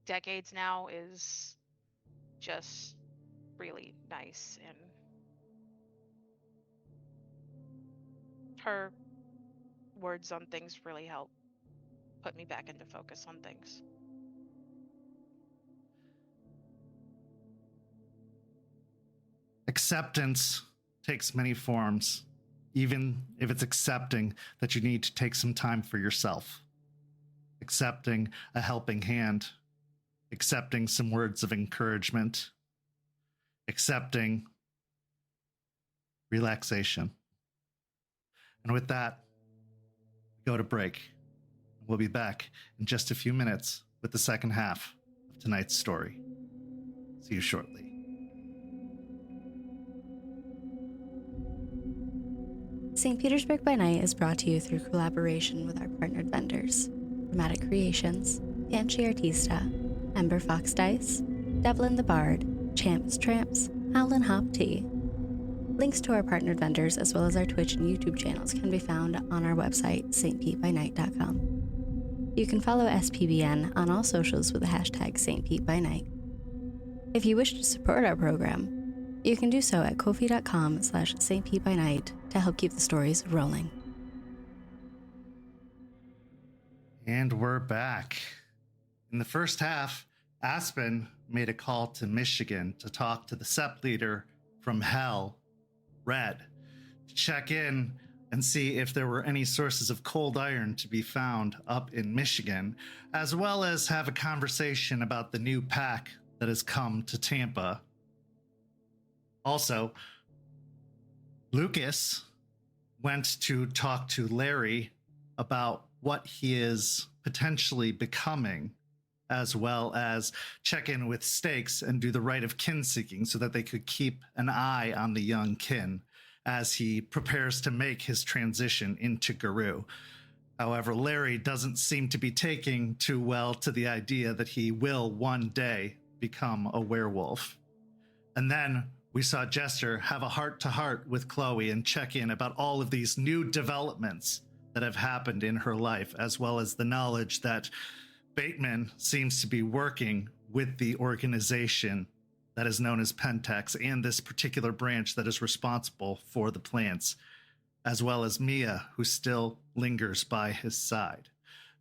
decades now is just really nice, and her words on things really help put me back into focus on things. Acceptance takes many forms, even if it's accepting that you need to take some time for yourself. Accepting a helping hand, accepting some words of encouragement, accepting relaxation. And with that, we go to break. We'll be back in just a few minutes with the second half of tonight's story. See you shortly. St. Petersburg by Night is brought to you through collaboration with our partnered vendors, Chromatic Creations, Banshee Artista, Ember Fox Dice, Devlin the Bard, Champs Tramps, Howlin' Hop Tea. Links to our partnered vendors as well as our Twitch and YouTube channels can be found on our website, stpetebynight.com. You can follow SPbN on all socials with the hashtag StPeteByNight. If you wish to support our program, you can do so at ko-fi.com/stpetebynight to help keep the stories rolling. And we're back. In the first half, Aspen made a call to Michigan to talk to the Sept leader from Hell, Red, to check in and see if there were any sources of cold iron to be found up in Michigan, as well as have a conversation about the new pack that has come to Tampa. Also, Lucas went to talk to Larry about what he is potentially becoming, as well as check in with Stakes and do the rite of kinseeking so that they could keep an eye on the young kin as he prepares to make his transition into Garou. However, Larry doesn't seem to be taking too well to the idea that he will one day become a werewolf. And then we saw Jester have a heart-to-heart with Chloe and check in about all of these new developments that have happened in her life, as well as the knowledge that Bateman seems to be working with the organization that is known as Pentex and this particular branch that is responsible for the plants, as well as Mia, who still lingers by his side.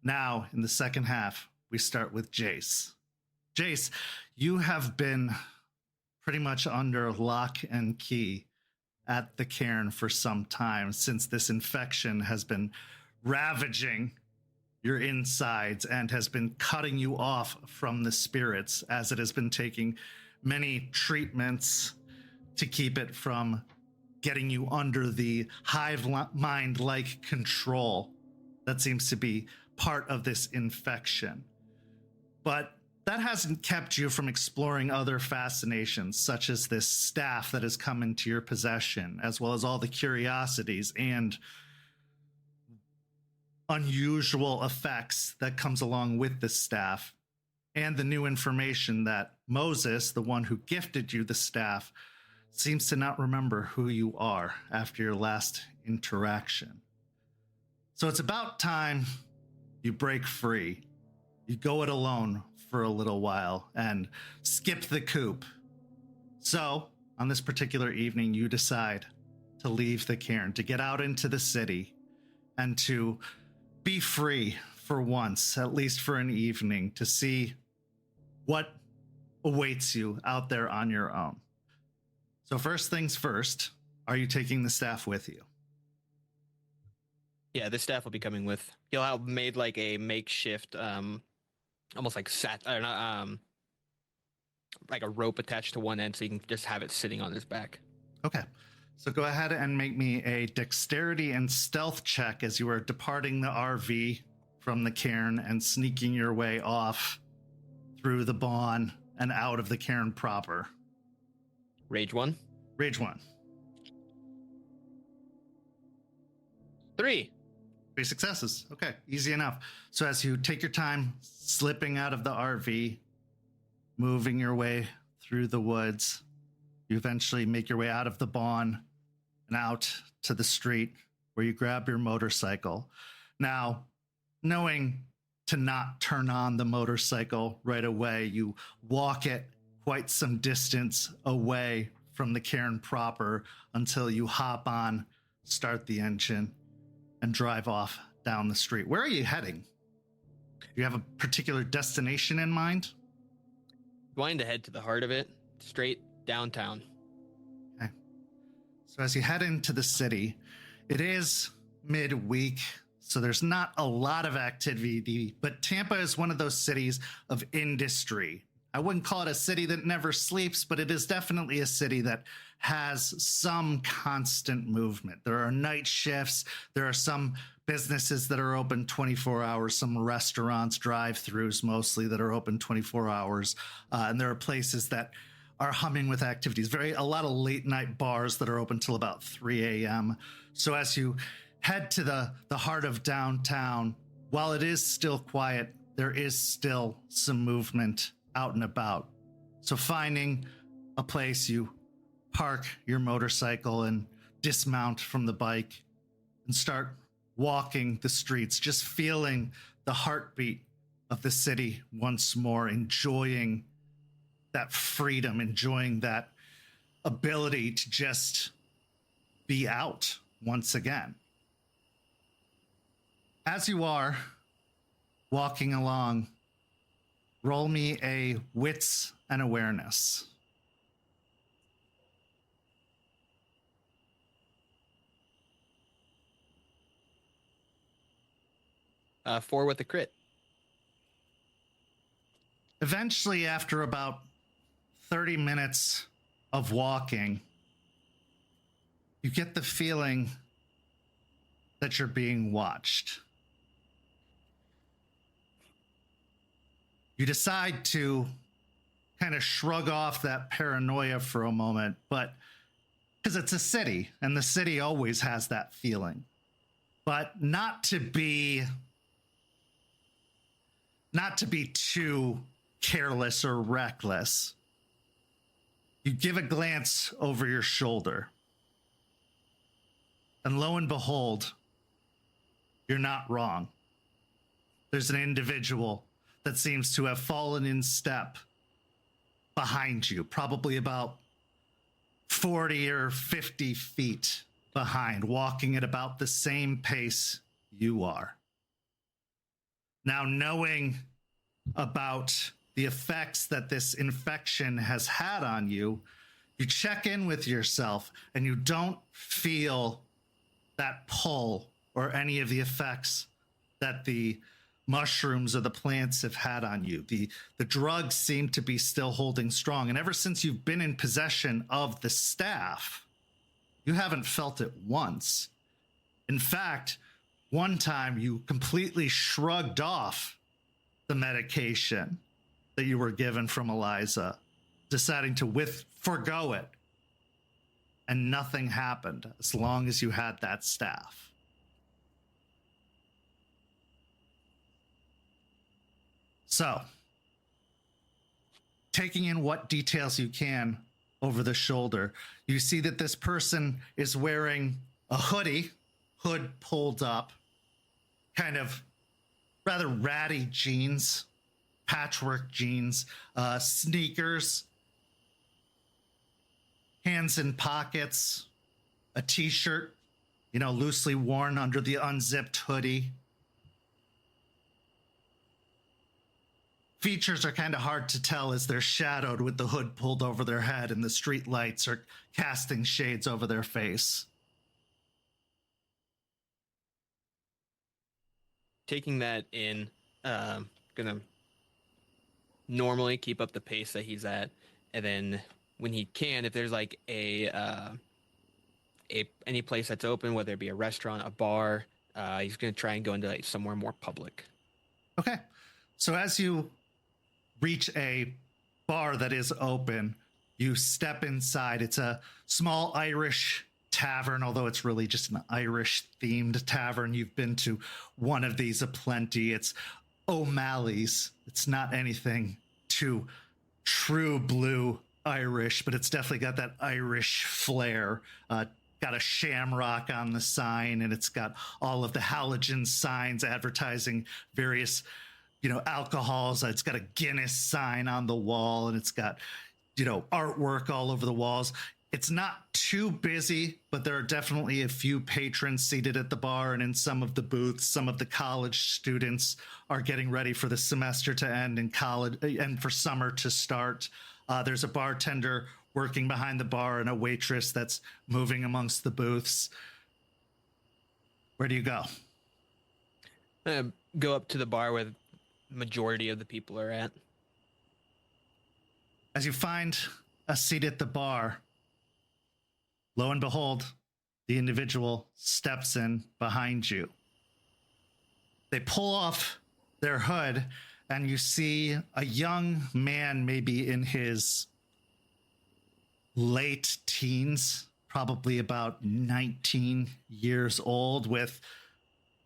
Now, in the second half, we start with Jace. Jace, you have been pretty much under lock and key at the cairn for some time since this infection has been ravaging your insides and has been cutting you off from the spirits, as it has been taking many treatments to keep it from getting you under the hive mind-like control that seems to be part of this infection. But that hasn't kept you from exploring other fascinations, such as this staff that has come into your possession, as well as all the curiosities and unusual effects that comes along with this staff, and the new information that Moses, the one who gifted you the staff, seems to not remember who you are after your last interaction. So it's about time you break free. You go it alone for a little while and skip the coop. So on this particular evening, you decide to leave the cairn, to get out into the city, and to be free for once, at least for an evening, to see what awaits you out there on your own. So first things first, are you taking the staff with you? Yeah, this staff will be coming with. He'll have made like a makeshift, almost like like a rope attached to one end, so you can just have it sitting on his back. Okay. So go ahead and make me a dexterity and stealth check as you are departing the RV from the cairn and sneaking your way off through the bawn and out of the cairn proper. Rage 1. Rage 1. 3. 3 successes. Okay, easy enough. So as you take your time slipping out of the RV, moving your way through the woods, you eventually make your way out of the bawn and out to the street where you grab your motorcycle. Now, knowing to not turn on the motorcycle right away, you walk it quite some distance away from the cairn proper until you hop on, start the engine, and drive off down the street. Where are you heading? Do you have a particular destination in mind? Wanting to head to the heart of it, straight downtown. Okay. So as you head into the city, it is midweek, so there's not a lot of activity, but Tampa is one of those cities of industry. I wouldn't call it a city that never sleeps, but it is definitely a city that has some constant movement. There are night shifts. There are some businesses that are open 24 hours, some restaurants, drive-thrus mostly that are open 24 hours. And there are places that are humming with activities. A lot of late night bars that are open till about 3 a.m. So as you head to the heart of downtown, while it is still quiet, there is still some movement out and about. So finding a place, you park your motorcycle and dismount from the bike and start walking the streets, just feeling the heartbeat of the city once more, enjoying that freedom, enjoying that ability to just be out once again. As you are walking along, roll me a wits and awareness. Four with a crit. Eventually, after about 30 minutes of walking, you get the feeling that you're being watched. You decide to kind of shrug off that paranoia for a moment, but because it's a city and the city always has that feeling, but not to be too careless or reckless. You give a glance over your shoulder, and lo and behold, you're not wrong. There's an individual that seems to have fallen in step behind you, probably about 40 or 50 feet behind, walking at about the same pace you are. Now, knowing about the effects that this infection has had on you, you check in with yourself and you don't feel that pull or any of the effects that the mushrooms or the plants have had on you. The drugs seem to be still holding strong. And ever since you've been in possession of the staff, you haven't felt it once. In fact, one time you completely shrugged off the medication that you were given from Eliza, deciding to forgo it. And nothing happened as long as you had that staff. So, taking in what details you can over the shoulder, you see that this person is wearing a hoodie, hood pulled up, kind of rather ratty jeans, patchwork jeans, sneakers, hands in pockets, a t-shirt, loosely worn under the unzipped hoodie. Features are kind of hard to tell as they're shadowed with the hood pulled over their head and the street lights are casting shades over their face. Taking that in, gonna normally keep up the pace that he's at, and then when he can, if there's like any place that's open, whether it be a restaurant, a bar, he's gonna try and go into like somewhere more public. Okay, so as you reach a bar that is open, you step inside. It's a small Irish tavern, although it's really just an Irish themed tavern. You've been to one of these aplenty. It's O'Malley's. It's not anything too true blue Irish, but it's definitely got that Irish flair. Got a shamrock on the sign, and it's got all of the halogen signs advertising various alcohols. It's got a Guinness sign on the wall, and it's got artwork all over the walls. It's not too busy, but there are definitely a few patrons seated at the bar and in some of the booths. Some of the college students are getting ready for the semester to end in college and for summer to start. There's a bartender working behind the bar and a waitress that's moving amongst the booths. Where do you go? Go up to the bar where the majority of the people are at. As you find a seat at the bar, lo and behold, the individual steps in behind you. They pull off their hood, and you see a young man, maybe in his late teens, probably about 19 years old, with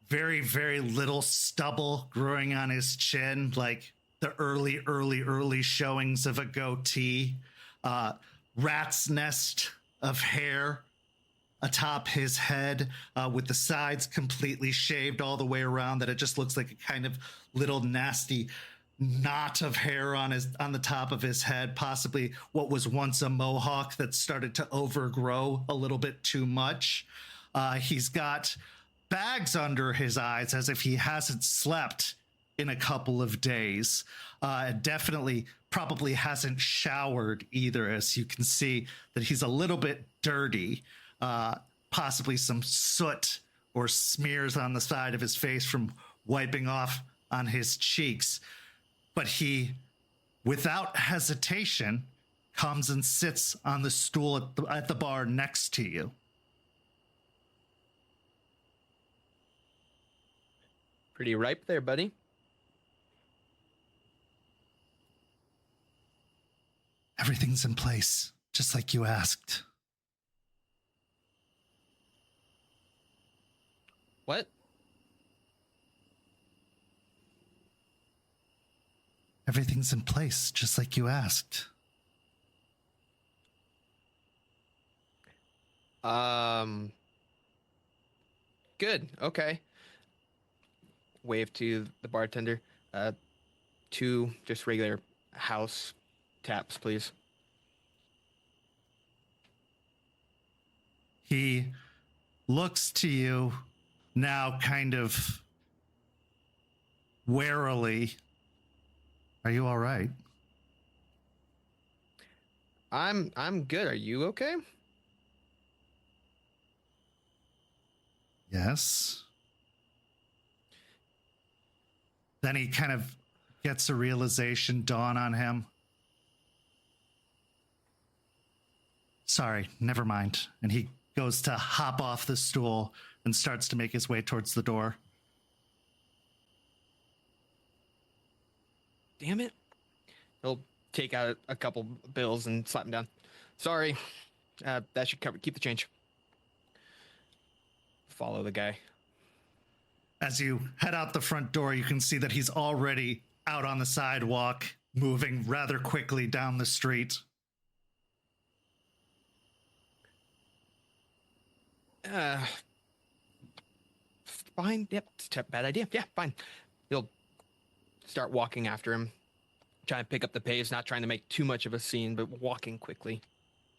very, very little stubble growing on his chin, like the early showings of a goatee. Rat's nest of hair atop his head, with the sides completely shaved all the way around, that it just looks like a kind of little nasty knot of hair on the top of his head, possibly what was once a mohawk that started to overgrow a little bit too much. He's got bags under his eyes as if he hasn't slept in a couple of days. Definitely probably hasn't showered either, as you can see that he's a little bit dirty, possibly some soot or smears on the side of his face from wiping off on his cheeks. But he, without hesitation, comes and sits on the stool at the bar next to you. Pretty ripe there, buddy. Everything's in place, just like you asked. What? Everything's in place, just like you asked. Good. Okay. Wave to the bartender. 2 just regular house taps, please. He looks to you now kind of warily. Are you all right? I'm good. Are you okay? Yes. Then he kind of gets a realization dawn on him. Sorry, never mind. And he goes to hop off the stool and starts to make his way towards the door. Damn it. He'll take out a couple bills and slap them down. Sorry. That should cover. Keep the change. Follow the guy. As you head out the front door, you can see that he's already out on the sidewalk, moving rather quickly down the street. Fine. Yep. Bad idea. Yeah, fine. He'll start walking after him, trying to pick up the pace, not trying to make too much of a scene, but walking quickly.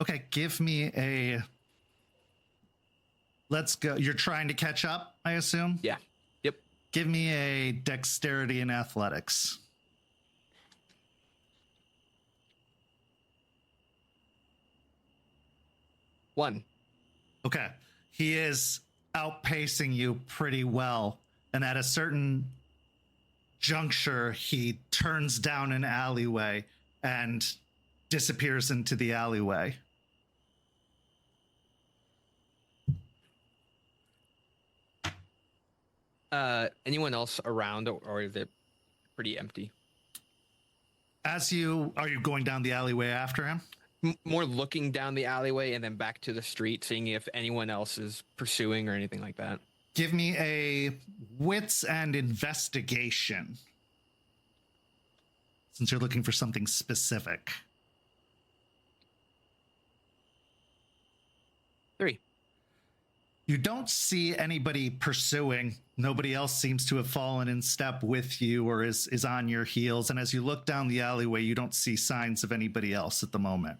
Okay, give me a... Let's go. You're trying to catch up, I assume? Yeah. Yep. Give me a dexterity and athletics. One. Okay. He is outpacing you pretty well. And at a certain juncture, he turns down an alleyway and disappears into the alleyway. Anyone else around, or is it pretty empty? Are you going down the alleyway after him? More looking down the alleyway and then back to the street, seeing if anyone else is pursuing or anything like that. Give me a wits and investigation, since you're looking for something specific. 3. You don't see anybody pursuing. Nobody else seems to have fallen in step with you or is on your heels. And as you look down the alleyway, you don't see signs of anybody else at the moment.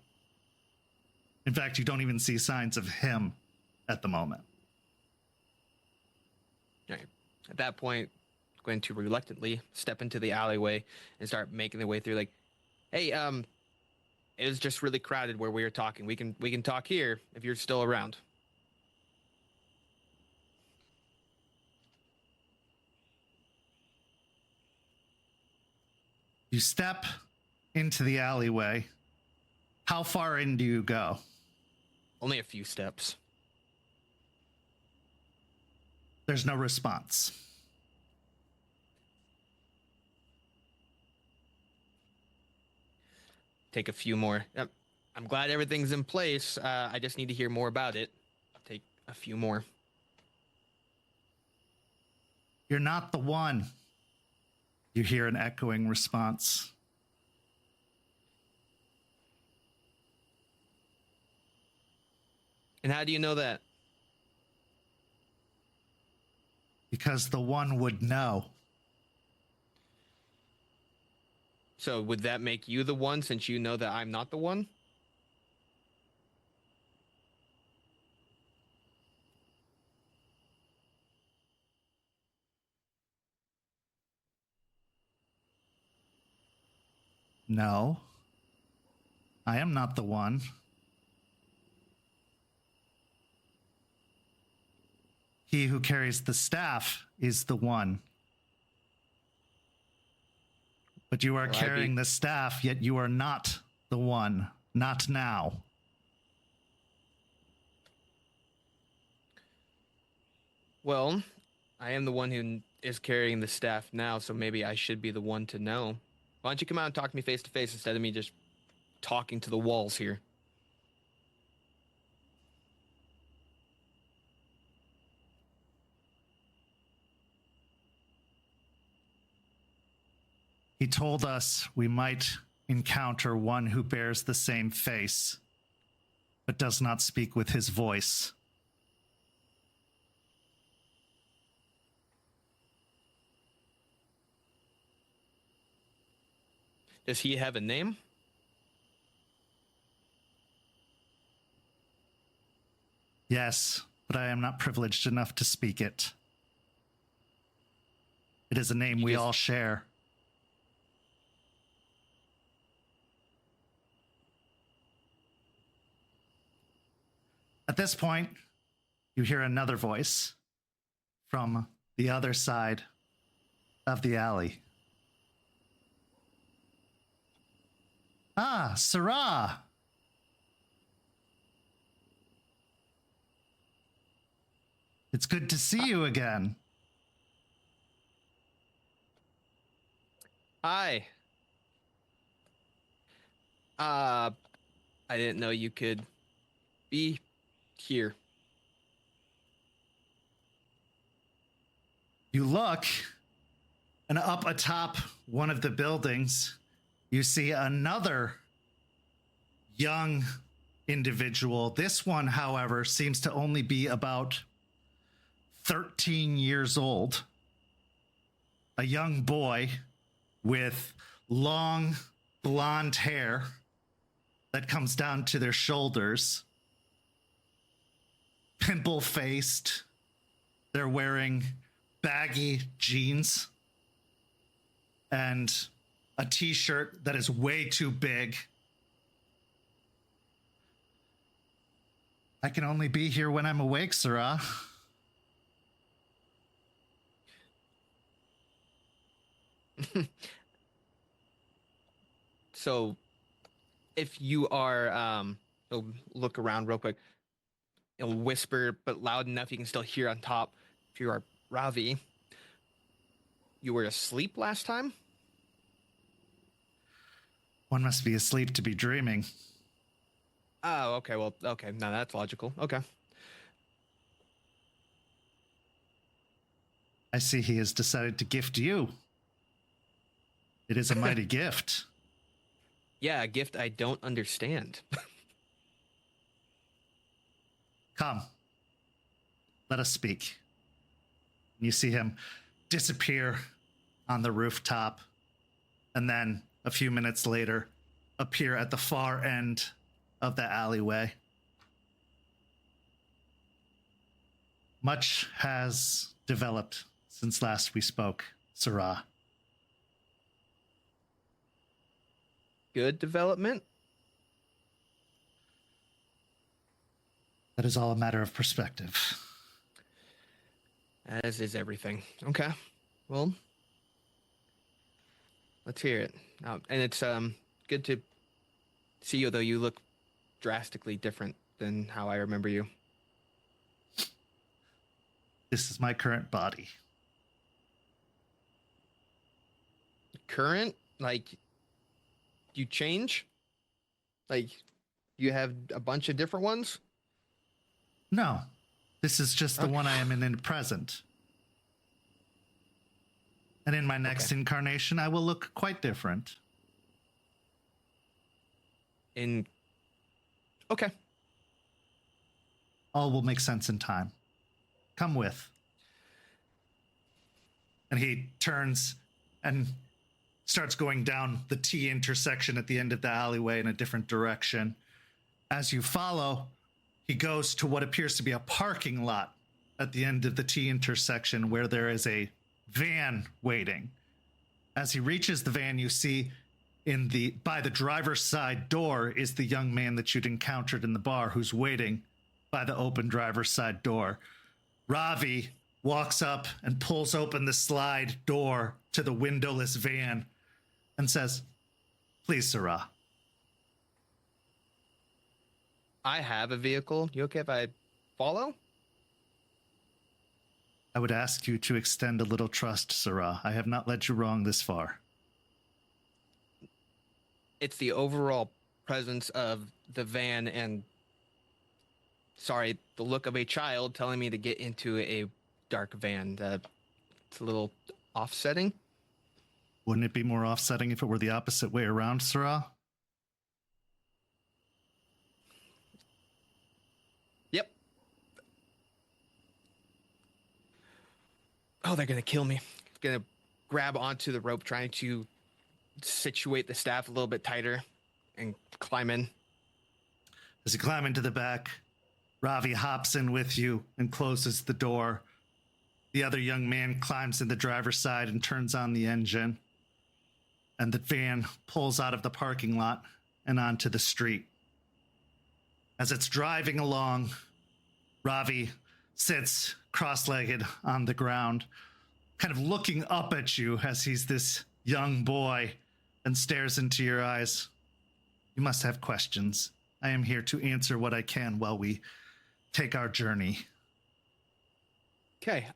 In fact, you don't even see signs of him at the moment. All right. At that point, going to reluctantly step into the alleyway and start making the way through. Like, hey, it was just really crowded where we were talking. We can talk here if you're still around. You step into the alleyway. How far in do you go? Only a few steps. There's no response. Take a few more. Yep. I'm glad everything's in place. I just need to hear more about it. Take a few more. You're not the one. You hear an echoing response. And how do you know that? Because the one would know. So would that make you the one, since you know that I'm not the one? No. I am not the one. He who carries the staff is the one. But you are carrying the staff, yet you are not the one. Not now. Well, I am the one who is carrying the staff now, so maybe I should be the one to know. Why don't you come out and talk to me face to face instead of me just talking to the walls here? He told us we might encounter one who bears the same face, but does not speak with his voice. Does he have a name? Yes, but I am not privileged enough to speak it. It is a name we all share. At this point, you hear another voice from the other side of the alley. Ah, Sarah! It's good to see you again. Hi. I didn't know you could be here. You look, and up atop one of the buildings, you see another young individual. This one, however, seems to only be about 13 years old. A young boy with long blonde hair, that comes down to their shoulders. Pimple-faced. They're wearing baggy jeans and a t-shirt that is way too big. I can only be here when I'm awake, Sarah. So, if you are, you'll look around real quick. It'll whisper, but loud enough you can still hear on top. If you are Ravi, you were asleep last time? One must be asleep to be dreaming. Oh, okay. Well, okay. No, that's logical. Okay. I see he has decided to gift you. It is a mighty gift. Yeah, a gift I don't understand. Come, let us speak. You see him disappear on the rooftop, and then a few minutes later, appear at the far end of the alleyway. Much has developed since last we spoke, Sarah. Good development? That is all a matter of perspective. As is everything. Okay. Well, let's hear it. And it's good to see you, though you look drastically different than how I remember you. This is my current body. Current? Like, you change? Like, you have a bunch of different ones? No, this is just the one I am in present. And in my next incarnation, I will look quite different. Okay. All will make sense in time. Come with. And he turns and starts going down the T intersection at the end of the alleyway in a different direction. As you follow, he goes to what appears to be a parking lot at the end of the T intersection where there is a van waiting. As he reaches the van, you see by the driver's side door is the young man that you'd encountered in the bar who's waiting by the open driver's side door. Ravi walks up and pulls open the slide door to the windowless van and says, "Please, Sarah." I have a vehicle. You okay if I follow? I would ask you to extend a little trust, Sarah. I have not led you wrong this far. It's the overall presence of the van and, sorry, the look of a child telling me to get into a dark van. It's a little offsetting. Wouldn't it be more offsetting if it were the opposite way around, Sarah? Yep. Oh, they're going to kill me. Going to grab onto the rope, trying to situate the staff a little bit tighter and climb in. As you climb into the back, Ravi hops in with you and closes the door. The other young man climbs in the driver's side and turns on the engine. And the van pulls out of the parking lot and onto the street. As it's driving along, Ravi sits cross-legged on the ground, kind of looking up at you as he's this young boy and stares into your eyes. You must have questions. I am here to answer what I can while we take our journey. Okay.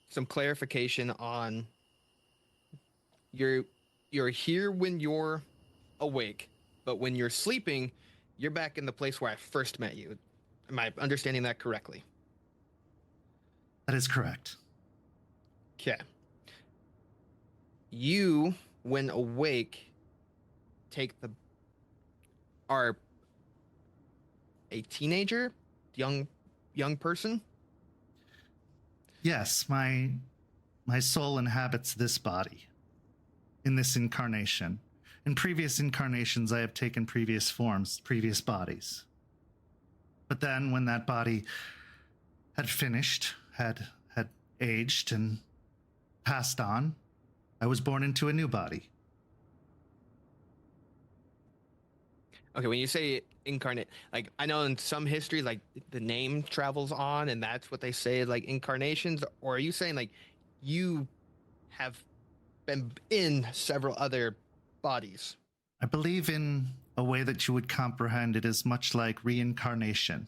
Some clarification on you're here when you're awake, but when you're sleeping, you're back in the place where I first met you. Am I understanding that correctly? That is correct. Okay. You, when awake, are a teenager, young person. Yes, my soul inhabits this body. in this incarnation. In previous incarnations, I have taken previous forms, previous bodies. But then when that body had finished, had aged and passed on, I was born into a new body. Okay, when you say incarnate, like I know in some histories, like the name travels on, and that's what they say, like incarnations. Or are you saying like you have been in several other bodies? I believe in a way that you would comprehend it is much like reincarnation.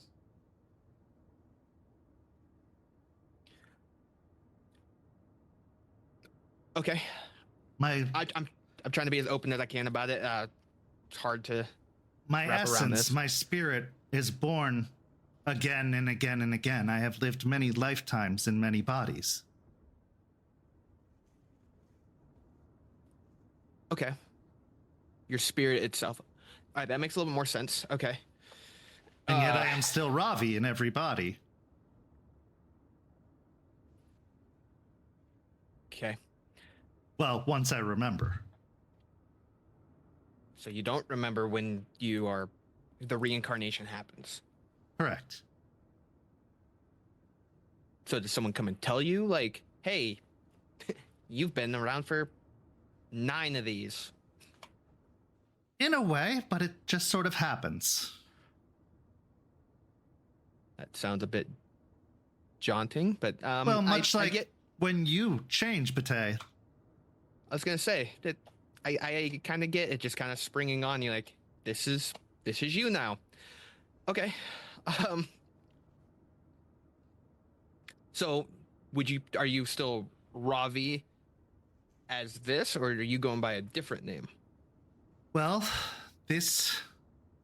Okay, I'm trying to be as open as I can about it. It's hard to my wrap around essence, this. my spirit is born again and again and again. I have lived many lifetimes in many bodies. Okay. Your spirit itself. All right, that makes a little bit more sense. Okay. And yet I am still Ravi in every body. Okay. Well, once I remember. So you don't remember when the reincarnation happens. Correct. So does someone come and tell you, like, hey, you've been around for 9 of these? In a way, but it just sort of happens. That sounds a bit jaunting, but well, much I like get, when you change, Bate. I was gonna say that I kind of get it, just kind of springing on you, like this is you now. Okay. So are you still Ravi as this, or are you going by a different name? Well, this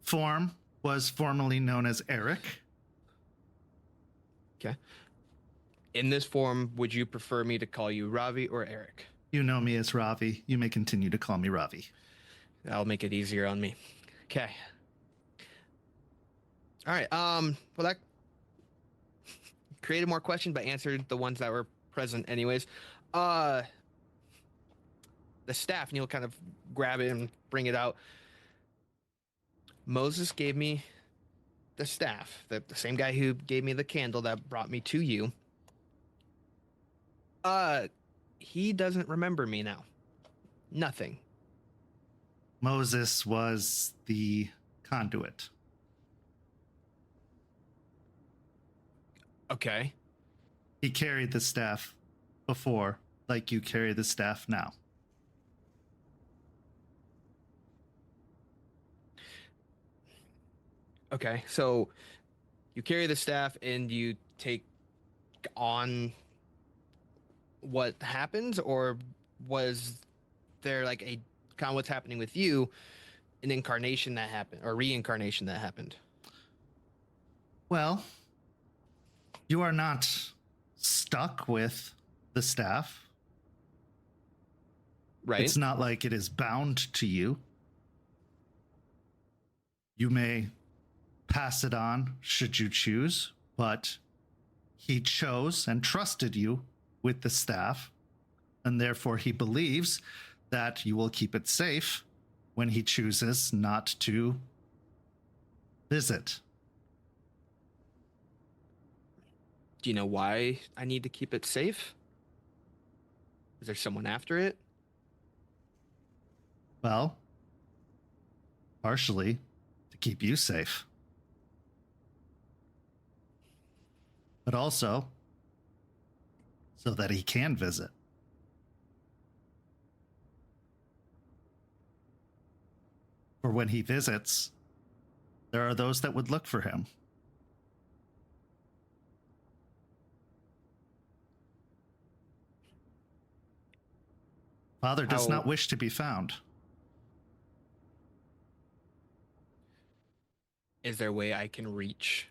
form was formerly known as Eric. Okay. In this form, would you prefer me to call you Ravi or Eric? You know me as Ravi. You may continue to call me Ravi. That'll make it easier on me. Okay. All right. Well, that created more questions, but answered the ones that were present anyways. The staff, and you'll kind of grab it and bring it out. Moses gave me the staff, the same guy who gave me the candle that brought me to you. He doesn't remember me now. Nothing. Moses was the conduit. Okay. He carried the staff before, like you carry the staff now. Okay, so you carry the staff and you take on what happens, or was there like a kind of what's happening with you, an incarnation that happened or reincarnation that happened? Well, you are not stuck with the staff. Right. It's not like it is bound to you. You may pass it on should you choose, but he chose and trusted you with the staff, and therefore he believes that you will keep it safe when he chooses not to visit. Do you know why I need to keep it safe? Is there someone after it? Well, partially to keep you safe. But also so that he can visit. For when he visits, there are those that would look for him. Father does not wish to be found. Is there a way I can reach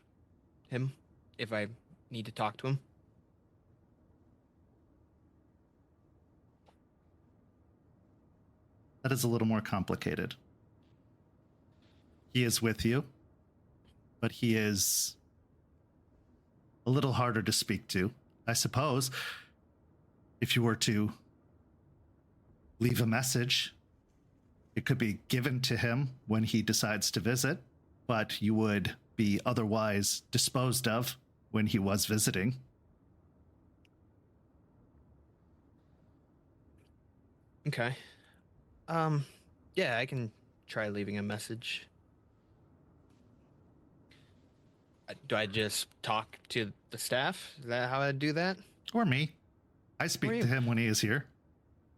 him if I need to talk to him? That is a little more complicated. He is with you, but he is a little harder to speak to. I suppose if you were to leave a message. It could be given to him when he decides to visit, but you would be otherwise disposed of when he was visiting. Okay. Yeah, I can try leaving a message. Do I just talk to the staff? Is that how I do that? Or me. I speak to him when he is here.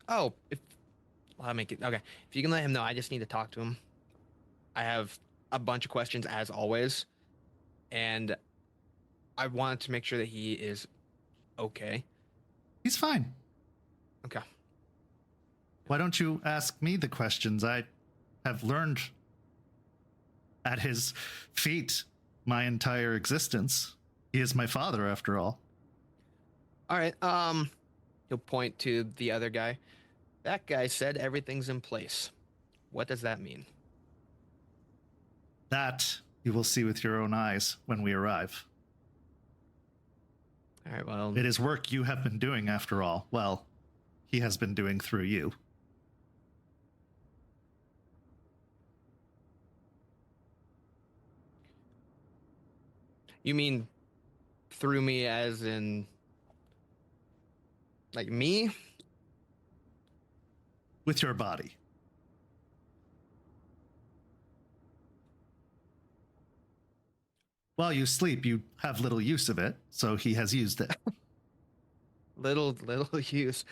Oh, I'll make it. Okay. If you can let him know, I just need to talk to him. I have a bunch of questions as always, and I wanted to make sure that he is okay. He's fine. Okay. Why don't you ask me the questions? I have learned at his feet my entire existence. He is my father, after all. All right. He'll point to the other guy. That guy said everything's in place. What does that mean? That you will see with your own eyes when we arrive. All right, well... It is work you have been doing, after all. Well, he has been doing through you. You mean through me as in... like me? With your body. While you sleep, you have little use of it, so he has used it. Little use.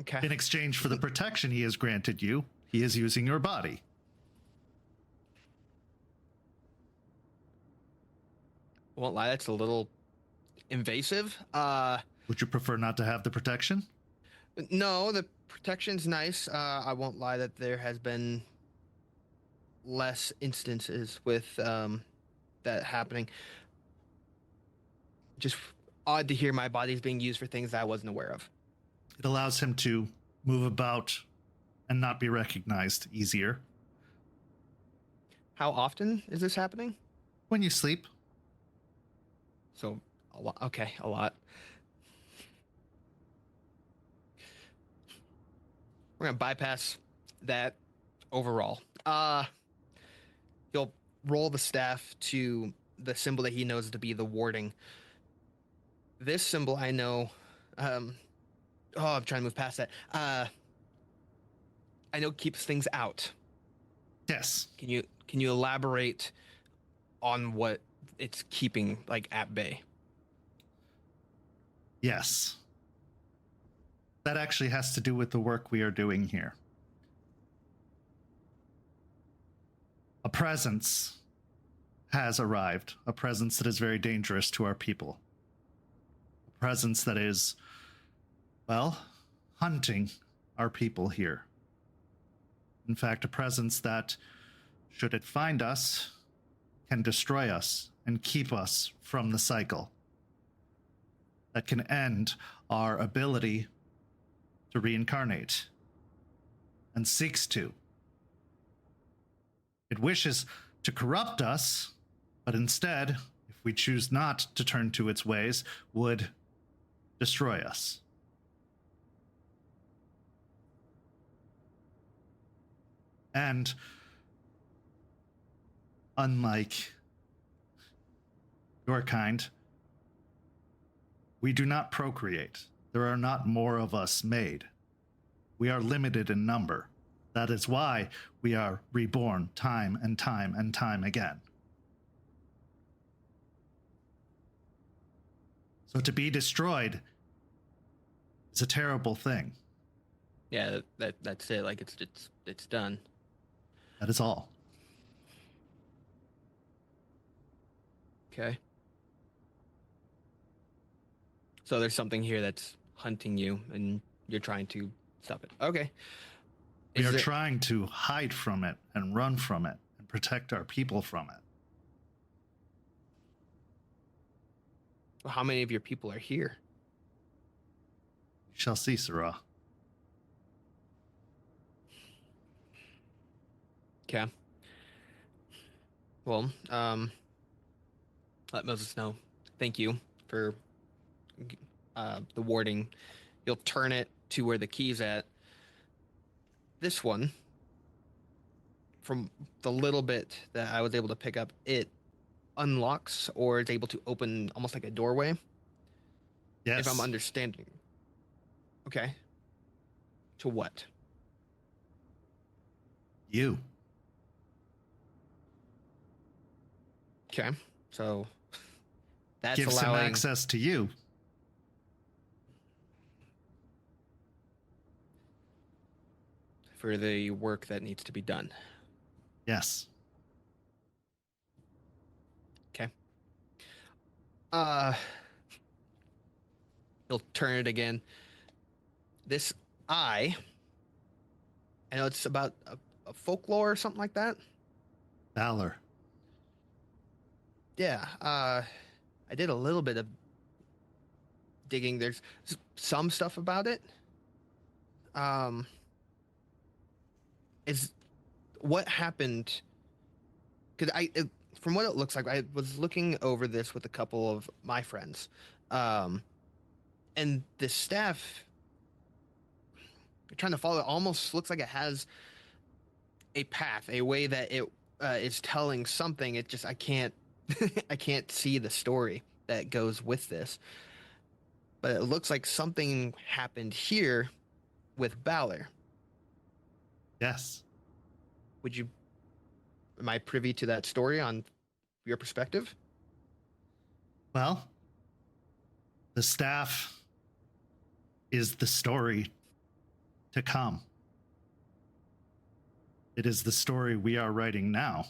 Okay. In exchange for the protection he has granted you, he is using your body. Won't lie, that's a little invasive. Would you prefer not to have the protection? No, the protection's nice. I won't lie that there has been less instances with that happening. Just odd to hear my body's being used for things that I wasn't aware of. It allows him to move about and not be recognized easier. How often is this happening? When you sleep. So, a lot. Okay, a lot. We're gonna bypass that overall. He'll roll the staff to the symbol that he knows to be the warding. This symbol I know. I'm trying to move past that. I know keeps things out. Yes. Can you elaborate on what it's keeping like at bay? Yes. That actually has to do with the work we are doing here. A presence has arrived, a presence that is very dangerous to our people. A presence that is, well, hunting our people here. In fact, a presence that, should it find us, can destroy us and keep us from the cycle. That can end our ability to reincarnate, and seeks to. It wishes to corrupt us, but instead, if we choose not to turn to its ways, would destroy us. And unlike your kind, we do not procreate. There are not more of us made. We are limited in number. That is why we are reborn time and time and time again. So to be destroyed is a terrible thing. Yeah, that's it. Like it's done. That is all. Okay. So there's something here that's hunting you, and you're trying to stop it. Okay. We are trying to hide from it and run from it and protect our people from it. How many of your people are here? You shall see, Sarah. Okay. Well, let Moses know. Thank you for the warding. You'll turn it to where the key's at. This one, from the little bit that I was able to pick up, it unlocks or is able to open almost like a doorway. Yes. If I'm understanding. Okay. To what? You. Okay. So that's Gives him allowing access to you. for the work that needs to be done. Yes. Okay. He'll turn it again. This I know it's about a folklore or something like that. Valor. Yeah. I did a little bit of digging. There's some stuff about it. Is what happened? Because from what it looks like, I was looking over this with a couple of my friends, and the staff trying to follow it almost looks like it has a path, a way that it is telling something. It just I can't I can't see the story that goes with this, but it looks like something happened here with Balor. Yes. Am I privy to that story on your perspective? Well, the staff is the story to come. It is the story we are writing now.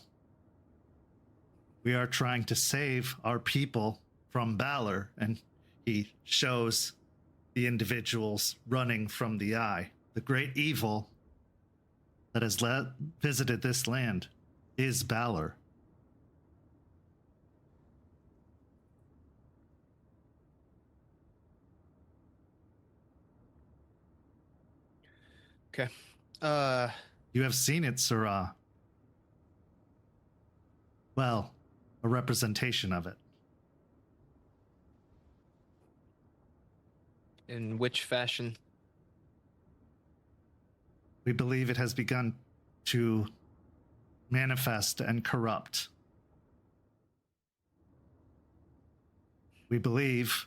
We are trying to save our people from Balor, and he shows the individuals running from the eye. The great evil that has visited this land is Balor. Okay. You have seen it, Sirrah. Well, a representation of it. In which fashion? We believe it has begun to manifest and corrupt. We believe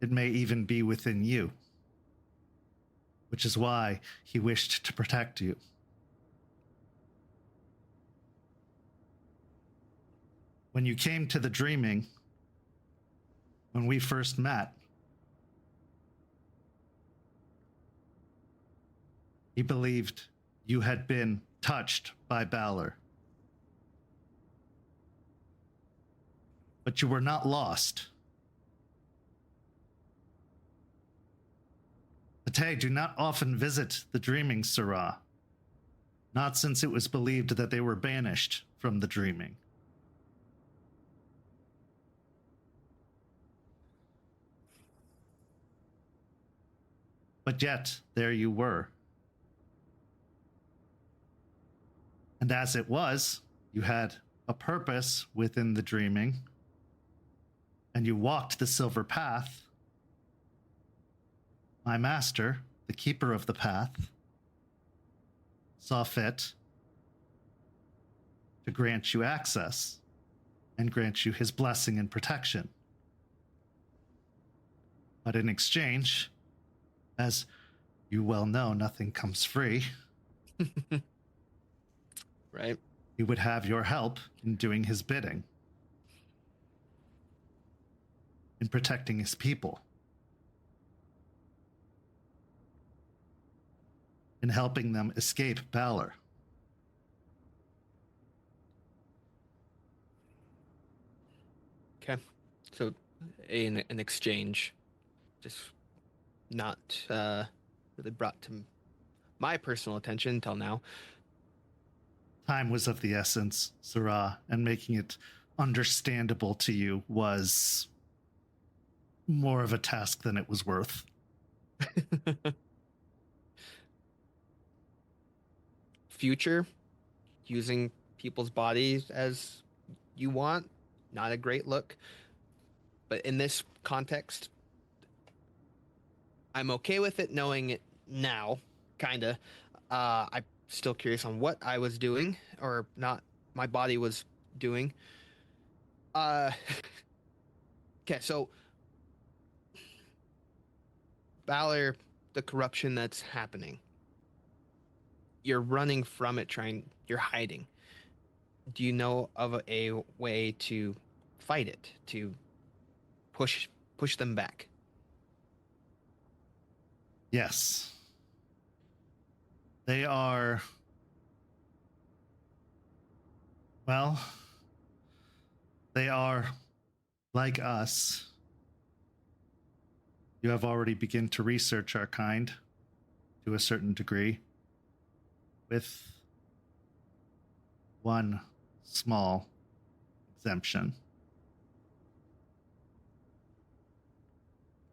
it may even be within you, which is why he wished to protect you. When you came to the dreaming, when we first met, he believed you had been touched by Balor. But you were not lost. Pate do not often visit the dreaming Sirrah, not since it was believed that they were banished from the dreaming. But yet, there you were. And as it was, you had a purpose within the dreaming, and you walked the silver path. My master, the keeper of the path, saw fit to grant you access and grant you his blessing and protection. But in exchange, as you well know, nothing comes free. Right. He would have your help in doing his bidding, in protecting his people, in helping them escape Balor. Okay. So an exchange, just not really brought to my personal attention until now. Time was of the essence, Sirrah, and making it understandable to you was more of a task than it was worth. Future, using people's bodies as you want, not a great look. But in this context, I'm okay with it knowing it now, kinda. I'm still curious on what I was doing, or not, my body was doing. Uh, okay, so Valor, the corruption that's happening. You're running from it, you're hiding. Do you know of a way to fight it, to push them back? Yes. They are, well, they are like us. You have already begun to research our kind to a certain degree, with one small exemption.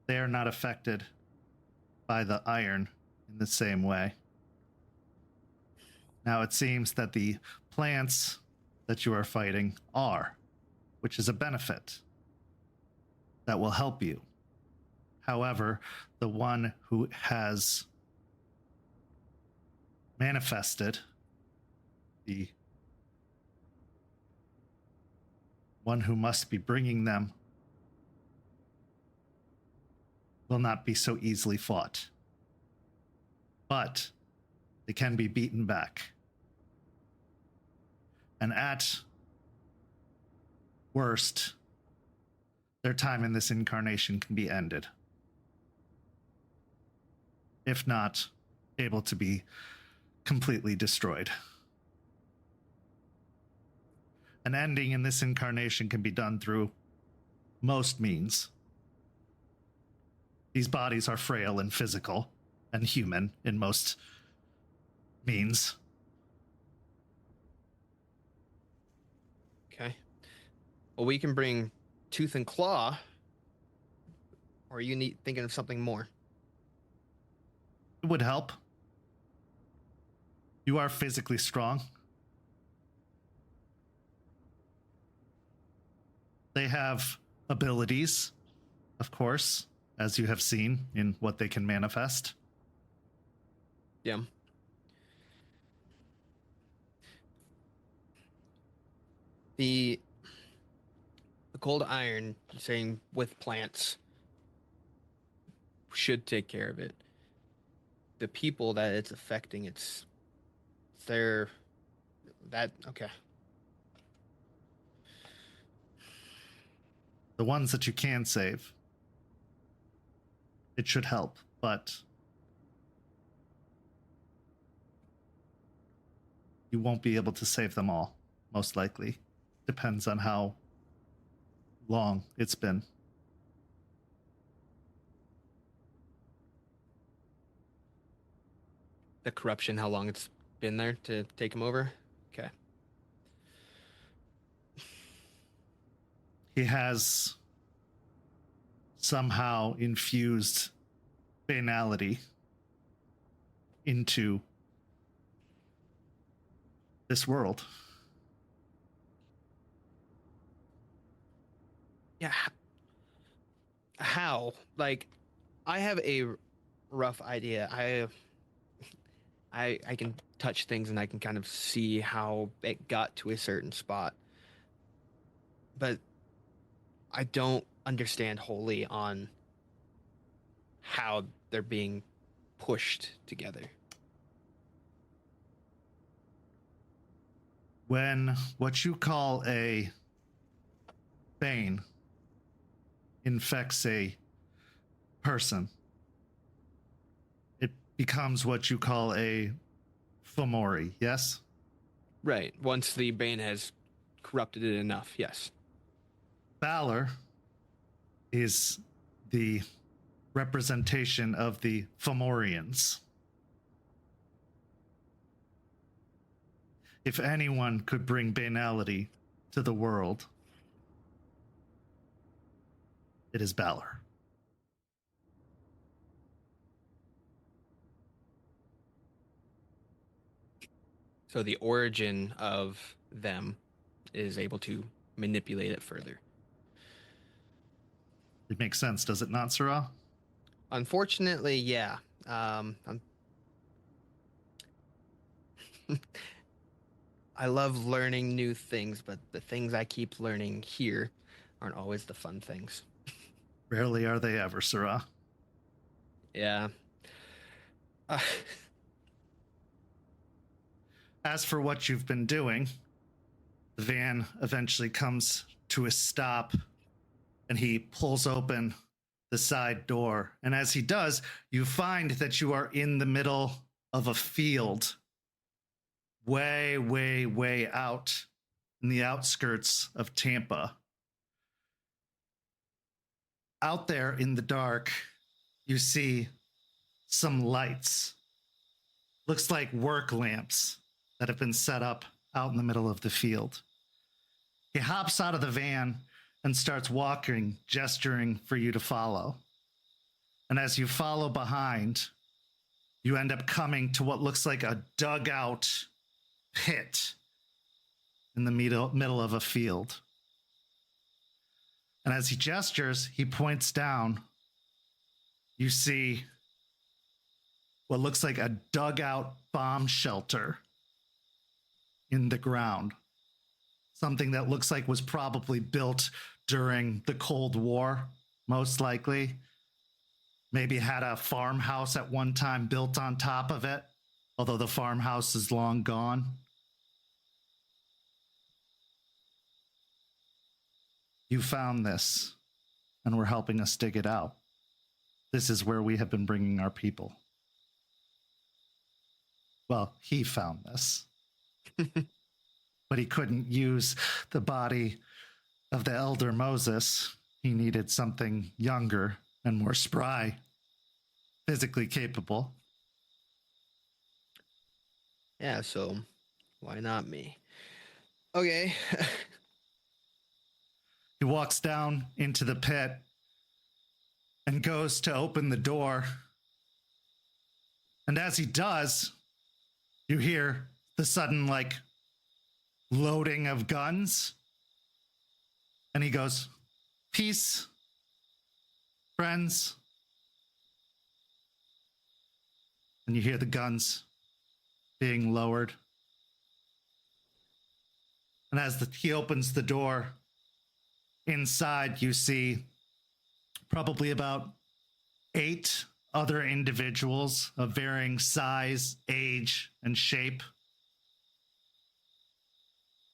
They are not affected by the iron in the same way. Now it seems that the plants that you are fighting are, which is a benefit that will help you. However, the one who has manifested, the one who must be bringing them, will not be so easily fought. But they can be beaten back. And at worst, their time in this incarnation can be ended. If not able to be completely destroyed. An ending in this incarnation can be done through most means. These bodies are frail and physical and human in most means. Okay. Well, we can bring Tooth and Claw, or are you thinking of something more? It would help. You are physically strong. They have abilities, of course, as you have seen in what they can manifest. Yeah. The cold iron, saying with plants, should take care of it. The people that it's affecting, okay. The ones that you can save, it should help, but you won't be able to save them all, most likely. Depends on how long it's been. The corruption, how long it's been there to take him over? Okay. He has somehow infused banality into this world. Yeah. How? Like, I have a rough idea. I can touch things and I can kind of see how it got to a certain spot. But I don't understand wholly on how they're being pushed together. When what you call a bane infects a person, it becomes what you call a Fomori, yes? Right. Once the Bane has corrupted it enough, yes. Valor is the representation of the Fomorians. If anyone could bring banality to the world, it is Balor. So the origin of them is able to manipulate it further. It makes sense, does it not, Sarah? Unfortunately, yeah. I love learning new things, but the things I keep learning here aren't always the fun things. Rarely are they ever, Sirrah. Yeah. As for what you've been doing, the van eventually comes to a stop and he pulls open the side door. And as he does, you find that you are in the middle of a field, way, way, way out in the outskirts of Tampa. Out there in the dark, you see some lights. Looks like work lamps that have been set up out in the middle of the field. He hops out of the van and starts walking, gesturing for you to follow. And as you follow behind, you end up coming to what looks like a dugout pit in the middle of a field. And as he gestures, he points down. You see what looks like a dugout bomb shelter in the ground. Something that looks like was probably built during the Cold War, most likely. Maybe had a farmhouse at one time built on top of it, although the farmhouse is long gone. You found this, and were helping us dig it out. This is where we have been bringing our people. Well, he found this. But he couldn't use the body of the elder Moses. He needed something younger and more spry, physically capable. Yeah, so why not me? Okay. He walks down into the pit and goes to open the door. And as he does, you hear the sudden, loading of guns. And he goes, "Peace, friends." And you hear the guns being lowered. And as he opens the door, inside you see probably about 8 other individuals of varying size, age, and shape.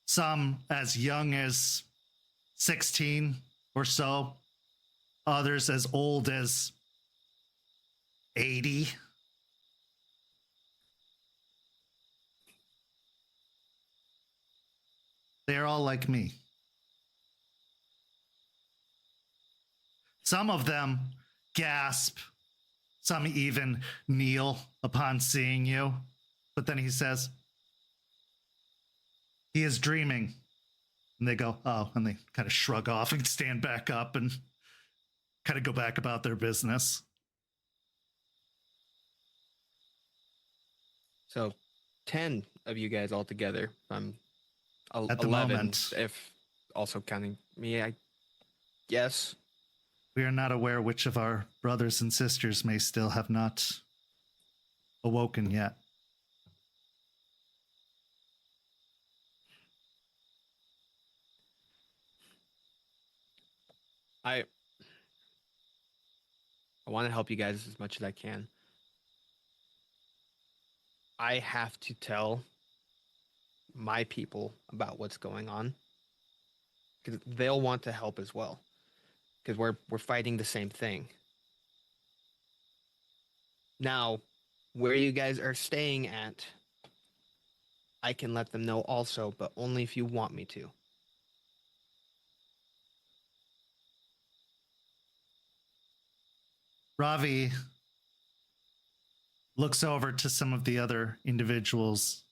Some as young as 16 or so, others as old as 80. They're all like me. Some of them gasp, some even kneel upon seeing you. But then he says, "He is dreaming." And they go, "Oh," and they kind of shrug off and stand back up and kind of go back about their business. So 10 of you guys all together. At the 11, moment, if also counting me, I guess. we are not aware which of our brothers and sisters may still have not awoken yet. I want to help you guys as much as I can. I have to tell my people about what's going on, because they'll want to help as well, because we're fighting the same thing. Now, where you guys are staying at, I can let them know also, but only if you want me to. Ravi looks over to some of the other individuals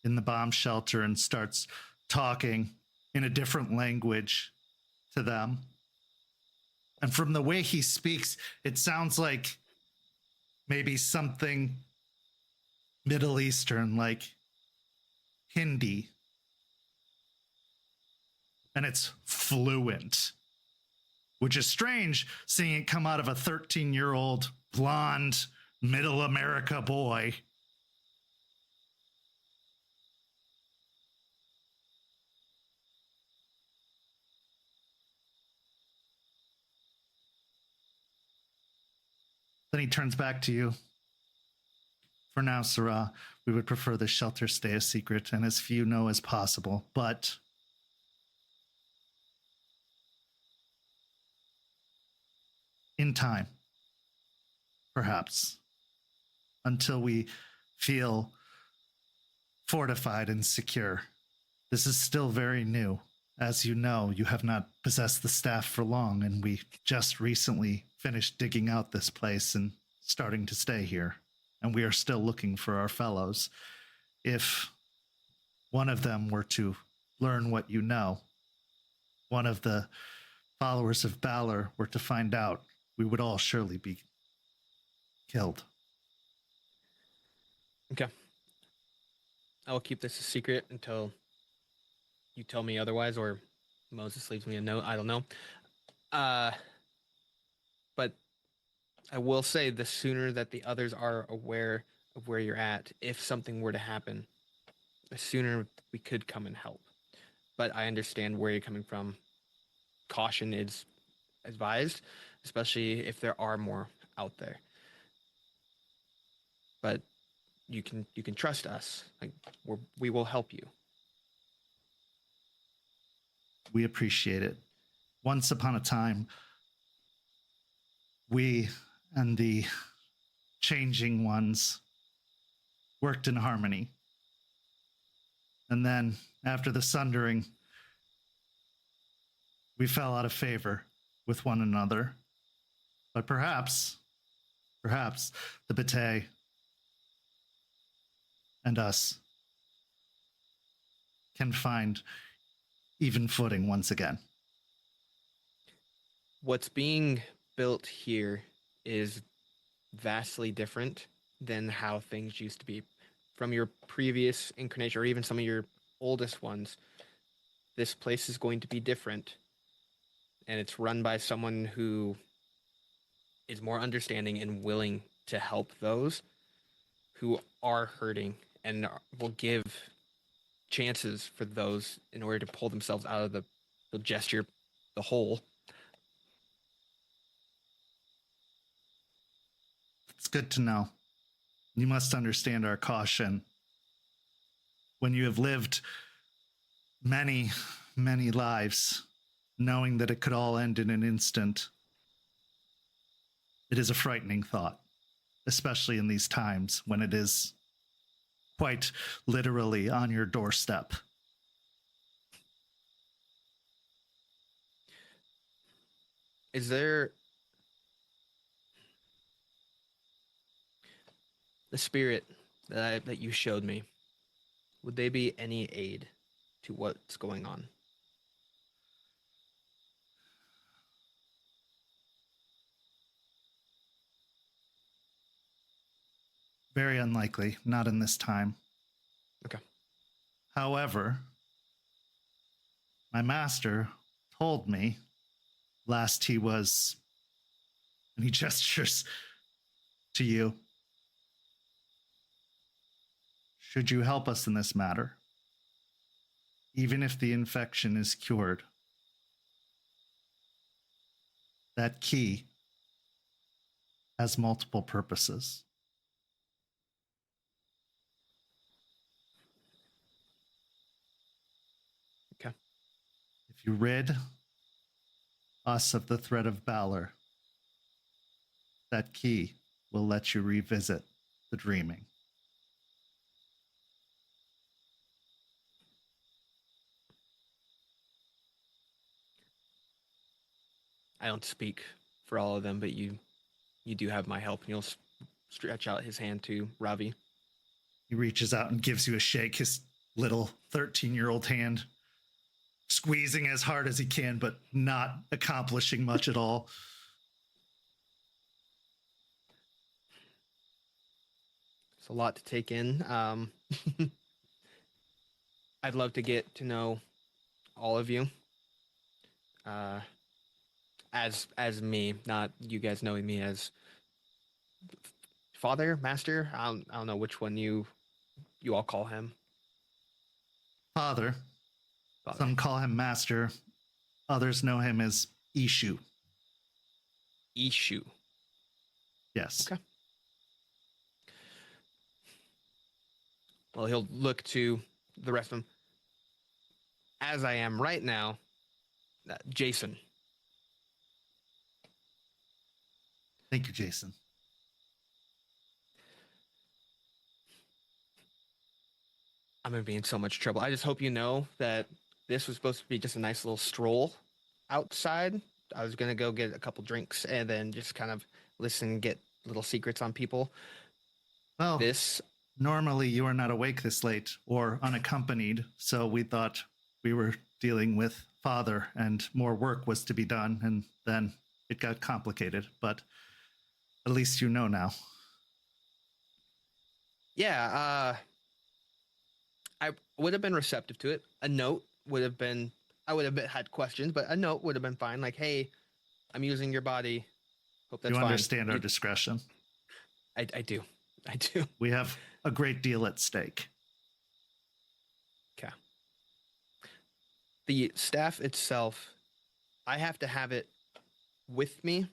in the bomb shelter and starts talking in a different language to them. And from the way he speaks, it sounds like maybe something Middle Eastern, like Hindi. And it's fluent. which is strange seeing it come out of a 13-year-old blonde middle America boy. Then he turns back to you. For now, Sarah, we would prefer the shelter stay a secret and as few know as possible, but in time, perhaps, until we feel fortified and secure. This is still very new. As you know, you have not possessed the staff for long, and we just recently finished digging out this place and starting to stay here. And we are still looking for our fellows. If one of them were to learn what you know, one of the followers of Balor were to find out, we would all surely be killed. Okay. I will keep this a secret until you tell me otherwise, or Moses leaves me a note. I don't know. But I will say the sooner that the others are aware of where you're at, if something were to happen, the sooner we could come and help. But I understand where you're coming from. Caution is advised, especially if there are more out there. But you can trust us. Like we will help you. We appreciate it. Once upon a time, we and the changing ones worked in harmony. And then, after the sundering, we fell out of favor with one another. But perhaps the Bate and us can find even footing once again. What's being built here is vastly different than how things used to be. From your previous incarnation, or even some of your oldest ones, this place is going to be different. And it's run by someone who is more understanding and willing to help those who are hurting, and will give chances for those in order to pull themselves out of the gesture, the hole. It's good to know. You must understand our caution. When you have lived many, many lives, knowing that it could all end in an instant, it is a frightening thought, especially in these times when it is quite literally on your doorstep. Is there the spirit that you showed me? Would they be any aid to what's going on? Very unlikely, not in this time. Okay. However, my master told me last he was, and he gestures to you, should you help us in this matter, even if the infection is cured, that key has multiple purposes. Okay. If you rid us of the threat of Balor, that key will let you revisit the dreaming. I don't speak for all of them, but you do have my help, and you'll stretch out his hand to Ravi. He reaches out and gives you a shake, his little 13-year-old hand, squeezing as hard as he can, but not accomplishing much at all. It's a lot to take in. I'd love to get to know all of you. as me, not you guys knowing me as father, master. I don't know which one you all call him. Father. Father. Some call him Master. Others know him as Ishu. Ishu. Yes. Okay. Well, he'll look to the rest of them. As I am right now, Jason. Thank you, Jason. I'm going to be in so much trouble. I just hope you know that this was supposed to be just a nice little stroll outside. I was going to go get a couple drinks and then just kind of listen and get little secrets on people. Well, This, normally you are not awake this late or unaccompanied, so we thought we were dealing with Father and more work was to be done, and then it got complicated, but at least you know now. yeah, I would have been receptive to it. A note would have been, I would have had questions, but a note would have been fine. Like, hey, I'm using your body. Hope that's You fine. understand our discretion. I do. I do. We have a great deal at stake. Okay. The staff itself, I have to have it with me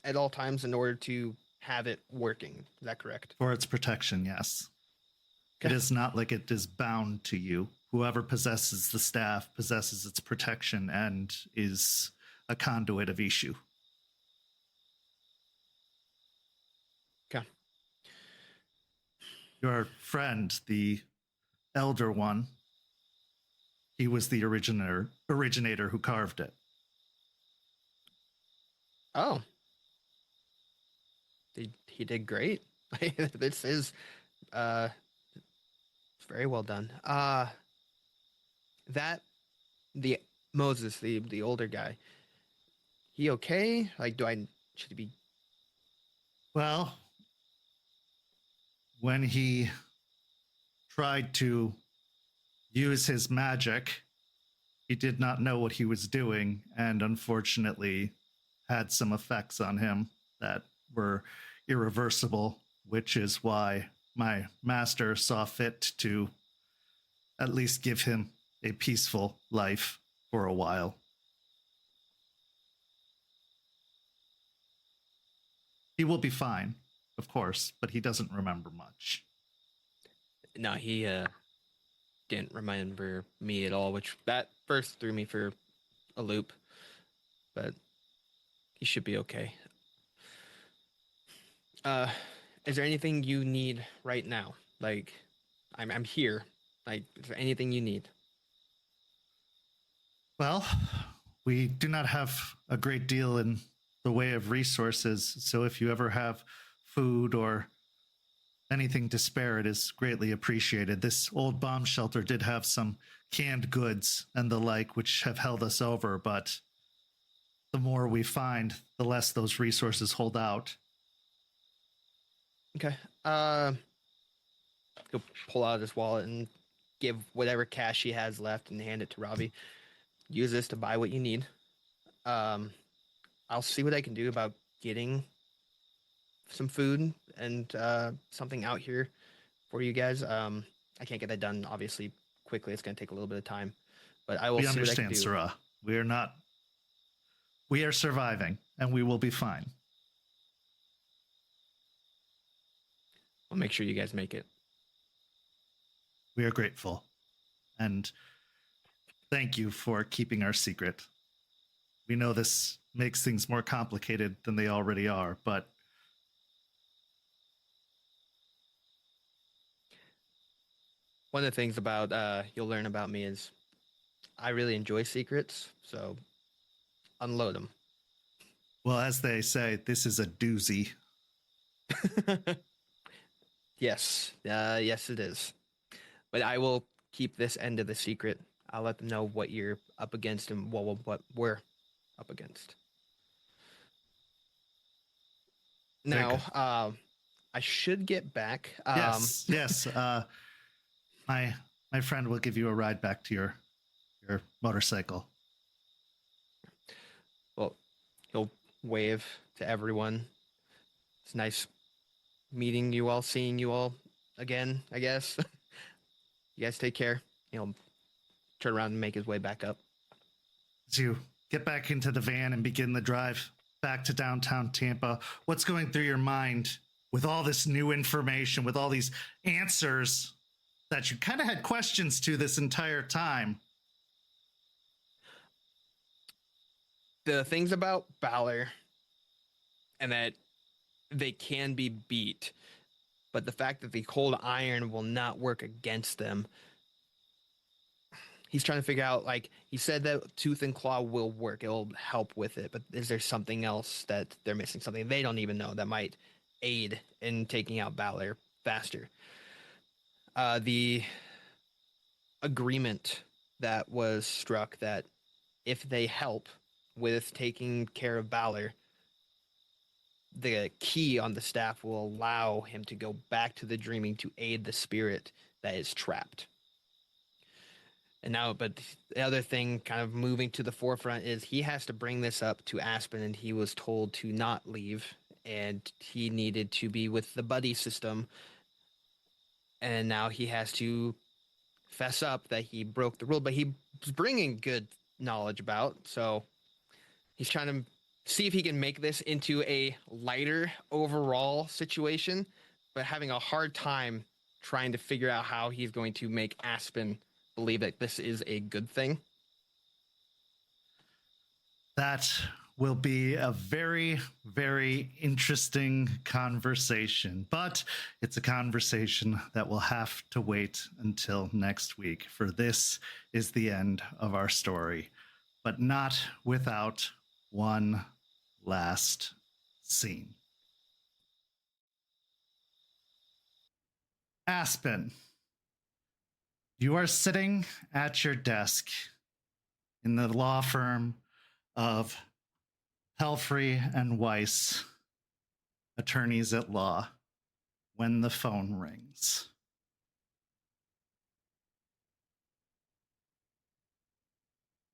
at all times in order to have it working. Is that correct? For its protection, yes. It Okay. is not like it is bound to you. Whoever possesses the staff possesses its protection and is a conduit of Ishu. Okay. Your friend, the elder one, he was the originator who carved it. Oh. He did great. This is very well done. That the Moses, the older guy, he okay? Like, should he be? Well, when he tried to use his magic, he did not know what he was doing and unfortunately had some effects on him that were irreversible, which is why my master saw fit to at least give him a peaceful life for a while. He will be fine, of course, but he doesn't remember much. No, he didn't remember me at all, which that first threw me for a loop. But he should be okay. Is there anything you need right now? Like, I'm here. Like, is there anything you need? Well, we do not have a great deal in the way of resources, so if you ever have food or anything to spare, it is greatly appreciated. This old bomb shelter did have some canned goods and the like, which have held us over, but the more we find, the less those resources hold out. Okay. He'll pull out his wallet and give whatever cash he has left and hand it to Robbie. Use this to buy what you need. I'll see what I can do about getting some food and something out here for you guys. I can't get that done, obviously, quickly. It's going to take a little bit of time, but I will We see what I can understand, do. Sarah. We are surviving, and we will be fine. I'll make sure you guys make it. We are grateful. And thank you for keeping our secret. We know this makes things more complicated than they already are, but One of the things about you'll learn about me is I really enjoy secrets, so unload them. well, as they say, this is a doozy. Yes, yes, it is. But I will keep this end of the secret. I'll let them know what you're up against and what we're up against. Very Now, good. I should get back. Yes. My friend will give you a ride back to your motorcycle. Well, wave to everyone. It's nice meeting you all, seeing you all again, I guess. You guys take care. He'll turn around and make his way back up. As you get back into the van and begin the drive back to downtown Tampa, what's going through your mind with all this new information, with all these answers that you kind of had questions to this entire time? The things about Balor and that they can be beat, but the fact that the cold iron will not work against them. He's trying to figure out, like, he said that tooth and claw will work. It'll help with it, but is there something else that they're missing? Something they don't even know that might aid in taking out Balor faster. The agreement that was struck that if they help with taking care of Balor, the key on the staff will allow him to go back to the dreaming to aid the spirit that is trapped. And now, but the other thing kind of moving to the forefront is he has to bring this up to Aspen, and he was told to not leave, and he needed to be with the buddy system. And now he has to fess up that he broke the rule, but he was bringing good knowledge about. So he's trying to see if he can make this into a lighter overall situation, but having a hard time trying to figure out how he's going to make Aspen believe that this is a good thing. That will be a very, very interesting conversation, but it's a conversation that will have to wait until next week, for this is the end of our story, but not without one last scene. Aspen, you are sitting at your desk in the law firm of Pelfrey and Weiss, attorneys at law, when the phone rings.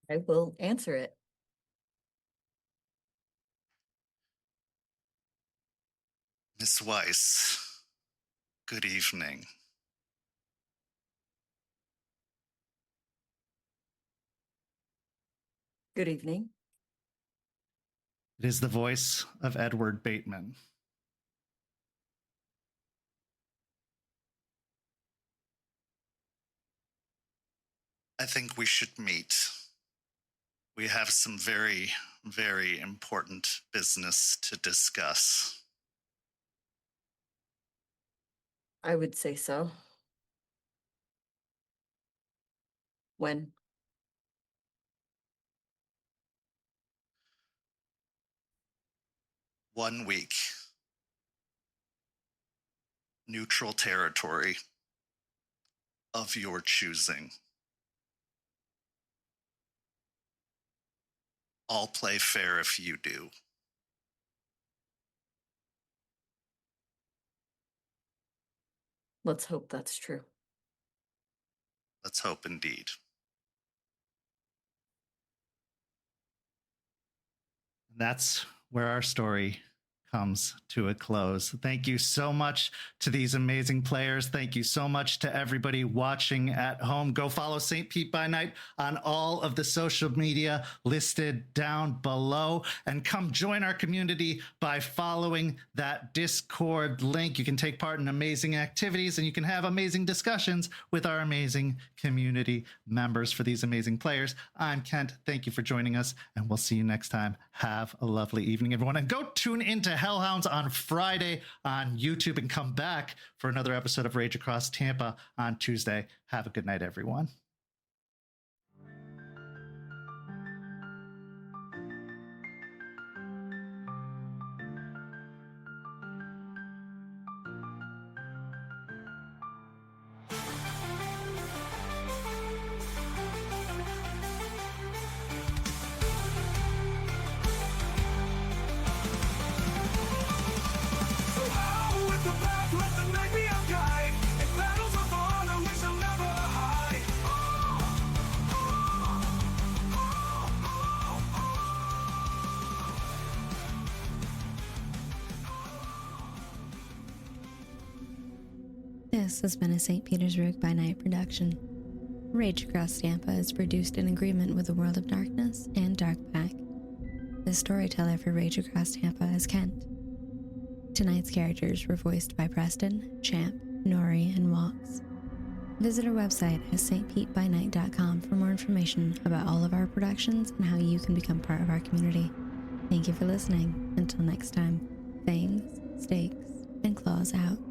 I will answer it. Miss Weiss, good evening. Good evening. It is the voice of Edward Bateman. I think we should meet. We have some very, very important business to discuss. I would say so. When? One week. Neutral territory of your choosing. I'll play fair if you do. Let's hope that's true. Let's hope indeed. And that's where our story comes to a close. Thank you so much to these amazing players. Thank you so much to everybody watching at home. Go follow St. Pete by Night on all of the social media listed down below, and come join our community by following that Discord link. You can take part in amazing activities, and you can have amazing discussions with our amazing community members for these amazing players. I'm Kent. Thank you for joining us, and we'll see you next time. Have a lovely evening, everyone, and go tune into Hell Hounds on Friday on YouTube, and come back for another episode of Rage Across Tampa on Tuesday. Have a good night, everyone. Let the night be our guide. In battles of honor, we shall never hide. This has been a St. Petersburg by Night production. Rage Across Tampa is produced in agreement with the World of Darkness and Dark Pack. The storyteller for Rage Across Tampa is Kent. Tonight's characters were voiced by Preston, Champ, Noree, and Weiss. Visit our website at stpbnight.com for more information about all of our productions and how you can become part of our community. Thank you for listening. Until next time, fangs, stakes, and claws out.